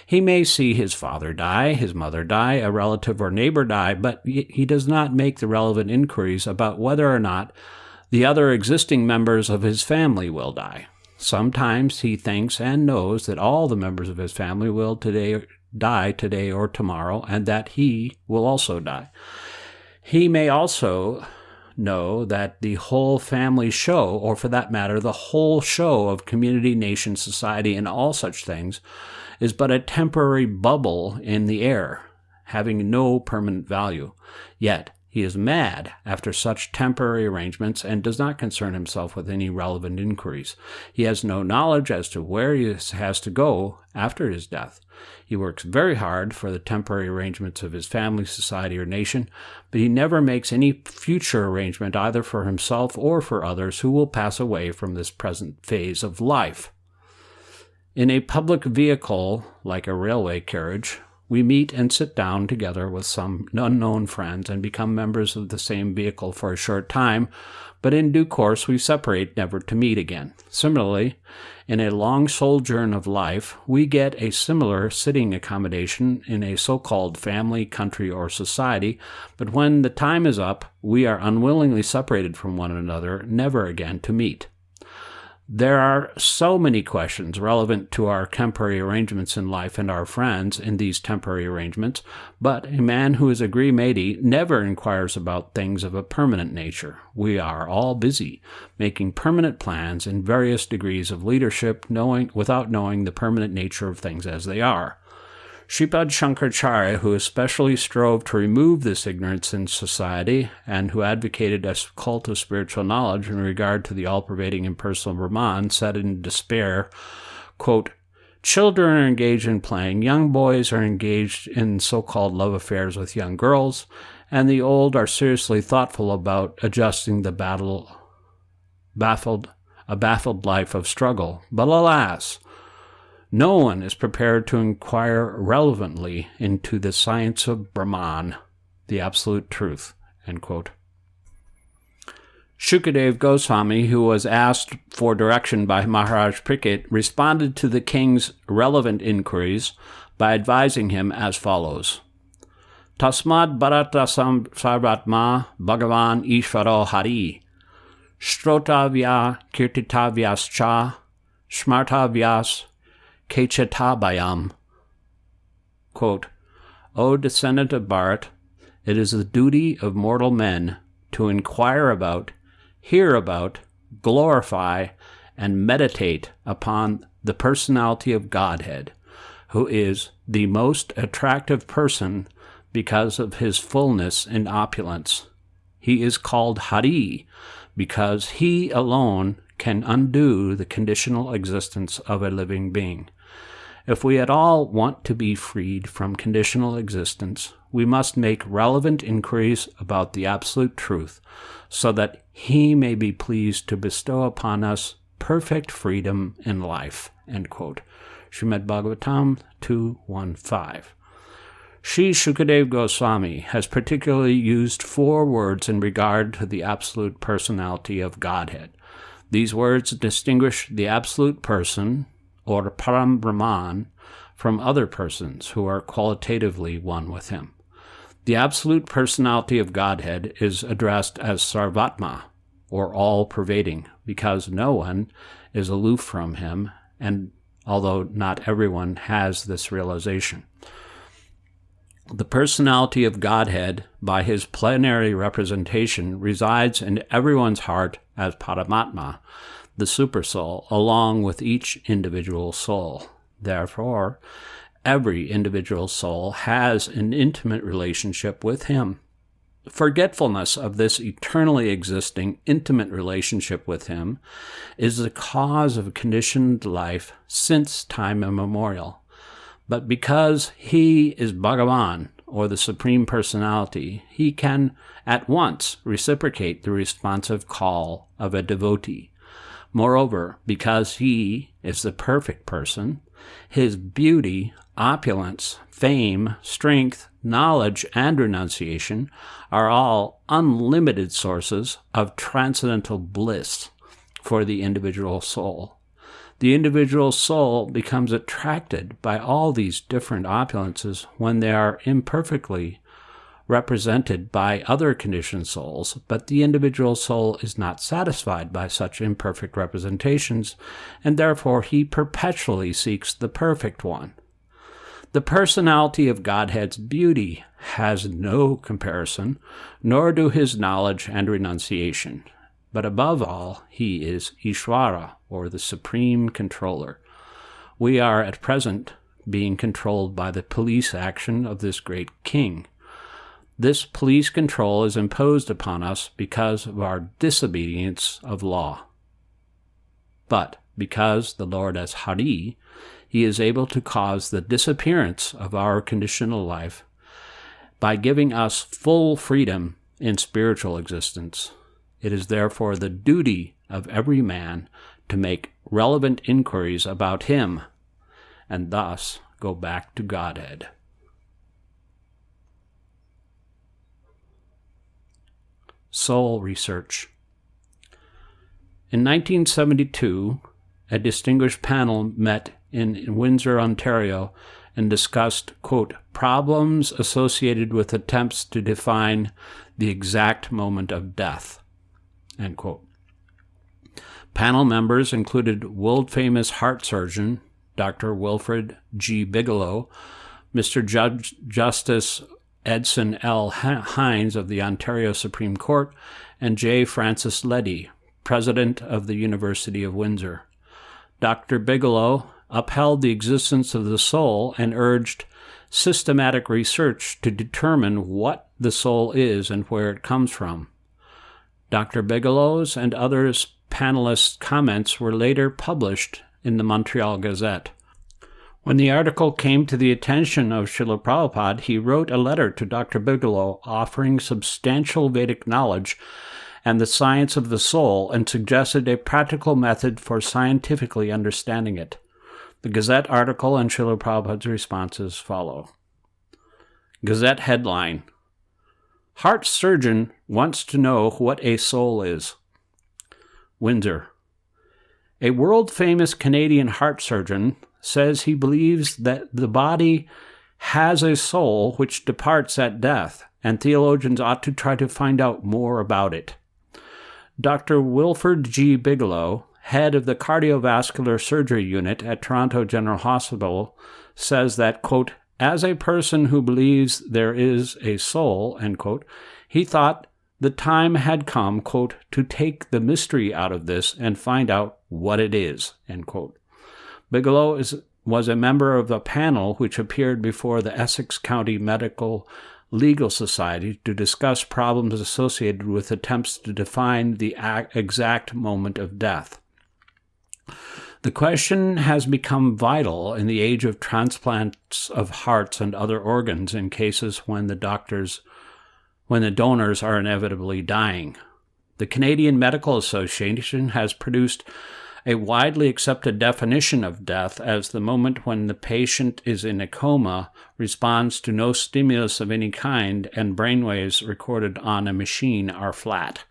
He may see his father die, his mother die, a relative or neighbor die, but he does not make the relevant inquiries about whether or not the other existing members of his family will die. Sometimes he thinks and knows that all the members of his family will die today or tomorrow, and that he will also die. He may also know that the whole family show, or for that matter, the whole show of community, nation, society, and all such things, is but a temporary bubble in the air, having no permanent value. Yet he is mad after such temporary arrangements and does not concern himself with any relevant inquiries. He has no knowledge as to where he has to go after his death. He works very hard for the temporary arrangements of his family, society, or nation, but he never makes any future arrangement either for himself or for others who will pass away from this present phase of life. In a public vehicle, like a railway carriage, we meet and sit down together with some unknown friends and become members of the same vehicle for a short time, but in due course we separate, never to meet again. Similarly, in a long sojourn of life, we get a similar sitting accommodation in a so-called family, country, or society, but when the time is up, we are unwillingly separated from one another, never again to meet. There are so many questions relevant to our temporary arrangements in life and our friends in these temporary arrangements, but a man who is a Grihamedi never inquires about things of a permanent nature. We are all busy making permanent plans in various degrees of leadership, without knowing the permanent nature of things as they are. Sripad Shankaracharya, who especially strove to remove this ignorance in society and who advocated a cult of spiritual knowledge in regard to the all-pervading impersonal Brahman, said in despair, quote, Children are engaged in playing, young boys are engaged in so-called love affairs with young girls, and the old are seriously thoughtful about adjusting the baffled life of struggle. But alas, no one is prepared to inquire relevantly into the science of Brahman, the absolute truth." End quote. Shukadeva Goswami, who was asked for direction by Maharaj Parikshit, responded to the king's relevant inquiries by advising him as follows: "Tasmad bharatasam sarvatma bhagavan ishvaro hari, shrotavya kirtitavyascha, smartavyas kechetabayam." Quote, "O descendant of Bharat, it is the duty of mortal men to inquire about, hear about, glorify, and meditate upon the personality of Godhead, who is the most attractive person because of his fullness and opulence. He is called Hari because he alone can undo the conditional existence of a living being. If we at all want to be freed from conditional existence, we must make relevant inquiries about the absolute truth, so that he may be pleased to bestow upon us perfect freedom in life." End quote. Srimad Bhagavatam 2.1.5. Sri Shukadeva Goswami has particularly used 4 words in regard to the absolute personality of Godhead. These words distinguish the absolute person, or Param Brahman, from other persons who are qualitatively one with him. The absolute personality of Godhead is addressed as Sarvatma, or all-pervading, because no one is aloof from him, and although not everyone has this realization. The personality of Godhead, by his plenary representation, resides in everyone's heart as Paramatma, the Supersoul, along with each individual soul. Therefore, every individual soul has an intimate relationship with him. Forgetfulness of this eternally existing intimate relationship with him is the cause of conditioned life since time immemorial. But because he is Bhagavan, or the Supreme Personality, he can at once reciprocate the responsive call of a devotee. Moreover, because he is the perfect person, his beauty, opulence, fame, strength, knowledge, and renunciation are all unlimited sources of transcendental bliss for the individual soul. The individual soul becomes attracted by all these different opulences when they are imperfectly represented by other conditioned souls, but the individual soul is not satisfied by such imperfect representations, and therefore he perpetually seeks the perfect one. The personality of Godhead's beauty has no comparison, nor do his knowledge and renunciation. But above all, he is Ishvara, or the Supreme Controller. We are at present being controlled by the police action of this great king. This police control is imposed upon us because of our disobedience of law. But because the Lord is Hari, he is able to cause the disappearance of our conditional life by giving us full freedom in spiritual existence. It is therefore the duty of every man to make relevant inquiries about him, and thus go back to Godhead. Soul Research. In 1972, a distinguished panel met in Windsor, Ontario, and discussed, quote, problems associated with attempts to define the exact moment of death, end quote. Panel members included world-famous heart surgeon Dr. Wilfred G. Bigelow, Mr. Justice Edson L. Hines of the Ontario Supreme Court, and J. Francis Leddy, President of the University of Windsor. Dr. Bigelow upheld the existence of the soul and urged systematic research to determine what the soul is and where it comes from. Dr. Bigelow's and others' panelists' comments were later published in the Montreal Gazette. When the article came to the attention of Srila Prabhupada, he wrote a letter to Dr. Bigelow offering substantial Vedic knowledge and the science of the soul and suggested a practical method for scientifically understanding it. The Gazette article and Srila Prabhupada's responses follow. Gazette headline: Heart surgeon wants to know what a soul is. Windsor. A world-famous Canadian heart surgeon says he believes that the body has a soul which departs at death, and theologians ought to try to find out more about it. Dr. Wilford G. Bigelow, head of the cardiovascular surgery unit at Toronto General Hospital, says that, quote, as a person who believes there is a soul, end quote, he thought the time had come, quote, to take the mystery out of this and find out what it is, end quote. Bigelow was a member of a panel which appeared before the Essex County Medical Legal Society to discuss problems associated with attempts to define the exact moment of death. The question has become vital in the age of transplants of hearts and other organs in cases when the donors are inevitably dying. The Canadian Medical Association has produced a widely accepted definition of death as the moment when the patient is in a coma, responds to no stimulus of any kind, and brainwaves recorded on a machine are flat.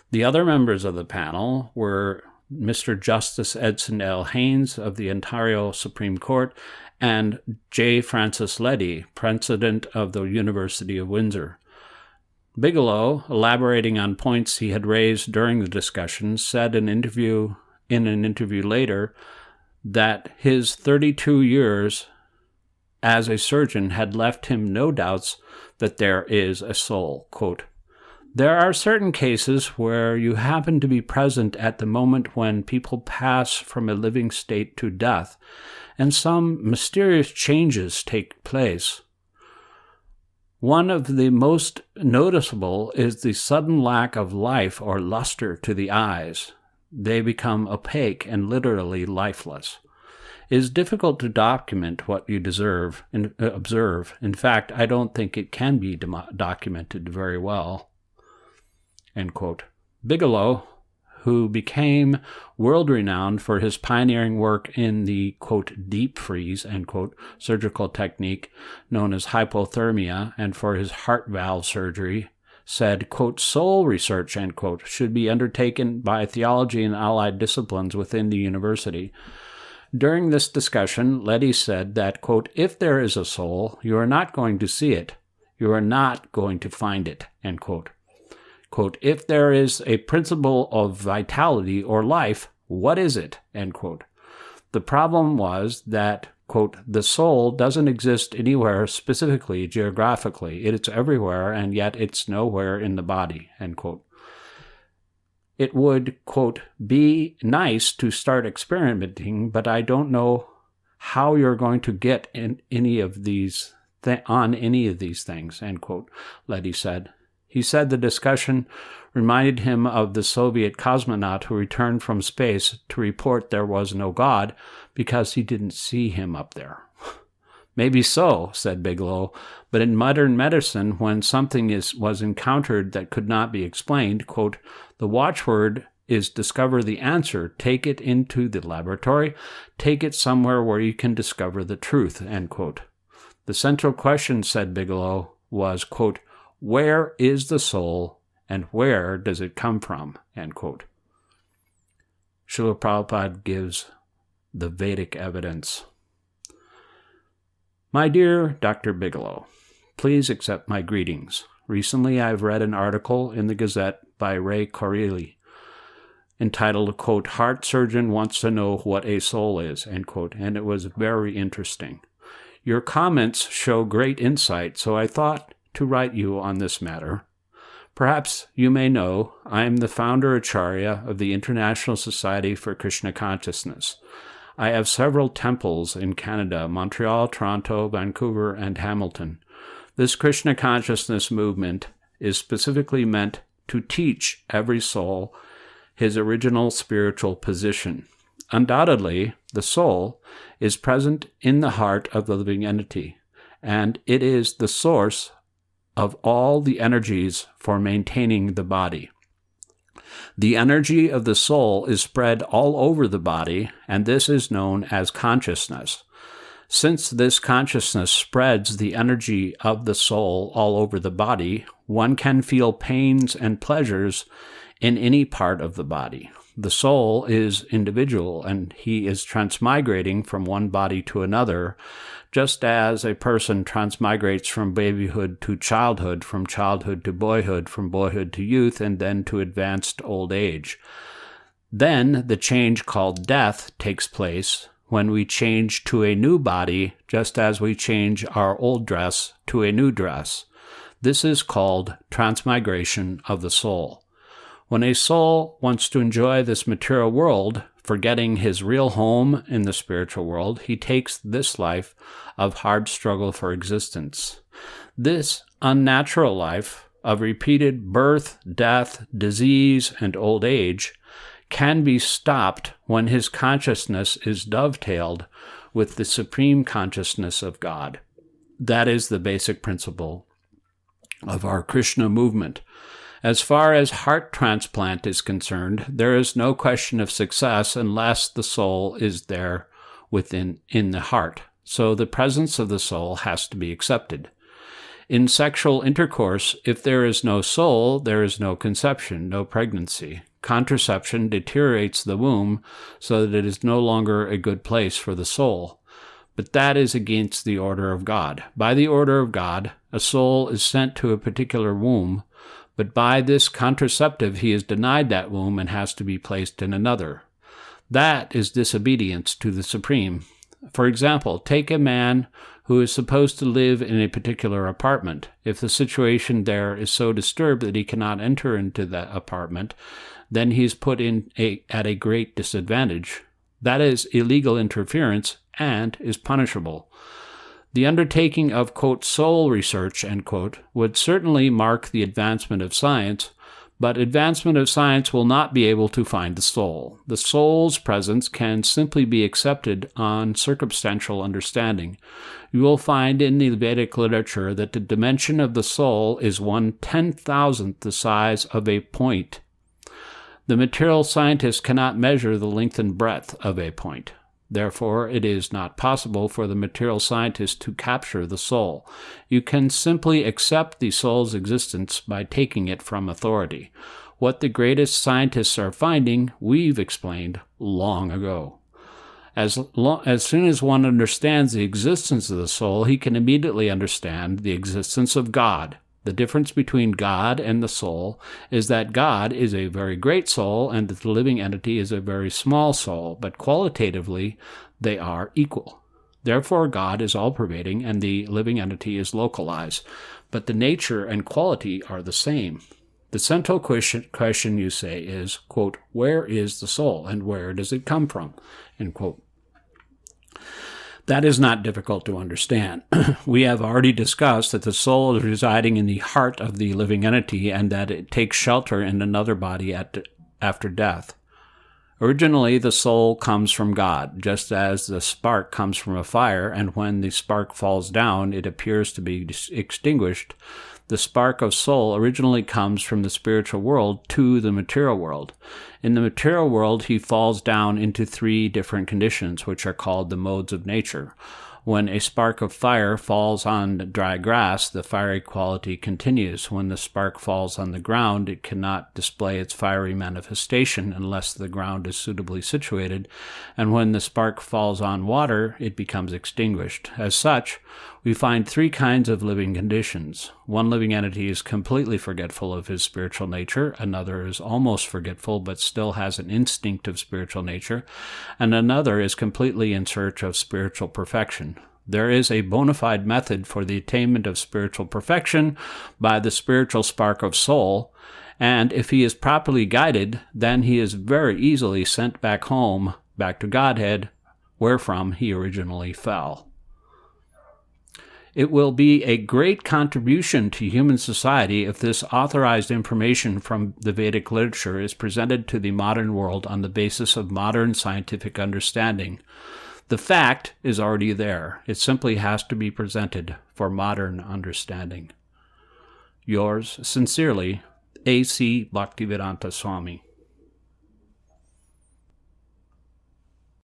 The other members of the panel were Mr. Justice Edson L. Haynes of the Ontario Supreme Court and J. Francis Leddy, President of the University of Windsor. Bigelow, elaborating on points he had raised during the discussion, said in an interview later that his 32 years as a surgeon had left him no doubts that there is a soul. Quote, there are certain cases where you happen to be present at the moment when people pass from a living state to death, and some mysterious changes take place. One of the most noticeable is the sudden lack of life or luster to the eyes. They become opaque and literally lifeless. It is difficult to document what you observe. In fact, I don't think it can be documented very well. End quote. Bigelow, who became world-renowned for his pioneering work in the, quote, deep freeze, end quote, surgical technique known as hypothermia, and for his heart valve surgery, said, quote, soul research, end quote, should be undertaken by theology and allied disciplines within the university. During this discussion, Leddy said that, quote, if there is a soul, you are not going to see it. You are not going to find it, end quote. Quote, if there is a principle of vitality or life, what is it, end quote. The problem was that, quote, the soul doesn't exist anywhere specifically geographically. It's everywhere, and yet it's nowhere in the body, end quote. It would, quote, be nice to start experimenting, but I don't know how you're going to get in any of these on any of these things, end quote, Leddy said. He said the discussion reminded him of the Soviet cosmonaut who returned from space to report there was no God because he didn't see him up there. Maybe so, said Bigelow, but in modern medicine, when something was encountered that could not be explained, quote, the watchword is discover the answer, take it into the laboratory, take it somewhere where you can discover the truth, end quote. The central question, said Bigelow, was, quote, where is the soul and where does it come from, end quote. Srila Prabhupada gives the Vedic evidence. My dear Dr. Bigelow, please accept my greetings. Recently I've read an article in the Gazette by Ray Corelli entitled, quote, Heart Surgeon Wants to Know What a Soul Is, end quote, and it was very interesting. Your comments show great insight, so I thought to write you on this matter. Perhaps you may know I am the founder Acharya of the International Society for Krishna Consciousness. I have several temples in Canada, Montreal, Toronto, Vancouver, and Hamilton. This Krishna consciousness movement is specifically meant to teach every soul his original spiritual position. Undoubtedly, the soul is present in the heart of the living entity, and it is the source of all the energies for maintaining the body. The energy of the soul is spread all over the body, and this is known as consciousness. Since this consciousness spreads the energy of the soul all over the body, one can feel pains and pleasures in any part of the body. The soul is individual, and he is transmigrating from one body to another, just as a person transmigrates from babyhood to childhood, from childhood to boyhood, from boyhood to youth, and then to advanced old age. Then the change called death takes place when we change to a new body, just as we change our old dress to a new dress. This is called transmigration of the soul. When a soul wants to enjoy this material world, forgetting his real home in the spiritual world, he takes this life of hard struggle for existence. This unnatural life of repeated birth, death, disease, and old age can be stopped when his consciousness is dovetailed with the supreme consciousness of God. That is the basic principle of our Krishna movement. As far as heart transplant is concerned, there is no question of success unless the soul is there in the heart. So the presence of the soul has to be accepted. In sexual intercourse, if there is no soul, there is no conception, no pregnancy. Contraception deteriorates the womb so that it is no longer a good place for the soul. But that is against the order of God. By the order of God, a soul is sent to a particular womb, but by this contraceptive he is denied that womb and has to be placed in another. That is disobedience to the Supreme. For example, take a man who is supposed to live in a particular apartment. If the situation there is so disturbed that he cannot enter into that apartment, then he is put at a great disadvantage. That is illegal interference and is punishable. The undertaking of, quote, soul research, end quote, would certainly mark the advancement of science, but advancement of science will not be able to find the soul. The soul's presence can simply be accepted on circumstantial understanding. You will find in the Vedic literature that the dimension of the soul is 1/10,000th the size of a point. The material scientist cannot measure the length and breadth of a point. Therefore, it is not possible for the material scientist to capture the soul. You can simply accept the soul's existence by taking it from authority. What the greatest scientists are finding, we've explained long ago. As soon as one understands the existence of the soul, he can immediately understand the existence of God. The difference between God and the soul is that God is a very great soul and that the living entity is a very small soul, but qualitatively they are equal. Therefore, God is all-pervading and the living entity is localized, but the nature and quality are the same. The central question you say is, quote, where is the soul and where does it come from, end quote. That is not difficult to understand. We have already discussed that the soul is residing in the heart of the living entity and that it takes shelter in another body after death. Originally, the soul comes from God, just as the spark comes from a fire, and when the spark falls down, it appears to be extinguished. The spark of soul originally comes from the spiritual world to the material world. In the material world, he falls down into 3 different conditions, which are called the modes of nature. When a spark of fire falls on dry grass, the fiery quality continues. When the spark falls on the ground, it cannot display its fiery manifestation unless the ground is suitably situated. And when the spark falls on water, it becomes extinguished. As such, we find 3 kinds of living conditions. One living entity is completely forgetful of his spiritual nature, another is almost forgetful but still has an instinct of spiritual nature, and another is completely in search of spiritual perfection. There is a bona fide method for the attainment of spiritual perfection by the spiritual spark of soul, and if he is properly guided, then he is very easily sent back home, back to Godhead, wherefrom he originally fell. It will be a great contribution to human society if this authorized information from the Vedic literature is presented to the modern world on the basis of modern scientific understanding. The fact is already there. It simply has to be presented for modern understanding. Yours sincerely, A.C. Bhaktivedanta Swami.